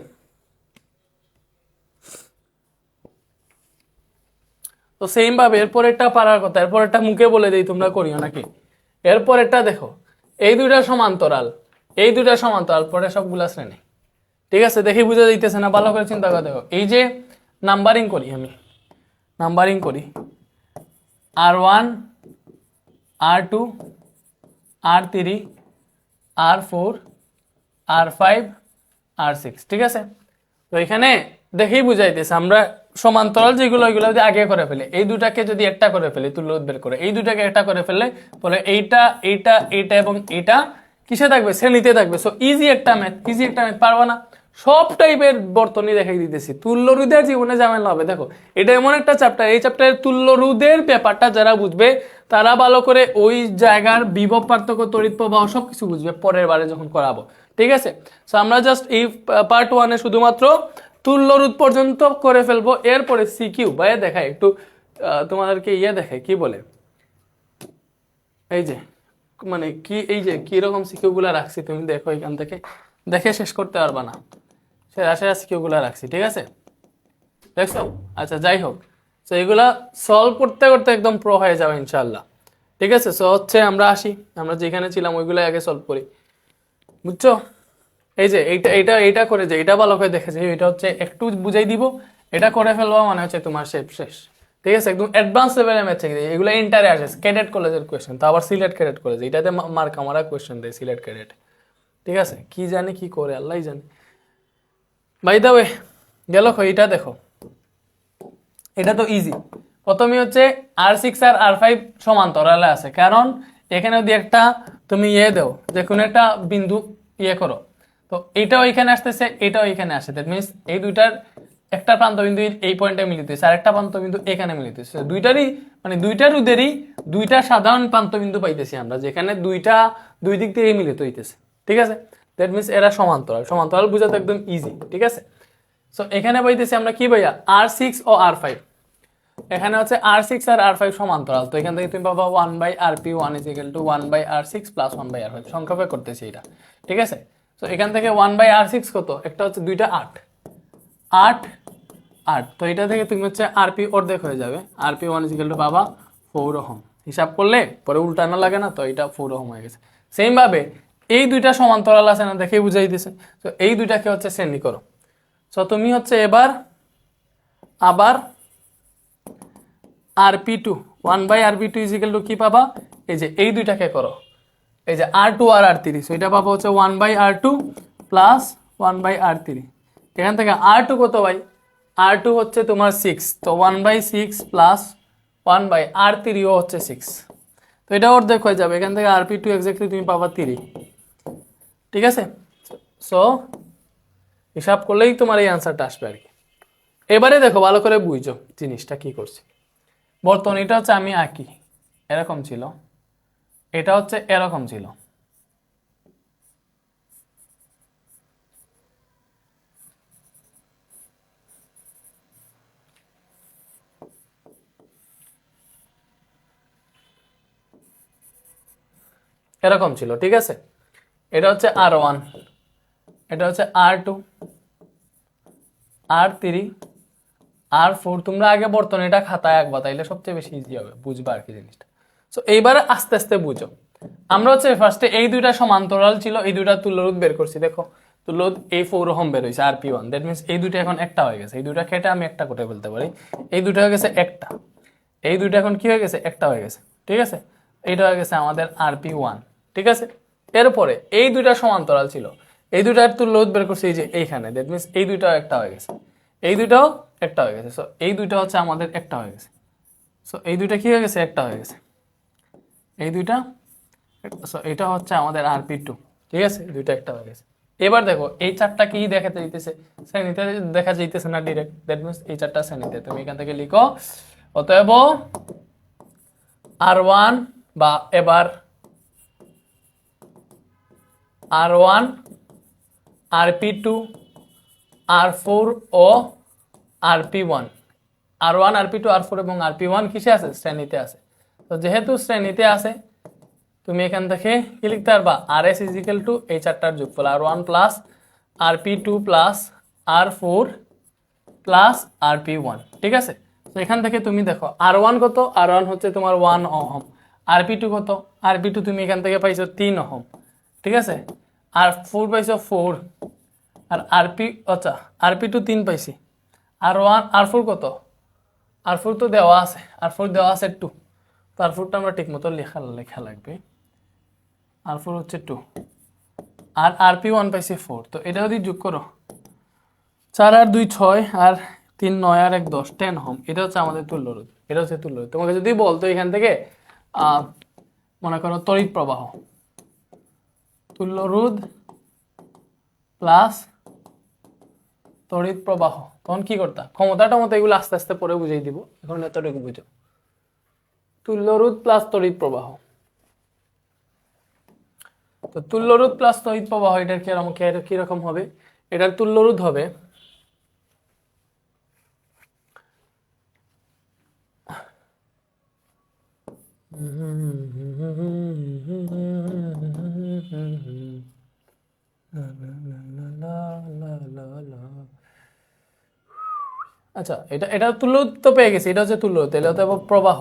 S1: তো সেম ভাবে এরপর একটা পারার কথা, এরপর একটা মুখে বলে দিই, তোমরা করিও নাকি? এরপর একটা দেখো, এই দুইটা সমান্তরাল, এই দুইটা সমান্তরাল, পরে সবগুলা শ্রেণী, ঠিক আছে? দেখি বুঝা যাইতেছে না? ভালো করে চিন্তা করে দেখো। এই যে নাম্বারিং করি, আমি নাম্বারিং করি r1 r2 r3 r4 r5 r6, ঠিক আছে? তো এখানে দেখেই বুঝাইতেছে আমরা সমান্তরাল যেগুলো ওইগুলো যদি আগে করে ফেলে, এই দুটাকে যদি একটা করে ফেলে তুল্য রোধ বের করে, এই দুটাকে একটা করে ফেললে পরে এইটা এইটা এইটা এবং এইটা কিসে থাকবে? শ্রেণীতে থাকবে। সো ইজি একটা ম্যাথ, ইজি একটা ম্যাথ, পারবা না? সব টাইপের বর্তনী দেখাই দিতেছি, তুল্য রোধের জীবনে ঝামেলা হবে। দেখো এটা এমন একটা চ্যাপ্টার, এই চ্যাপ্টারের তুল্য রোধের ব্যাপারটা যারা বুঝবে তারা ভালো করে ওই জায়গার বিভব পার্থক্য, তড়িৎ প্রবাহ সবকিছু বুঝবে পরের বারে যখন করাবো, ঠিক আছে? সো আমরা জাস্ট এই পার্ট 1-এ শুধুমাত্র তুল্য রোধ পর্যন্ত করে ফেলবো। এরপরে সিকিউ ভাইয়া দেখায় একটু, তোমাদেরকে দেখায় কি বলে, এই যে মানে কি, এই যে কি রকম সিকিউ গুলা রাখছি, তুমি দেখো এখান থেকে, দেখে শেষ করতে পারবা না, সেরা সিকিউ গুলা রাখছি, ঠিক আছে? দেখছো? আচ্ছা, যাই হোক, তো এগুলা সলভ করতে করতে একদম প্রো হয়ে যাবে ইনশাল্লাহ, ঠিক আছে? সো হচ্ছে আমরা আসি, আমরা যেখানে ছিলাম ওইগুলো আগে সলভ করি, বুঝছো? এই যে এইটা এইটা এইটা করে, যে এটা ভালো করে দেখেছি, এটা হচ্ছে একটু বুঝাই দিব, এটা করে ফেলবা মানে হচ্ছে তোমার শেষ, ঠিক আছে? একদম অ্যাডভান্স লেভেলের ম্যাথ শিখে, এগুলো ইন্টারে আসে, ক্যাডেট কলেজের কোয়েশ্চেন, তো আবার সিলেট ক্যাডেট কলেজ, এটাতে মার্ক আমারা কোয়েশ্চেন দেয় সিলেট ক্যাডেট, ঠিক আছে? কি জানি কি করে, আল্লাহ জানে। বাই দা ওয়ে, গেল, এটা দেখো, এটা তো ইজি। প্রথমে হচ্ছে r6 আর r5 সমান্তরালে আছে, কারণ এখানে যদি একটা তুমি দাও, যে কোনো একটা বিন্দু করো, তো এটাও এখানে আসতেছে, এটাও এখানে আসে, দ্যাট মিনস এই দুইটার একটা প্রান্তবিন্দু এই পয়েন্টে মিলিত হয়েছে, আর একটা প্রান্তবিন্দু এখানে মিলিত হয়েছে, দুইটারই মানে দুইটা রোধেরই দুইটা সাধারণ প্রান্তবিন্দু পাইতেছি আমরা, যেখানে দুই দিক থেকে মিলিত হইতেছে, ঠিক আছে? দ্যাট মিনস এরা সমান্তরাল। সমান্তরাল বোঝাতে একদম ইজি, ঠিক আছে? সো এখানে পাইতেছি আমরা কি ভাইয়া? r6 ও r5। এখানে হচ্ছে r6 আর r5 সমান্তরাল, তো এখান থেকে তুমি পাবা 1/rp1 = 1/r6 প্লাস 1/r5, সংক্ষেপে করতেছি এটা, ঠিক আছে? তো এখান থেকে 1/r6 কত? একটা হচ্ছে দুইটা 8 8 8, তো এটা থেকে তুমি হচ্ছে rp অর্ধেক হয়ে যাবে, rp1 = পাবা 4 ওহম। হিসাব করলে পরে উল্টানো লাগে না, তো এটা 4 ওহম হয়ে গেছে। সেম ভাবে এই দুইটা সমান্তরাল আছে না, দেখেই বুঝাই দিতেছে। তো এই দুইটাকে হচ্ছে শ্রেণী করো। সো তুমি হচ্ছে এবার আবার rp2 1/rp2 = কি পাবা? এই যে এই দুইটাকে করো, এই যে r2 আর r3, সো এটা পাবো হচ্ছে 1/r2 প্লাস 1/r3। এখান থেকে r2 কত ভাই? r2 হচ্ছে তোমার 6, তো 1/6 প্লাস 1/r3 ও হচ্ছে 6, তো এটা অর্ধেক হয়ে যাবে। এখান থেকে rp2 এক্স্যাক্টলি তুমি পাবা 3, ঠিক আছে? সো হিসাব করলেই তোমার এই আনসারটা আসবে আর কি। এবারে দেখো ভালো করে বুঝছো জিনিসটা কি করছি। বর্তনীটা হচ্ছে আমি আঁকি, এরকম ছিল, এটা হচ্ছে এরকম ছিল, এরকম ছিল, ঠিক আছে। এটা হচ্ছে R1, এটা হচ্ছে R2, R3, R4। তোমরা আগে বর্তনীটা খাতায় আঁকবা, তাইলে সবচেয়ে বেশি ইজি হবে, বুঝবা আর কি জিনিসটা। সো এইবারে আস্তে আস্তে বুঝো। আমরা হচ্ছে ফার্স্টে এই দুইটা সমান্তরাল ছিল, এই দুইটা তুল্যরোধ বের করছি। দেখো তুল্যরোধ এই 4 ওহম বের হয়েছে Rp1, দ্যাট মিনস এই দুইটা এখন একটা হয়ে গেছে। এই দুইটা কেটে আমি একটা করে ফেলতে পারি। এই দুইটা হয়ে গেছে একটা, এই দুইটা এখন কি হয়ে গেছে, একটা হয়ে গেছে, ঠিক আছে। এইটা হয়ে গেছে আমাদের Rp1, ঠিক আছে। এরপরে এই দুইটা সমান্তরাল ছিল, এই দুইটার তুল্যরোধ বের করছি এই যে এইখানে, দ্যাট মিনস এই দুইটাও একটা হয়ে গেছে, এই দুইটাও একটা হয়ে গেছে। সো এই দুইটা হচ্ছে আমাদের একটা হয়ে গেছে। সো এই দুইটা কি হয়ে গেছে, একটা হয়ে গেছে, এই দুইটা। সো এটা হচ্ছে আমাদের Rp2, ঠিক আছে, দুইটা একটা হয়ে গেছে। এবার দেখো এই চারটা কি দেখাতে যাইতেছে, শ্রেণীতে দেখা যাইতেছে না ডিরেক্ট, দ্যাট মিনস এই চারটা শ্রেণীতে। তুমি এখান থেকে লিখো, অতএব R1 বা এবার R1, Rp2, R4 ও Rp1। R1, Rp2, R4 এবং Rp1 কিসে আছে, শ্রেণীতে আছে। তো যেহেতু শ্রেণীতে আছে, তুমি এখান থেকে কি লিখতে পারবা, RS ইজিক্যাল টু এই চারটার যোগফল, R1 plus Rp2 plus R4 plus Rp1, ঠিক আছে। তো এখান থেকে তুমি দেখো R1 কত, R1 হচ্ছে তোমার 1 ওহম, Rp2 কত, Rp2 তুমি এখান থেকে পাইছো 3 ওহম, ঠিক আছে। R4 পাইছো 4, আর আচ্ছা Rp2 3 পাইছি, R1 R4 কত, R4 তো দেওয়া আছে, R4 দেওয়া আছে 2, তো R4টা আমরা ঠিক মতো লেখা লাগবে। R4 হচ্ছে 2, আর Rp1 পাইছি 4। তো এটা যদি যোগ করো, 4 আর 2 6, আর 3 9 আর 1 10, 10 ওহম। এটা হচ্ছে আমাদের তুল্যরোধ, এটা হচ্ছে তুল্যরোধ। তোমাকে যদি বলতো এখান থেকে মনে করো তড়িৎ প্রবাহ, তুল্যরোধ প্লাস তড়িৎ প্রবাহ, তখন কি করতা, ক্ষমতাটা মতো এগুলো আস্তে আস্তে পরে বুঝিয়ে দিব, এখন এতটুকু বুঝো। তুল্যরোধ প্লাস তড়িৎ প্রবাহ, তো তুল্যরোধ প্লাস তড়িৎ প্রবাহ এটার কিরকম হবে, এটার তুল্যরোধ হবে আচ্ছা, এটা তুল্যরোধ তো পেয়ে গেছি, এটা হচ্ছে তুল্যরোধ। তাহলে হতে প্রবাহ,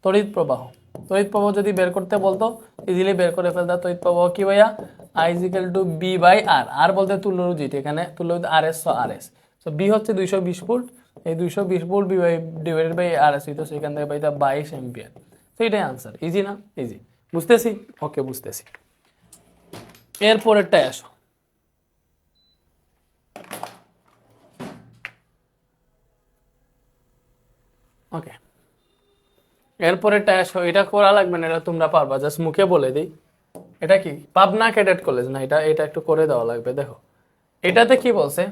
S1: তড়িৎ প্রবাহ। তড়িৎ প্রবাহ যদি বের করতে বলতো ইজিলি বের করে ফেলতা। তড়িৎ প্রবাহ কি ভাইয়া, I equal to B by R। আর বলতে তুল্যরোধ, যেটা এখানে তুল্যরোধ RS, so RS। So B হচ্ছে 220 ভোল্ট, এই 220 ভোল্ট ডিভাইডেড বাই RS হইতো, সেখান থেকে পাইতা 22 এম্পিয়ার। তো এটাই আনসার। ইজি না, ইজি, বুঝতেছি, ওকে বুঝতেছি। এরপরেরটাই আসো, ওকে এরপরেরটা আসো। এটা করা লাগবে না, এটা তোমরা পারবা, জাস্ট মুখে বলে দিই। এটা কি পাবনা ক্যাডেট কলেজ না, এটা এটা একটু করে দেওয়া লাগবে। দেখো এটাতে কি বলছে,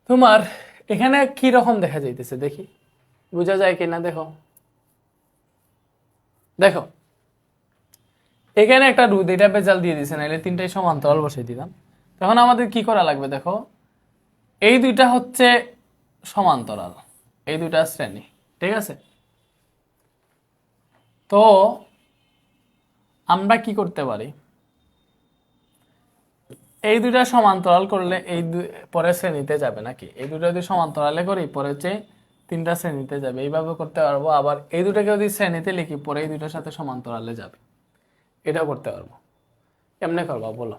S1: তোমার এখানে কি রকম দেখা যাইতেছে দেখি, বোঝা যায় কিনা। দেখো দেখো এখানে একটা রোধ, এটা বেজাল দিয়ে দিছে, নাইলে তিনটাই সমান্তরাল বসিয়ে দিলাম। তখন আমাদের কি করা লাগবে, দেখো এই দুইটা হচ্ছে সমান্তরাল, এই দুইটা শ্রেণী, ঠিক আছে। তো আমরা কি করতে পারি, এই দুইটা সমান্তরাল করলে এই পরের শ্রেণীতে যাবে নাকি, এই দুটো যদি সমান্তরালে করি পরে হচ্ছে তিনটা শ্রেণীতে যাবে, এইভাবে করতে পারবো। আবার এই দুটাকে যদি শ্রেণীতে লিখি পরে এই দুটার সাথে সমান্তরালে যাবে, এটাও করতে পারবো। কেমনে করবো বলো।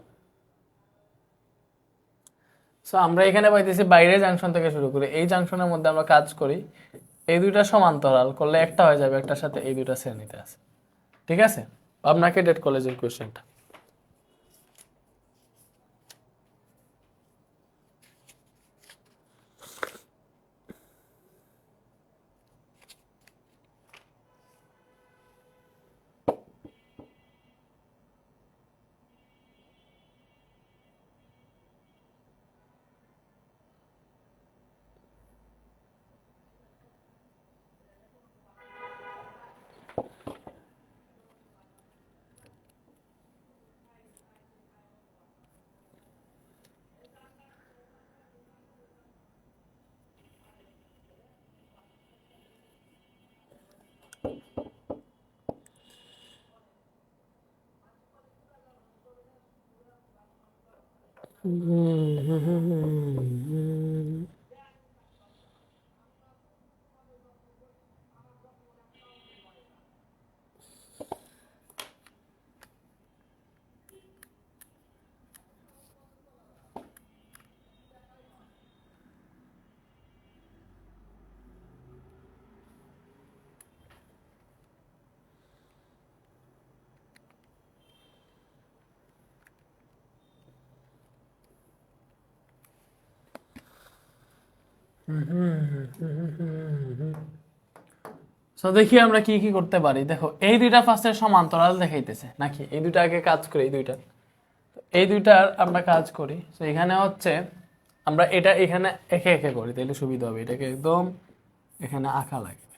S1: সো আমরা এখানে পাইতেছি বাইরের জাংশন থেকে শুরু করে এই জাংশনের মধ্যে আমরা কাজ করি, এই দুইটা সমান্তরাল করলে একটা হয়ে যাবে, একটার সাথে এই দুইটা শ্রেণীতে আছে, ঠিক আছে। আপনাকে ডেট কলেজের কোয়েশ্চেনটা, সো দেখি আমরা কি কি করতে পারি। দেখো এই দুইটা ফার্স্টে সমান্তরাল দেখাইতেছে নাকি, এই দুইটা আগে কাজ করি। এই দুইটার আমরা কাজ করি। তো এখানে হচ্ছে আমরা এটা এখানে একে একে করি, তাহলে সুবিধা হবে। এটাকে একদম এখানে আঁকা লাগবে,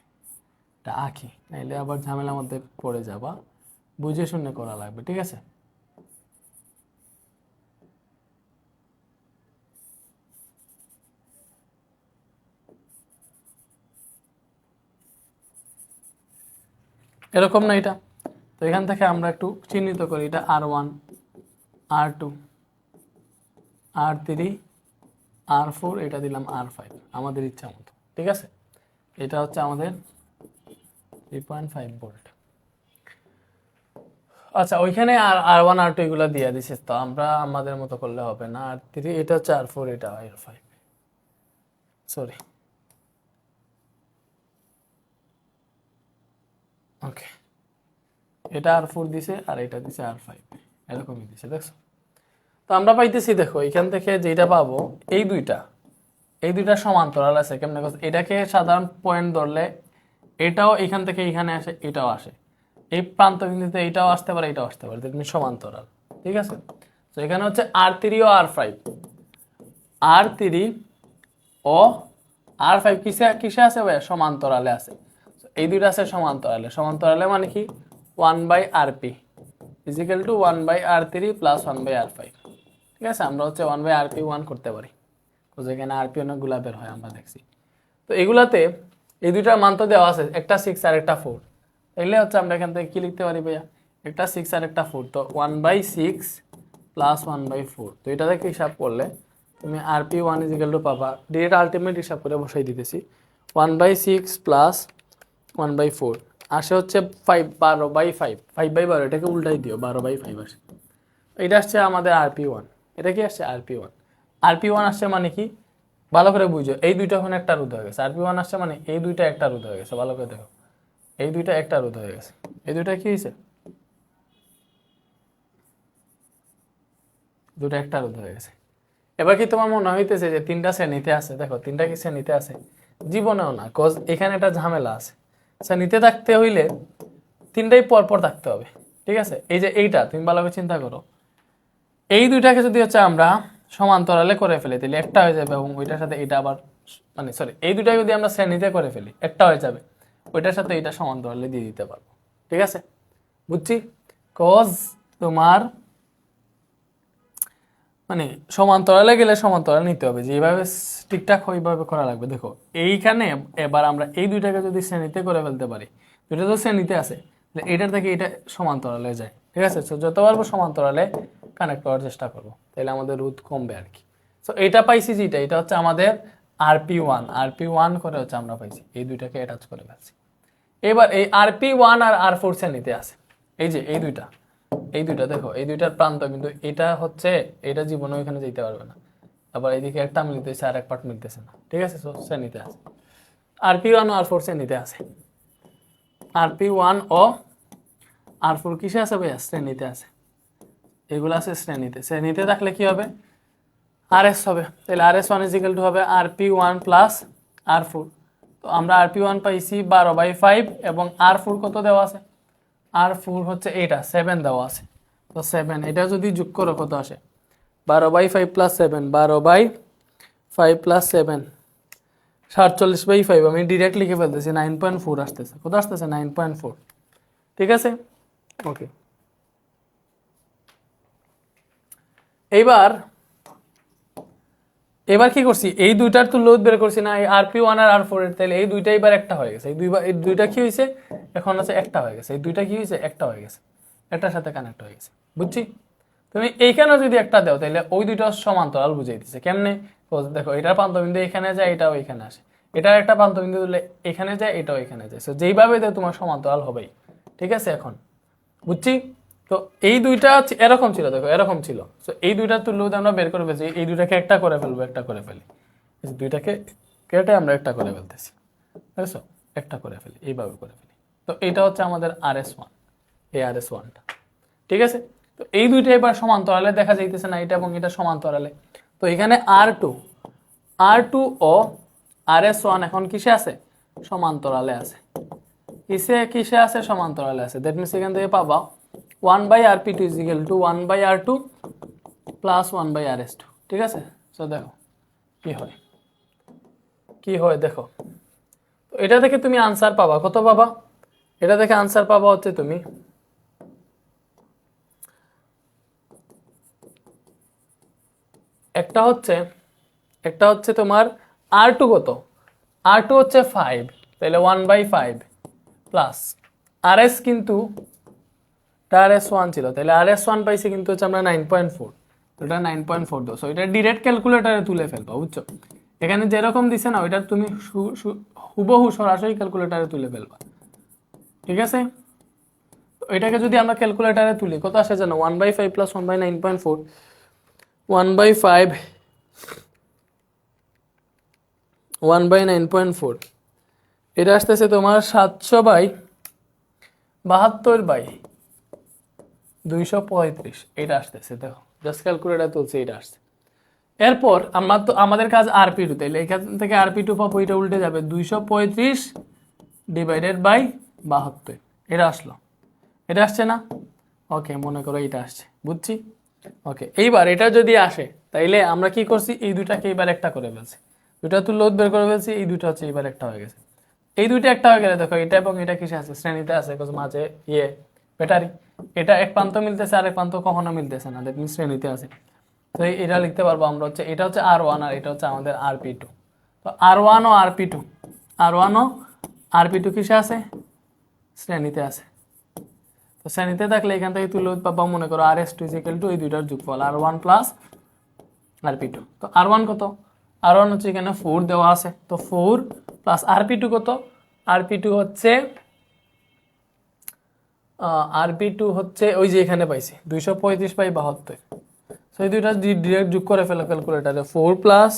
S1: এটা আঁকি, নাইলে আবার ঝামেলার মধ্যে পড়ে যাবা। বুঝে শুনে করা লাগবে, ঠিক আছে? এরকম না এটা। তো এখান থেকে আমরা একটু চিহ্নিত করি, এটা R1, R2, R3, R4, এটা দিলাম R5 আমাদের ইচ্ছা মতো, ঠিক আছে? এটা হচ্ছে আমাদের 3.5 ভোল্ট। আচ্ছা, ওইখানে R1 R2 এগুলো দিয়ে দিছে, তো আমরা আমাদের মতো করলে হবে না। R3, এটা হচ্ছে R4, এটা R5, সরি, ওকে। এটা R4 দিছে আর এটা দিছে R5, এরকমই দিছে, দেখছো? তো আমরা পাইতেছি, দেখো এখান থেকে যেটা পাবো, এই দুইটা সমান্তরাল আছে। কেমন? এটাকে সাধারণ পয়েন্ট ধরলে এটাও এখান থেকে এখানে আসে, এটাও আসে, এই প্রান্ত বিন্দুতে এটাও আসতে পারে, এটাও আসতে পারে, তুমি সমান্তরাল, ঠিক আছে? তো এখানে হচ্ছে R3 ও R5, R3 ও R5 কিসে কিসে আছে ভাই? সমান্তরালে আছে। এই দুইটা আছে সমান্তরালে। সমান্তরালে মানে কি? 1/RP is equal two 1/R3 plus 1/R5, ঠিক আছে? আমরা হচ্ছে 1/RP 1 করতে পারি, যেখানে RP অনেকগুলা বের হয়, আমরা দেখছি। তো এগুলাতে এই দুইটার মান তো দেওয়া আছে, একটা 6 আর একটা 4। তাইলে হচ্ছে আমরা এখান থেকে কি লিখতে পারি ভাইয়া? একটা 6 আর একটা 4, তো 1/6 প্লাস 1/4। তো এটা থেকে হিসাব করলে তুমি RP1 ইজিক্যাল টু পাবা, ডিরেক্ট আলটিমেট হিসাব করে বসাই দিতেছি, 1/6 প্লাস 1/4 আসে হচ্ছে 5, 12/5, 5/12, এটাকে উল্টাই দিও, 12/5 আসে। এটা আসছে আমাদের RP1। এটা কি আসছে? RP1 আসছে মানে কি? ভালো করে বুঝো, এই দুইটা ওখানে একটা রোধ হয়ে গেছে। RP1 আসছে মানে এই দুইটা একটা রোধ হয়ে গেছে। ভালো করে দেখো, এই দুইটা একটা রোধ হয়ে গেছে। এই দুইটা কি হয়েছে? দুটো একটা রোধ হয়ে গেছে। এবার কি তোমার মনে হইতেছে যে তিনটা শ্রেণীতে আছে? দেখো তিনটা কি শ্রেণীতে আছে? জীবনেও না, কজ এখানে একটা ঝামেলা আছে। শ্রেণীতে থাকতে হইলে তিনটাই পরপর থাকতে হবে, ঠিক আছে? এই যে এইটা তুমি ভালো করে চিন্তা করো, এই দুইটাকে যদি হচ্ছে আমরা সমান্তরালে করে ফেলি, তাহলে একটা হয়ে যাবে, এবং ওইটার সাথে এটা আবার, মানে সরি, এই দুইটাকে যদি আমরা শ্রেণীতে করে ফেলি, একটা হয়ে যাবে, ওইটার সাথে এটা সমান্তরালে দিয়ে দিতে পারবো, ঠিক আছে? বুঝছি? কজ তোমার মানে সমান্তরালে গেলে সমান্তরাল নিতে হবে, যেভাবে ঠিকঠাক ওইভাবে করা লাগবে। দেখো এইখানে এবার আমরা এই দুইটাকে যদি শ্রেণীতে করে ফেলতে পারি, দুইটা তো শ্রেণীতে আছে, তাহলে এটার থেকে এটা সমান্তরালে যায়, ঠিক আছে? তো যত পারবো সমান্তরালে কানেক্ট করার চেষ্টা করবো, তাহলে আমাদের রোধ কমবে আর কি। তো এটা পাইছি যেটা, এটা হচ্ছে আমাদের RP1 করে হচ্ছে আমরা পাইছি, এই দুইটাকে অ্যাটাচ করে ফেলছি। এবার এই RP1 আর R4 শ্রেণীতে আছে, এই যে এই দুইটা দেখো, এই দুইটার প্রান্ত, কিন্তু এটা হচ্ছে, এটা জীবনে ওইখানে যেতে পারবে না। আবার এইদিকে একটা মিলতেছে আর এক পার্ট মিলতেছে না, ঠিক আছে? শ্রেণীতে আছে, RP1 ও R4 শ্রেণীতে আছে। RP1 ও R4 কিসে আছে ভাইয়া? শ্রেণীতে আছে। এগুলো আছে শ্রেণীতে। শ্রেণীতে থাকলে কি হবে? RS হবে। তাহলে RS1 ইজিক্যাল টু হবে RP1 প্লাস R4। তো আমরা RP1 পাইছি 12/5, এবং R4 কত দেওয়া আছে? R4 হচ্ছে এইটা 7 দেওয়া আছে। তো 7, এটা যদি যোগ করো কত আসে? 12/5 প্লাস 7, 12/5 প্লাস 7, 47/5। আমি ডিরেক্ট লিখে ফেলতেছি, 9.4 আসতেছে। কত আসতেছে? 9.4, ঠিক আছে? ওকে। এবার কি করছি? এই দুইটার তো লোড বের করছি না, এই RP1 আর R4 এর, তাহলে এই দুইটা এবার একটা হয়ে গেছে। এই দুইটা কি হয়েছে? এখন আছে একটা হয়ে গেছে। এই দুইটা কি হয়েছে? একটা হয়ে গেছে, একটার সাথে কানেক্ট হয়ে গেছে। বুঝছি? তুমি এইখানেও যদি একটা দাও তাহলে ওই দুইটা সমান্তরাল বুঝাই দিচ্ছে কেমনে। দেখো এটার প্রান্তবিন্দু এখানে যায়, এটাও এখানে আসে, এটার একটা প্রান্তবিন্দু দিলে এখানে যায়, এটাও এখানে যায়। যেইভাবে দেয় তোমার সমান্তরাল হবেই। ঠিক আছে, এখন বুঝছি। তো এই দুইটা এরকম ছিল, দেখো এরকম ছিল। তো এই দুইটার তুল্য আমরা বের করে ফেলছি, এই দুইটাকে একটা করে ফেলবো, একটা করে ফেলি, দুইটাকে কেটে আমরা একটা করে ফেলতেছি, বুঝছো, একটা করে ফেলি, এইভাবে করে ফেলি। তো এটা হচ্ছে আমাদের RS1, এই RS1টা। ঠিক আছে, তো এই দুইটা এবার সমান্তরালে দেখা যাইতেছে না, এটা এবং এটা সমান্তরালে। তো এখানে R2 ও RS1 এখন কিসে আছে? সমান্তরালে আছে। কিসে আছে? সমান্তরালে আছে। দ্যাট মিনস এখান থেকে পাবা 1/RP2 = 1/R2 প্লাস 1/RS2। ঠিক আছে, তো দেখো কি হয় দেখো। তো এটা থেকে তুমি আনসার পাবা, কত পাবা? এটা থেকে আনসার পাবা হচ্ছে তুমি একটা হচ্ছে তোমার R2 কত? R2 হচ্ছে 5, তাহলে 1/5 প্লাস RS কিন্তু RS1 ছিল, তাহলে RS1 পাইছি কিন্তু হচ্ছে আমরা 9.4, এটা 9.4 দাও। সো এটা ডিরেক্ট ক্যালকুলেটরে তুলে ফেলবা, বুঝছো? এখানে যেরকম দিছে না ওইটা তুমি হুবহু সরাসরি ক্যালকুলেটরে তুলে ফেলবা। ঠিক আছে, তো এটাকে যদি আমরা ক্যালকুলেটরে তুলি কত আসে জানো? 1/5 প্লাস 1/9.4, 1/5 1/9.4, এটা আসতেছে তোমার 772/235, এটা আসতেছে। দেখো জাস্ট ক্যালকুলেটর তুলছে, এটা আসছে। এরপর আমরা তো আমাদের কাজ RP2, তাইলে এখান থেকে RP2 পাবো, এটা উল্টে যাবে 235/72, এটা আসলো, এটা আসছে না? ওকে, মনে করো এটা আসছে, বুঝছি। ওকে, এইবার এটা যদি আসে তাইলে আমরা কি করছি? এই দুইটাকে এবার একটা করে ফেলছি, দুইটা তুল্য বের করে ফেলছি, এই দুইটা হচ্ছে এবার একটা হয়ে গেছে। এই দুইটা একটা হয়ে গেলে দেখো এটা এবং এটা কিসে আছে? শ্রেণীতে আছে, মাঝে ব্যাটারি। এটা এক প্রান্ত মিলতেছে, আরেক প্রান্ত কখনো মিলতেছে না, দ্যাট মিনস শ্রেণীতে আছে। তো এটা লিখতে পারবো আমরা হচ্ছে, এটা হচ্ছে R1 আর এটা হচ্ছে আমাদের RP2। তো R1 ও RP2 কিসে আছে? শ্রেণীতে আছে। তো শ্রেণীতে থাকলে এখান থেকে তুলে পাবো, মনে করো RS2 = এই দুইটার যোগফল R1 প্লাস RP2। তো R1 কত? R1 হচ্ছে এখানে 4 দেওয়া আছে, তো 4 প্লাস RP2 কত? RP2 হচ্ছে ওই যে এখানে পাইছি 235/72। তো এই দুইটা ডিরেক্ট যোগ করে ফেলো ক্যালকুলেটরে, 4 প্লাস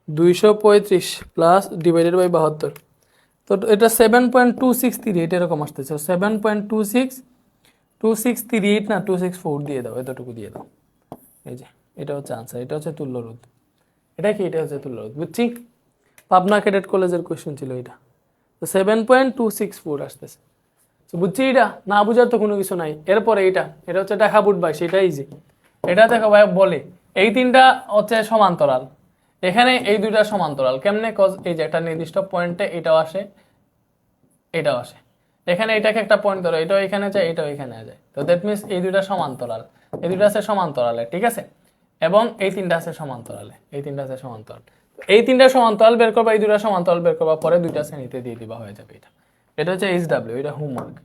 S1: 235 প্লাস /72। তো এটা 7.263 এরকম আসতেছে, 7.26263 না 264 দিয়ে দাও, এতটুকু দিয়ে দাও। এই যে এটা হচ্ছে আনসার, এটা হচ্ছে তুল্য রোধ। এটা কি? এটা হচ্ছে তুল্য রোধ, বুঝছি। পাবনা ক্যাডেট কলেজের কোয়েশ্চেন ছিল এটা। তো 7.264 আসতেছে, তো বুঝছি। এটা না বুঝার তো কোনো কিছু নাই। এরপরে এটা হচ্ছে ঢাকা বুট ভাই, সেটা ইজি। এটা দেখো ভাই বলে এই তিনটা হচ্ছে সমান্তরাল, এখানে এই দুইটা সমান্তরাল কেমনে? কজ এই যে একটা নির্দিষ্ট পয়েন্টে এটাও আসে, এটাও আসে, এখানে এটাকে একটা পয়েন্ট ধরো, এটাও এখানে যায়, এটাও এখানে যায়। তো দ্যাট মিনস এই দুইটা সমান্তরাল, এই দুইটা আছে সমান্তরালে। ঠিক আছে, এবং এই তিনটা আছে সমান্তরালে, এই তিনটা আছে সমান্তরাল। এই তিনটা সমান্তরাল বের করবা, এই দুইটা সমান্তরাল বের করবা, পরে দুইটা শ্রেণীতে দিয়ে দিবা, হয়ে যাবে। এটা হচ্ছে HW, এটা হোমওয়ার্ক।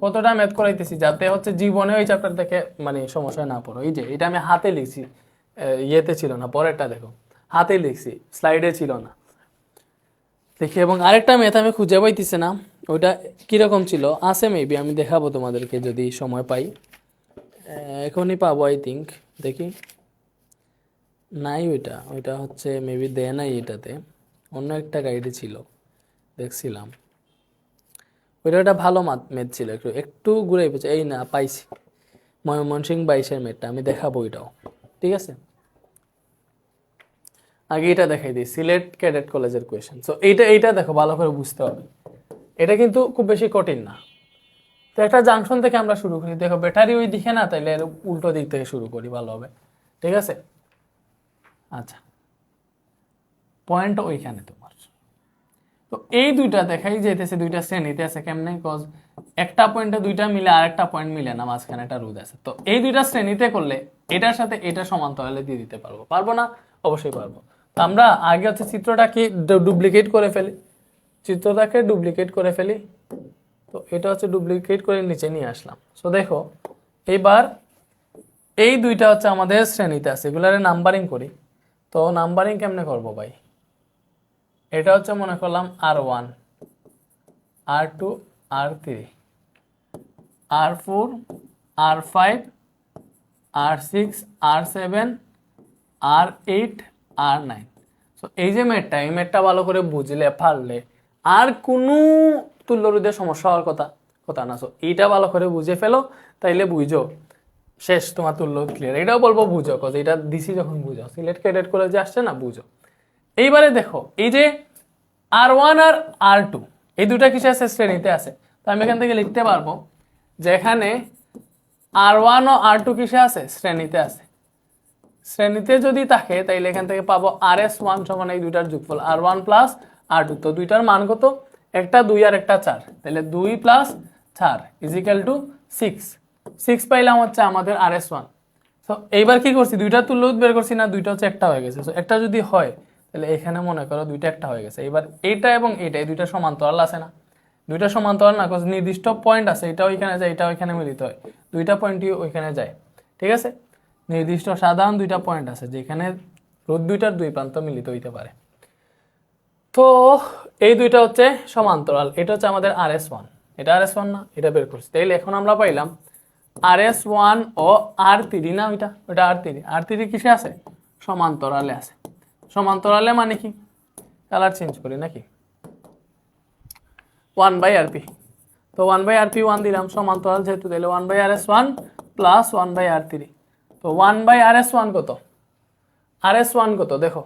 S1: কতটা ম্যাথ করাইতেছি যাতে হচ্ছে জীবনে ওই চ্যাপ্টার থেকে মানে সমস্যা না পড়ো। এই যে এটা আমি হাতে লিখছি, ইয়েতে ছিল না, পরেরটা দেখো হাতে লিখছি, স্লাইডে ছিল না, দেখি। এবং আরেকটা ম্যাথ আমি খুঁজে পাইতেছি না, ওইটা কিরকম ছিল, আছে মেবি, আমি দেখাবো তোমাদেরকে যদি সময় পাই, এখনই পাবো আই থিঙ্ক। দেখি, নাই ওইটা হচ্ছে মেবি দেয় নাই, এটাতে অন্য একটা গাইডে ছিল, দেখছিলাম। ওইটা একটা ভালো ম্যাথ ছিল, একটু ঘুরাই পেয়েছে। এই না, পাইছি, ময়মনসিংহ 22-এর ম্যাথটা আমি দেখাবো এটাও। ঠিক আছে, আগে এটা দেখাই দিই, সিলেট ক্যাডেট কলেজের কোয়েশ্চেন। সো এইটা দেখো, ভালো করে বুঝতে হবে, এটা কিন্তু খুব বেশি কঠিন না। তো একটা জাংশন থেকে আমরা শুরু করি, দেখো ব্যাটারি ওই দিকে না, তাইলে উল্টো দিক থেকে শুরু করি, ভালো হবে। ঠিক আছে, আচ্ছা, পয়েন্ট ওইখানে তোমার। তো এই দুইটা দেখাই যেতেছে, দুইটা শ্রেণীতে আছে কেমনে? কজ একটা পয়েন্টে দুইটা মিলে আরেকটা পয়েন্ট মিলে না, মাঝখানে একটা রোধ আছে। তো এই দুইটা শ্রেণীতে করলে এটার সাথে এটা সমান্তরালে দিয়ে দিতে পারবো, পারবো না? অবশ্যই পারবো। তো আমরা আগে হচ্ছে চিত্রটাকে ডুপ্লিকেট করে ফেলি, তো এটা হচ্ছে ডুপ্লিকেট করে নিচে নিয়ে আসলাম। সো দেখো, এইবার এই দুইটা হচ্ছে আমাদের শ্রেণীতে আছে, এগুলার নাম্বারিং করি। তো নাম্বারিং কেমনে করব ভাই? এটা হচ্ছে মনে করলাম R1, R2, R3, R4, R5, R6, R7, R8, R9। So এই যে ম্যাথটা, এই ম্যাথটা ভালো করে বুঝলে পারলে আর কোনো তুল্য রোধের সমস্যা হওয়ার কথা না। সো এইটা ভালো করে বুঝে ফেলো, তাইলে বুঝো শেষ, তোমার তুল্য ক্লিয়ার। এটাও বলবো বুঝো, কজ এটা দিছি যখন বুঝো, সিলেট ক্যাডেট করে যে আসছে না, বুঝো। এইবারে দেখো এই যে R1 আর R2 এই দুটা কিসে আছে? শ্রেণীতে আছে। তো আমি এখান থেকে লিখতে পারবো যে এখানে R1 ও R2 কিসে আছে? শ্রেণীতে আছে। শ্রেণীতে যদি থাকে তাইলে এখান থেকে পাবো RS1 সমান এই দুইটার যোগফল R1 প্লাস R2। তো দুইটার মান কত? একটা 2 আর একটা 4, তাহলে 2 প্লাস 4 ইজিক্যাল টু 6। 6 পাইলাম হচ্ছে আমাদের RS1। তো এইবার কি করছি? দুইটা তুল্য রোধ বের করছি না, দুইটা হচ্ছে একটা হয়ে গেছে। তো একটা যদি হয় তাহলে এখানে মনে করো দুইটা একটা হয়ে গেছে। এবার এইটা এবং এইটা, এই দুইটা সমান্তরাল আছে না? দুইটা সমান্তরাল না, কজ নির্দিষ্ট পয়েন্ট আছে, এটা ওইখানে যায়, এটা ওইখানে মিলিত হয়, দুইটা পয়েন্টই ওইখানে যায়। ঠিক আছে, নির্দিষ্ট সাধারণ দুইটা পয়েন্ট আছে যেখানে রোধ দুইটার দুই প্রান্ত মিলিত হইতে পারে। তো এই দুইটা হচ্ছে সমান্তরাল। এটা হচ্ছে আমাদের RS1, এটা RS1 না, এটা বের করছি। তাইলে এখন আমরা পাইলাম RS1 ও R3 না, ওইটা R3 কিসে আছে? সমান্তরালে আছে। সমান্তরালে মানে কি? কালার চেঞ্জ করি নাকি? 1/RP। তো 1/RP 1 দিলাম, সমান্তরাল যেহেতু, তাহলে 1/RS1 প্লাস 1/R3। তো 1/RS1 কত? RS1 কত দেখো,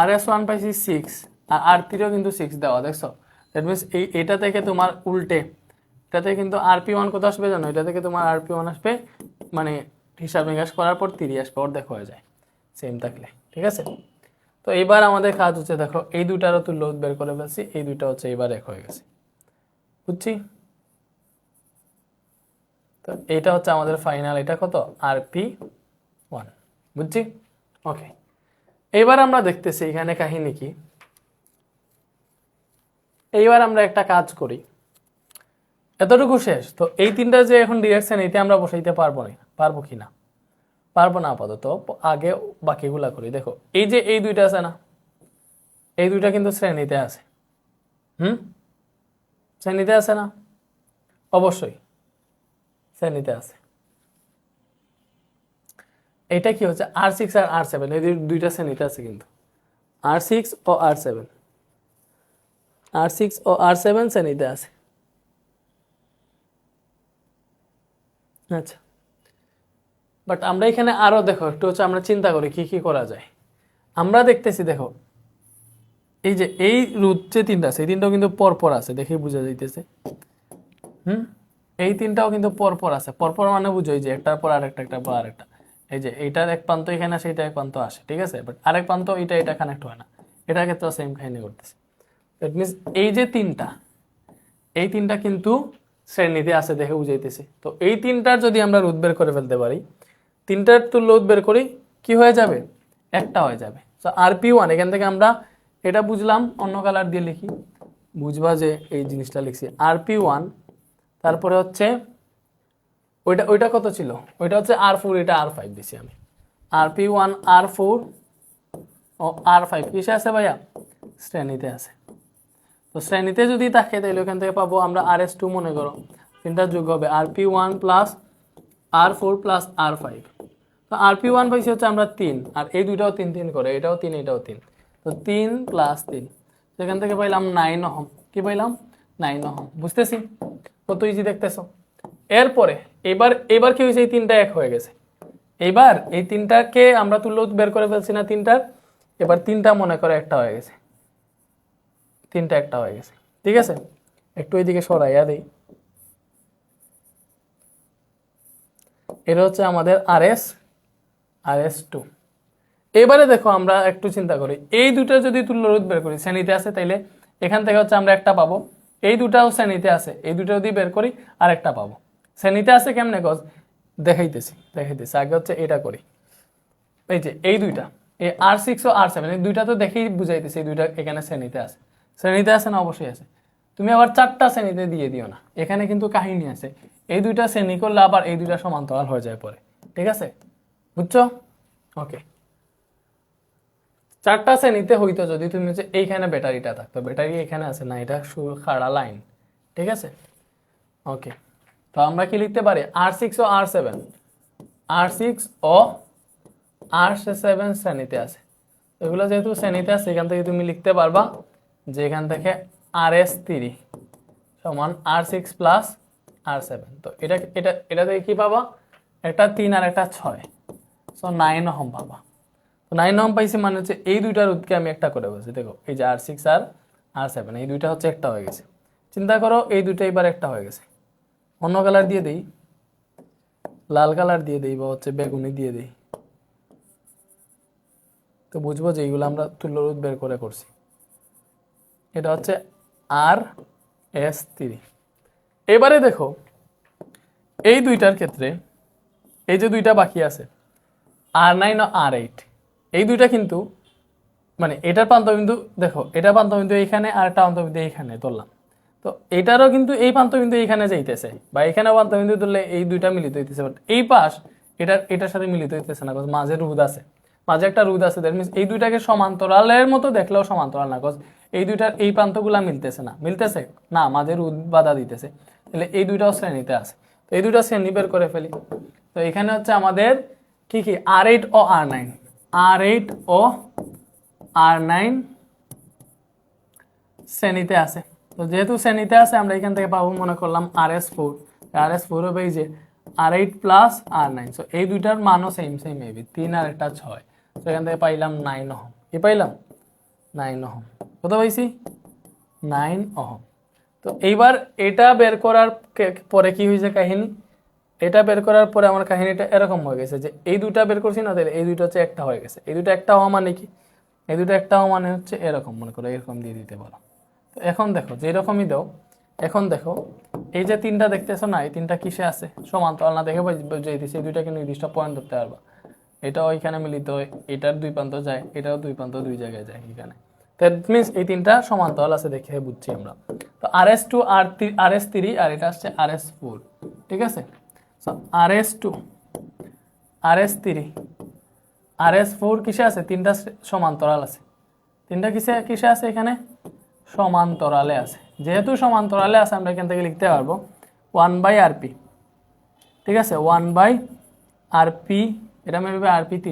S1: RS1 পাইছি 6, আর R3ও কিন্তু 6 দেওয়া, দেখছো? দ্যাট মিনস এটা থেকে তোমার উল্টে, এটাতে কিন্তু RP1 কত আসবে জানো? এটা থেকে তোমার RP1 আসবে, মানে হিসাব নিকাশ করার পর 3 আসবে, অর্ধেক হয়ে যায় সেম থাকলে। ঠিক আছে, তো এইবার আমাদের কাজ হচ্ছে, দেখো এই দুটারও তুল্য রোধ বের করে ফেলছি, এই দুইটা হচ্ছে এইবার এক হয়ে গেছে, বুঝছি? তো এটা হচ্ছে আমাদের ফাইনাল, এটা কত? RP1, বুঝছি? ওকে, এইবার আমরা দেখতেছি এখানে কাহিনী কি। এইবার আমরা একটা কাজ করি, এতটুকু শেষ। তো এই তিনটা যে এখন ডিরেকশন, এইটা আমরা বসাইতে পারবো না, পারবো কি না? পারবো না আপাতত, আগে বাকিগুলা করি। দেখো এই যে এই দুইটা আছে না, এই দুইটা কিন্তু শ্রেণীতে আছে। শ্রেণীতে আছে না? অবশ্যই শ্রেণীতে আছে। এটা কি হচ্ছে? R6 আর R7, এই দুইটা শ্রেণীতে আছে কিন্তু, R6 ও R7, R6 ও R7 শ্রেণীতে আছে। আচ্ছা, বাট আমরা এখানে আরো দেখো একটু হচ্ছে আমরা চিন্তা করি কি কি করা যায়। আমরা দেখতেছি, দেখো এই যে এই রোধ যে তিনটা আছে, এই তিনটাও কিন্তু পরপর আছে, দেখেই বোঝা যাইতেছে। এই তিনটাও কিন্তু পরপর আছে। পরপর মানে বুঝোই যে একটার পর আরেকটা, একটার পর আরেকটা। এই যে এইটার এক প্রান্ত এখানে আসে, এটা এক প্রান্ত আসে, ঠিক আছে, বাট আরেক প্রান্ত এটা কানেক্ট হয় না। এটার ক্ষেত্রে সেম কাহিনী করতেছে। দ্যাট মিনস এই যে তিনটা, এই তিনটা কিন্তু শ্রেণীতে আছে, দেখে বুঝাইতেছি। তো এই তিনটার যদি আমরা রোধ বের করে ফেলতে পারি, তিনটার তুল্য রোধ বের করি, কি হয়ে যাবে? একটা হয়ে যাবে। তো RP1, এখান থেকে আমরা এটা বুঝলাম, অন্য কালার দিয়ে লিখি, বুঝবা যে এই জিনিসটা লিখছি RP1। তারপরে হচ্ছে ওইটা কত ছিল? ওইটা হচ্ছে R4, এটা R5 দিছি আমি। RP1 R4 ও R5 কিসে আছে ভাইয়া? শ্রেণীতে আছে। তো শ্রেণীতে যদি থাকে তাহলে ওখান থেকে পাবো আমরা RS2, মনে করো তিনটা যোগ হবে RP1 plus R4 plus R5। তো RP1 পাইছি হচ্ছে আমরা 3, আর এই দুইটাও 3 3 করে, এটাও 3 এটাও 3, তো 3 প্লাস 3, সেখান থেকে পাইলাম 9 ওহম। কি পাইলাম? 9 ওহম। বুঝতেছি? কত ইজি দেখতেছো? এরপরে এবার কি হয়েছে? এই তিনটা এক হয়ে গেছে। এইবার এই তিনটাকে আমরা তুল্য বের করে ফেলছি না তিনটার, এবার তিনটা মনে করে একটা হয়ে গেছে, তিনটা একটা হয়ে গেছে। ঠিক আছে, একটু এইদিকে সরাইয়া দিই। এটা হচ্ছে আমাদের RS2। এবারে দেখো আমরা একটু চিন্তা করি, এই দুটা যদি তুল্য রোধ বের করি, শ্রেণীতে আছে, তাইলে এখান থেকে হচ্ছে আমরা একটা পাবো। এই দুটাও শ্রেণীতে আছে, এই দুটা যদি বের করি আর একটা পাবো। শ্রেণীতে আছে কেমনে গজ? দেখাইতেছি। আগে হচ্ছে এটা করি। এই যে এই দুইটা, এই R6 ও R7 এই দুইটা তো দেখেই বুঝাইতেছে এই দুইটা এখানে শ্রেণীতে আছে। শ্রেণীতে আছে না? অবশ্যই আছে। তুমি আবার 4টা শ্রেণীতে দিয়ে দিও না, এখানে কিন্তু কাহিনী আছে। এই দুইটা শ্রেণী করলে আবার এই দুইটা সমান্তরাল হয়ে যায় পরে, ঠিক আছে? বুঝছো? ওকে, 4টা শ্রেণীতে হইতো যদি তুমি হচ্ছে এইখানে ব্যাটারিটা থাকতো, ব্যাটারি এখানে আছে না, এটা খাড়া লাইন, ঠিক আছে? ওকে, তো আমরা কি লিখতে পারি? R6 ও R7, R6 ও R7 শ্রেণীতে আছে। এগুলো যেহেতু শ্রেণীতে আছে এখান থেকে তুমি লিখতে পারবা যে এখান থেকে RS3 সমান R6 প্লাস R7। তো এটা এটা এটা থেকে কি পাবা? একটা 3 আর একটা 6, সো 9 ওহম পাবা। তো 9 ওহম পাইছি মানে হচ্ছে এই দুইটা রোধকে আমি একটা করে বলছি। দেখো এই যে R6 আর R7 এই দুইটা হচ্ছে একটা হয়ে গেছে। চিন্তা করো এই দুইটা এবার একটা হয়ে গেছে। অন্য কালার দিয়ে দেই, লাল কালার দিয়ে দেই বা হচ্ছে বেগুনি দিয়ে দেই, তো বুঝবো যে এইগুলো আমরা তুল্য রোধ বের করে করছি। এটা হচ্ছে RS3। এবারে দেখো এই দুইটার ক্ষেত্রে এই যে দুইটা বাকি আছে R9 ও R8, এই দুইটা কিন্তু মানে এটার প্রান্তবিন্দু দেখো, এটার প্রান্তবিন্দু এইখানে আর একটা প্রান্তবিন্দু এইখানে ধরলাম, তো এটারও কিন্তু এই প্রান্তবিন্দু এইখানে যাইতেছে বা এখানে প্রান্তবিন্দু ধরলে এই দুইটা মিলিত হইতেছে, বাট এই পাশ এটার সাথে মিলিত হইতেছে না, কজ মাঝে রোধ আছে, মাঝে একটা রোধ আছে। দ্যাট মিনস এই দুইটাকে সমান্তরালের মতো দেখলেও সমান্তরাল না, কজ এই দুইটার এই প্রান্তগুলা মিলতেছে না, মিলতেছে না, মাঝে রোধ বাধা দিতেছে, তাহলে এই দুইটাও শ্রেণীতে আছে। তো এই দুইটা শ্রেণী বের করে ফেলি। তো এখানে হচ্ছে আমাদের কি কি R8 ও R9, R8 ও R9 শ্রেণীতে আছে। তো যেহেতু শ্রেণীতে আছে আমরা এখান থেকে পাবো মনে করলাম RS4, RS4 হবে এই যে R8 প্লাস R9, সো এই দুইটার মানও সেম সেম এবি 3 আর একটা 6, তো এখান থেকে পাইলাম 9 ওহম। কি পাইলাম? 9 ওহম। কত পাইছি? 9 ওহম। তো এইবার এটা বের করার পরে কি হয়েছে কাহিনী? এটা বের করার পরে আমার কাহিনীটা এরকম হয়ে গেছে যে এই দুইটা বের করছি না, তাহলে এই দুইটা হচ্ছে একটা হয়ে গেছে। এই দুইটা একটা হওয়া মানে কি? এই দুটো একটা মানে হচ্ছে এরকম, মনে করো এরকম দিয়ে দিতে পারো। তো এখন দেখো যে এরকমই দাও, এখন দেখো এই যে তিনটা দেখতেছো না, এই তিনটা কিসে আছে? সমান্তরাল না দেখে বুঝিয়ে দিচ্ছি, এই দুইটাকে নির্দিষ্ট পয়েন্ট ধরতে পারবা। এটাও এখানে মিলিত হয়, এটার দুই প্রান্ত যায়, এটাও দুই প্রান্ত দুই জায়গায় যায় এখানে। দ্যাট মিনস এই তিনটা সমান্তরাল আছে দেখে বুঝছি আমরা। তো RS2 RS3 আর এটা আসছে RS4, ঠিক আছে? সো RS2 RS3 RS4 কিসে আছে? তিনটা সমান্তরাল আছে। তিনটা কিসে আছে? এখানে সমান্তরালে আছে। যেহেতু সমান্তরালে আছে আমরা এখান থেকে লিখতে পারবো 1/RP, ঠিক আছে? 1/RP, এটা মেবি RP3,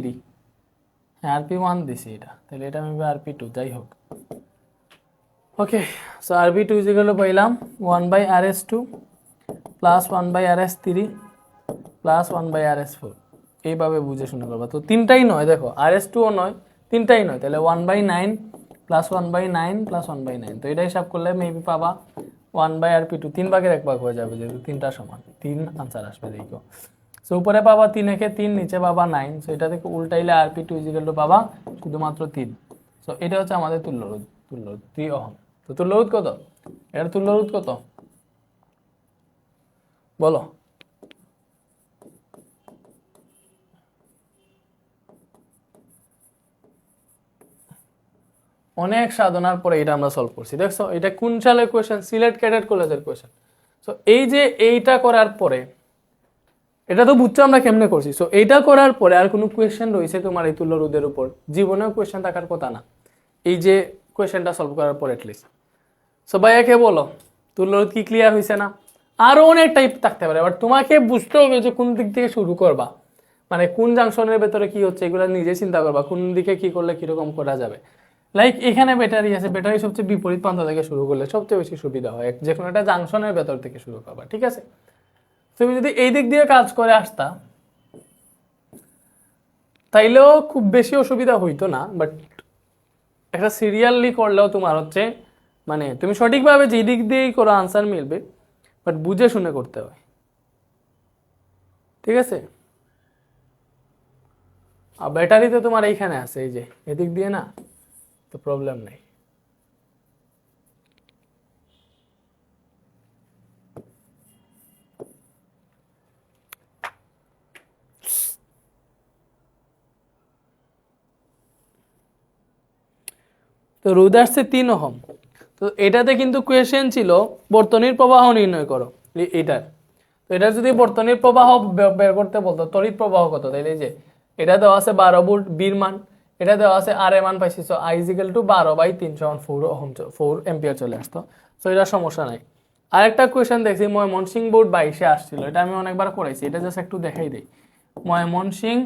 S1: হ্যাঁ RP1 দিছি এটা, তাহলে এটা মেবি RP2, যাই হোক। ওকে, সো RP2 পাইলাম 1/RS2 plus 1/RS3 plus 1/RS4, এইভাবে বুঝে শুনে করবা। তো তিনটাই নয়, দেখো RS2 ও নয়, তিনটাই নয়, তাহলে 1/9 প্লাস 1/9 প্লাস 1/9, তো এটা হিসাব করলে মেবি পাবা 1/RP2, 3 ভাগের 1 ভাগ হয়ে যাবে, যেহেতু তিনটা সমান 3 আনসার আসবে। দেখো সো উপরে পাবা 3 একে 3, নিচে পাবা 9, সো এটা থেকে উল্টাইলে RP2 পাবা শুধুমাত্র 3। সো এটা হচ্ছে আমাদের তুল্যরোধ, 3 ওহম। তো তুল্যরোধ কত? এটার তুল্যরোধ কত বলো? অনেক সাধনার পরে এটা আমরা সলভ করছি। দেখছো এটা কোন সালের কোয়েশ্চেন? সিলেট ক্যাডেট কলেজের কোয়েশ্চেন। সো এই যে এইটা করার পরে, এটা তো বুঝছো আমরা কেমনে করছি। সো এইটা করার পরে আর কোনো কোয়েশ্চেন রয়েছে তোমার এই তুল্য রোধের উপর? জীবনেও কোয়েশ্চেন থাকার কথা না, এই যে কোয়েশ্চেনটা সলভ করার পর অ্যাটলিস্ট। সো ভাইয়াকে বলো তুল্য রোধ কি ক্লিয়ার হয়েছে না? আরো অনেক টাইপ থাকতে পারে, বাট তোমাকে বুঝতে হবে যে কোন দিক থেকে শুরু করবা, মানে কোন জাংশনের ভেতরে কি হচ্ছে এগুলো নিজে চিন্তা করবা, কোন দিকে কি করলে কিরকম করা যাবে। লাইক এখানে ব্যাটারি আছে, ব্যাটারি সবচেয়ে বিপরীত প্রান্ত থেকে শুরু করলে সবচেয়ে বেশি সুবিধা হয়, যে কোনো একটা জাংশনের ভেতর থেকে শুরু করবা, ঠিক আছে? তুমি যদি এই দিক দিয়ে কাজ করে আসতা তাইলেও খুব বেশি অসুবিধা হইতো না, বাট একটা সিরিয়ালি করলেও তোমার হচ্ছে মানে তুমি সঠিকভাবে যে দিক দিয়েই করো আনসার মিলবে, বাট বুঝে শুনে করতে হয়, ঠিক আছে? আর ব্যাটারি তো তোমার এইখানে আছে, এই যে এদিক দিয়ে না, তো প্রবলেম নেই। তো রোধ আসছে 3 ওহম। তো এটাতে কিন্তু কোয়েশ্চেন ছিল বর্তনীর প্রবাহ নির্ণয় করো এটার। তো এটা যদি বর্তনীর প্রবাহ বের করতে বলতো তড়িৎ প্রবাহ কত, তাইলে এই যে এটা দেওয়া আছে 12 ভোল্ট বির মান, এটা দেওয়া আছে আর এর মান পাইছি, সো I = 12/3 4 ওহম 4 এম্পিয়ার চলে আসতো। সো এটা সমস্যা নাই। আরেকটা কোয়েশ্চেন দেখছি ময়মনসিংহ বোর্ড 22-এ আসছিল, এটা আমি অনেকবার করাইছি, এটা জাস্ট একটু দেখাই দেই। ময়মনসিংহ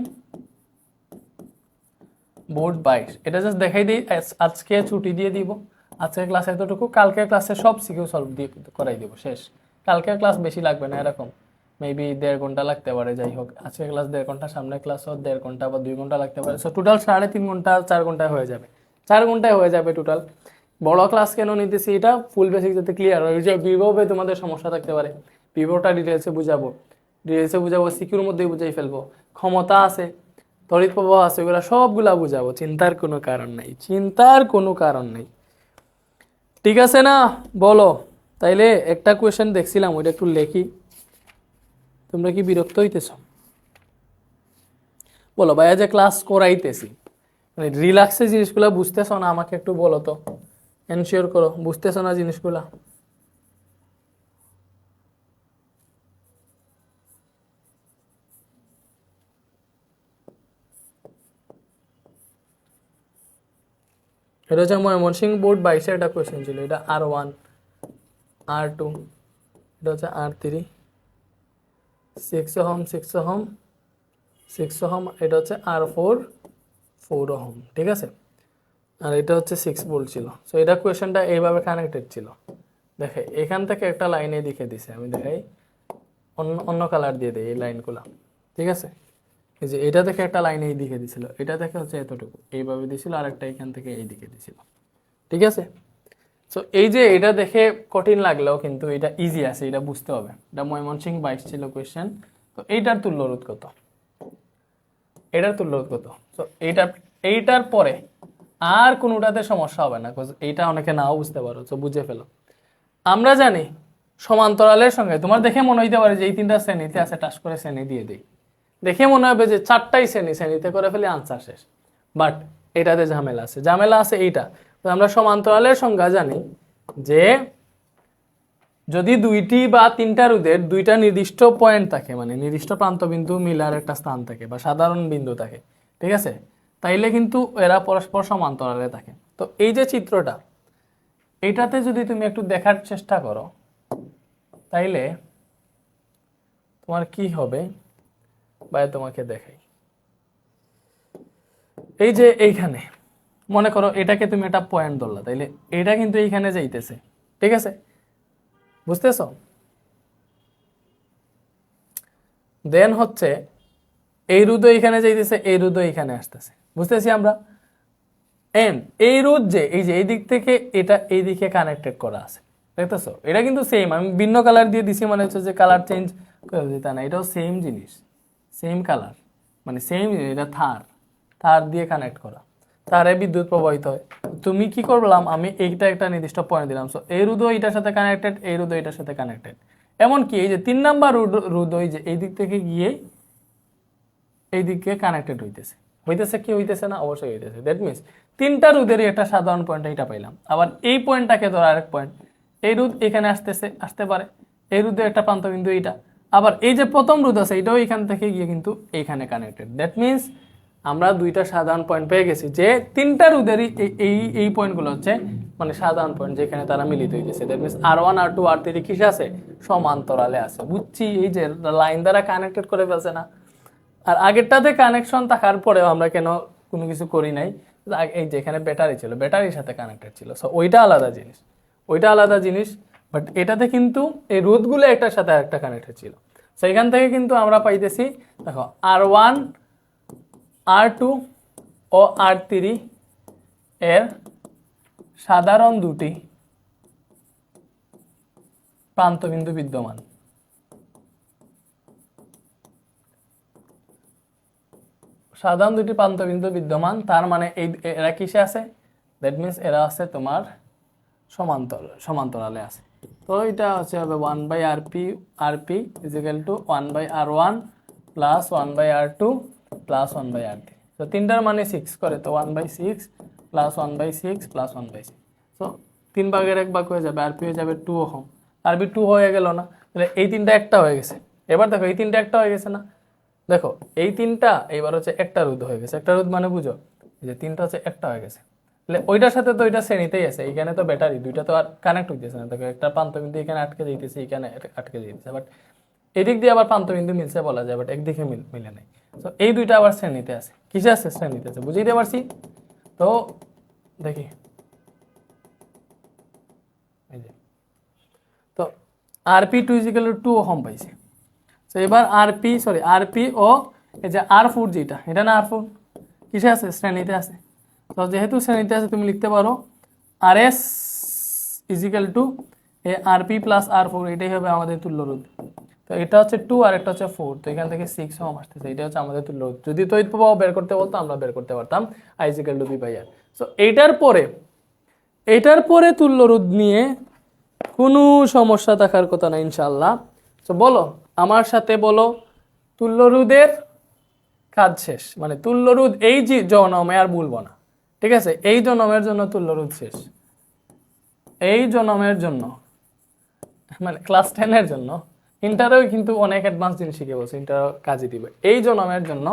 S1: বোর্ড 22, এটা জাস্ট দেখাই দিই, আজকে ছুটি দিয়ে দিব। আজকের ক্লাস এতটুকু, কালকের ক্লাসে সব সিকিউ সলভ দিয়ে করাই দিব, শেষ। কালকের ক্লাস বেশি লাগবে না, এরকম মেবি 1.5 ঘন্টা লাগতে পারে, যাই হোক আজকের ক্লাস 1.5 ঘন্টা, সামনের ক্লাস 1.5 ঘন্টা বা 2 ঘন্টা লাগতে পারে। সো টোটাল 3.5 ঘন্টা 4 ঘন্টায় হয়ে যাবে, 4 ঘন্টায় হয়ে যাবে টোটাল। বড় ক্লাস কেন নিতেছি, এটা ফুল বেসিক যাতে ক্লিয়ার হয়। যে বিভবে তোমাদের সমস্যা থাকতে পারে, বিভবটা ডিটেলসে বুঝাবো, সিকিউর মধ্যেই বুঝাই ফেলবো। ক্ষমতা আছে, তড়িৎ প্রবাহ আছে, ওগুলো সবগুলা বুঝাবো, চিন্তার কোনো কারণ নাই, চিন্তার কোনো কারণ নেই। ঠিক আছে না, বলো। তাইলে একটা কোয়েশ্চেন দেখছিলাম, ওইটা একটু লেখি। তোমরা কি বিরক্ত হইতেছ? বলো ভাইয়া, যে ক্লাস করাইতেছি মানে রিল্যাক্সে জিনিসগুলো বুঝতেছ না, আমাকে একটু বলো তো, এনশিওর করো বুঝতেছ না জিনিসগুলা। এটা হচ্ছে ময়মনসিংহ বোর্ড 22-এর একটা কোয়েশ্চেন ছিল। এটা R1 R2, এটা হচ্ছে R3, 6 ওহম 6 ওহম 6 ওহম, এটা হচ্ছে R4 4 ওহম, ঠিক আছে। আর এটা হচ্ছে 6 ভোল্ট ছিল। সো এটা কোয়েশ্চেনটা এইভাবে কানেক্টেড ছিল। দেখে এখান থেকে একটা লাইনে দিকে দিছে, আমি দেখাই, অন্য অন্য কালার দিয়ে দেই এই লাইনগুলো, ঠিক আছে। এই যে এটা থেকে একটা লাইন এই দিকে দিছিল, এটা থেকে হচ্ছে এতটুকু এইভাবে দিছিল, আর একটা এখান থেকে এই দিকে দিছিল, ঠিক আছে। সো এই যে এটা দেখে কঠিন লাগলেও কিন্তু এটা ইজি আছে, এটা বুঝতে হবে। এটা ময়মনসিংহ 22 ছিল কোয়েশ্চেন। তো এইটার তুল্য রোধ কত, এটার তুল্য রোধ কত। তো এইটার পরে আর কোনোটাতে সমস্যা হবে না, এইটা অনেকে নাও বুঝতে পারো, তো বুঝে ফেলো। আমরা জানি সমান্তরালের সঙ্গে, তোমার দেখে মনে হইতে পারে যে এই 3টা শ্রেণীতে আছে, টাস করে শ্রেণী দিয়ে দিই, দেখে মনে হবে যে 4টাই শ্রেণীতে করে ফেলে, আনসার শেষ। বাট এটাতে ঝামেলা আছে, ঝামেলা আছে এইটা। তো আমরা সমান্তরালের সংজ্ঞা জানি যে যদি 2টি বা 3টা রোধের 2টা নির্দিষ্ট পয়েন্ট থাকে, মানে নির্দিষ্ট প্রান্তবিন্দু মিলার একটা স্থান থাকে বা সাধারণ বিন্দু থাকে, ঠিক আছে, তাইলে কিন্তু এরা পরস্পর সমান্তরালে থাকে। তো এই যে চিত্রটা, এইটাতে যদি তুমি একটু দেখার চেষ্টা করো, তাইলে তোমার কি হবে, বা তোমাকে দেখাই। এই যে এইখানে মনে করো এটাকে তুমি একটা পয়েন্ট ধরলা, তাইলে এটা কিন্তু এইখানে যাইতেছে, ঠিক আছে, বুঝতেছ। দেন হচ্ছে এই রোধও এইখানে যাইতেছে, এই রোধও এইখানে আসতেছে, বুঝতেছি আমরা। এন্ড এই রোধ যে এই যে এই দিক থেকে এটা এই দিকে কানেক্টেড করা আছে, দেখতেছো। এটা কিন্তু সেম, আমি ভিন্ন কালার দিয়ে দিছি, মানে হচ্ছে যে কালার চেঞ্জ করে দিতে না, এটাও সেম জিনিস, সেম কালার, মানে সেম। এটা তার দিয়ে কানেক্ট করা, তারে বিদ্যুৎ প্রবাহিত হয়। তুমি কি করলাম, আমি এইটা একটা নির্দিষ্ট পয়েন্ট দিলাম। সো এই রোধও এটার সাথে কানেক্টেড, এই রোধও এটার সাথে কানেক্টেড। এমনকি এই যে 3 নাম্বার রোধ, ওই যে এই দিক থেকে গিয়ে এই দিকে কানেক্টেড হইতেছে কি হইতেছে না, অবশ্যই হইতেছে। দ্যাট মিনস 3টা রোধেরই একটা সাধারণ পয়েন্ট এটা পাইলাম। আবার এই পয়েন্টটাকে ধর আরেক পয়েন্ট, এই রোধ এখানে আসতে পারে, এই রোধের একটা প্রান্ত বিন্দু এইটা। আবার এই যে প্রথম রোধ আছে, এটাও এখান থেকে গিয়ে কিন্তু এইখানে কানেক্টেড। দ্যাট মিনস আমরা 2টা সাধারণ পয়েন্ট পেয়ে গেছি, যে 3টা রোধেরই এই পয়েন্টগুলো হচ্ছে মানে সাধারণ পয়েন্ট, যেখানে তারা মিলিত হইতেছে। That means R1 R2 R3 কিসে আছে, সমান্তরালে আছে। বুঝছি, এই যে লাইন দ্বারা কানেক্টেড করে ফেলছে না। আর আগেরটাতে কানেকশন থাকার পরেও আমরা কেন কোনো কিছু করি নাই, এই যেখানে ব্যাটারি ছিল, ব্যাটারির সাথে কানেক্টেড ছিল, সো ওইটা আলাদা জিনিস, ওইটা আলাদা জিনিস। বাট এটাতে কিন্তু এই রোধগুলো একটার সাথে আরেকটা কানেক্টেড ছিল। সো এখান থেকে কিন্তু আমরা পাইতেছি, দেখো R1 R2 ও R3 এর সাধারণ 2টি প্রান্তবিন্দু বিদ্যমান। সাধারণ 2টি প্রান্তবিন্দু বিদ্যমান, তার মানে এই এরা কিসে আছে, দ্যাট মিনস এরা আছে তোমার সমান্তরালে আছে। তো এটা হচ্ছে হবে 1/rp = 1/r1 + 1/r2 + 1/r3। তো 3টার মানে 6 করে, তো 1/6 প্লাস 1/6 প্লাস 1/6। সো 3 ভাগের 1 ভাগ হয়ে যাবে, আরপি হয়ে যাবে 2 ওহম। আরপি 2 হয়ে গেল না, তাহলে এই তিনটা একটা হয়ে গেছে। এবার দেখো এই তিনটা একটা হয়ে গেছে না, দেখো এই তিনটা এইবার হচ্ছে একটা রোধ হয়ে গেছে। একটা রোধ মানে বুঝো, এই যে তিনটা হচ্ছে একটা হয়ে গেছে। তাহলে ওইটার সাথে তো ওইটা শ্রেণীতেই আছে, এইখানে তো ব্যাটারি দুইটা তো আর কানেক্ট হইতেছে না। দেখো একটা প্রান্তবিন্দু এখানে আটকে যাইতেছে, এখানে আটকে যাইতেছে, বাট এদিক দিয়ে আবার প্রান্তবিন্দু মিলছে বলা যায়, বাট একদিকে মিলে নাই। তো এই দুইটা আবার শ্রেণীতে আছে। কিসে আছে? শ্রেণীতে আছে। বুঝাইতে পারছি? তো দেখি, এই যে তো আরপি 2 ওহম পাইছে। তো এবার আরপি ও এই যে R4 যেটা, এটা না R4 কিসে আছে? শ্রেণীতে আছে। তো যেহেতু শ্রেণীতে আছে তুমি লিখতে পারো RS equal to RP plus R4, এটাই হবে আমাদের তুল্য রোধ। তো এটা হচ্ছে 2 আর একটা হচ্ছে 4, তো এখান থেকে 6 ওহম আসতেছে, এটা হচ্ছে আমাদের তুল্য রোধ। যদি তড়িৎ প্রবাহ বের করতে বলতো আমরা বের করতে পারতাম I equal two V/R। So এইটার পরে তুল্য রোধ নিয়ে কোনো সমস্যা থাকার কথা না ইনশাআল্লাহ। তো বলো আমার সাথে, বলো তুল্য রোধের কাজ শেষ, মানে তুল্য রোধ এই যে জনমে আর বলবো না, ঠিক আছে? এই জনমের জন্য তুল্য রোধ শেষ, এই জনমের জন্য, মানে ক্লাস 10 এর জন্য। ইন্টারেও কিন্তু অনেক অ্যাডভান্স জিনিস শিখে বলছে, ইন্টার কাজে দিবে। এই জনমের জন্য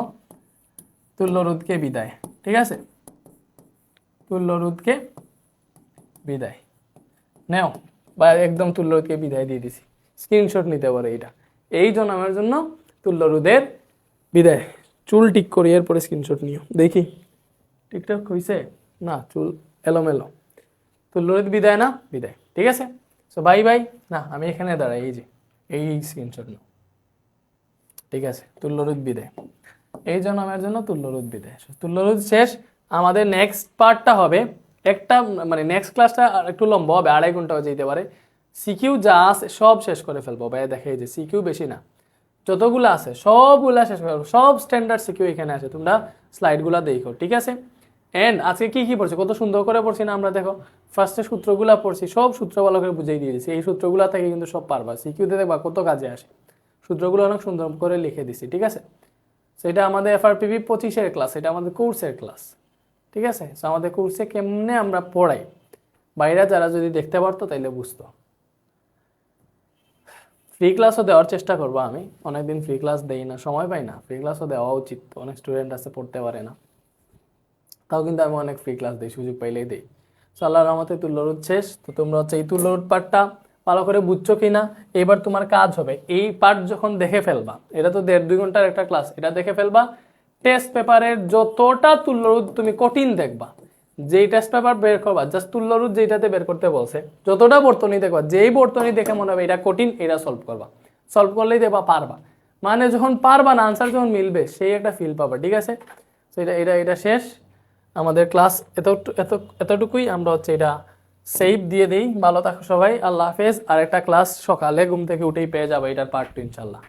S1: তুল্য রোধকে বিদায়, ঠিক আছে? তুল্য রোধকে বিদায় নেও, বা একদম তুল্য রোধকে বিদায় দিয়ে দিছি, স্ক্রিনশট নিতে পারে এটা। এই জনমের জন্য তুল্য রোধের বিদায়। চুল ঠিক করি, এরপরে স্ক্রিনশট নিও, দেখি ঠিকঠাক হয়েছে না, চুল এলোমেলো। তুল্য রোধ বিদায় না, বিদায়, ঠিক আছে? So bye bye. না আমি এখানে দাঁড়াই, এই যে এই স্ক্রিনশট নাও, ঠিক আছে? তুল্য রোধ বিদায়, এই জনমের জন্য তুল্য রোধ বিদায়। তুল্য রোধ শেষ। আমাদের নেক্সট পার্টটা হবে একটা, মানে নেক্সট ক্লাসটা একটু লম্বা হবে, 2.5 ঘন্টাও যেতে পারে। সিকিউ যা আছে সব শেষ করে ফেলবো ভাই, দেখে এই যে সিকিউ বেশি না, যতগুলো আছে সবগুলা শেষ করে ফেলবো। সব স্ট্যান্ডার্ড সিকিউ এখানে আছে, তোমরা স্লাইডগুলো দেখো, ঠিক আছে? এন্ড আজকে কি কি পড়ছি, কত সুন্দর করে পড়ছি না আমরা? দেখো ফার্স্টে সূত্রগুলা পড়ছি, সব সূত্র ভালো করে বুঝিয়ে দিয়ে দিচ্ছি। এই সূত্রগুলা থেকে কিন্তু সব পারবা, সিকিউতে দেখবা কত কাজে আসে। সূত্রগুলো অনেক সুন্দর করে লিখে দিছি, ঠিক আছে? সেটা আমাদের FRPP 25-এর ক্লাস, এটা আমাদের কোর্সের ক্লাস, ঠিক আছে? সো আমাদের কোর্সে কেমনে আমরা পড়াই, বাইরে যারা যদি দেখতে পারতো তাইলে বুঝতো। ফ্রি ক্লাসও দেওয়ার চেষ্টা করবো আমি, অনেকদিন ফ্রি ক্লাস দেই না, সময় পাই না। ফ্রি ক্লাসও দেওয়া উচিত, অনেক স্টুডেন্ট আছে পড়তে পারে না, তাও কিন্তু আমি অনেক ফ্রি ক্লাস দিই, সুযোগ পাইলেই দিই। সো আল্লাহর রহমতে তুল্য রোধ শেষ। তো তোমরা হচ্ছে এই তুল্য রোধ পার্টটা ভালো করে বুঝছো কিনা, এবার তোমার কাজ হবে এই পার্ট যখন দেখে ফেলবা, এটা তো 1.5-2 ঘন্টার একটা ক্লাস, এটা দেখে ফেলবা। টেস্ট পেপারের যতটা তুল্য রোধ তুমি কঠিন দেখবা, যেই টেস্ট পেপার বের করবা, জাস্ট তুল্য রোধ যেটাতে বের করতে বলছে, যতটা বর্তনী দেখবা, যেই বর্তনী দেখে মনে হবে এটা কঠিন, এটা সলভ করবা। সলভ করলেই দেখবা পারবা, মানে যখন পারবা না, আনসার যখন মিলবে সেই একটা ফিল পাবা, ঠিক আছে? তো এটা শেষ আমাদের ক্লাস, এতটুকুই। আমরা হচ্ছে এটা সেভ দিয়ে দিই। ভালো থাকো সবাই, আল্লাহ হাফেজ। আর একটা ক্লাস সকালে ঘুম থেকে উঠেই পেয়ে যাবে এটার পার্ট 2 ইনশাল্লাহ।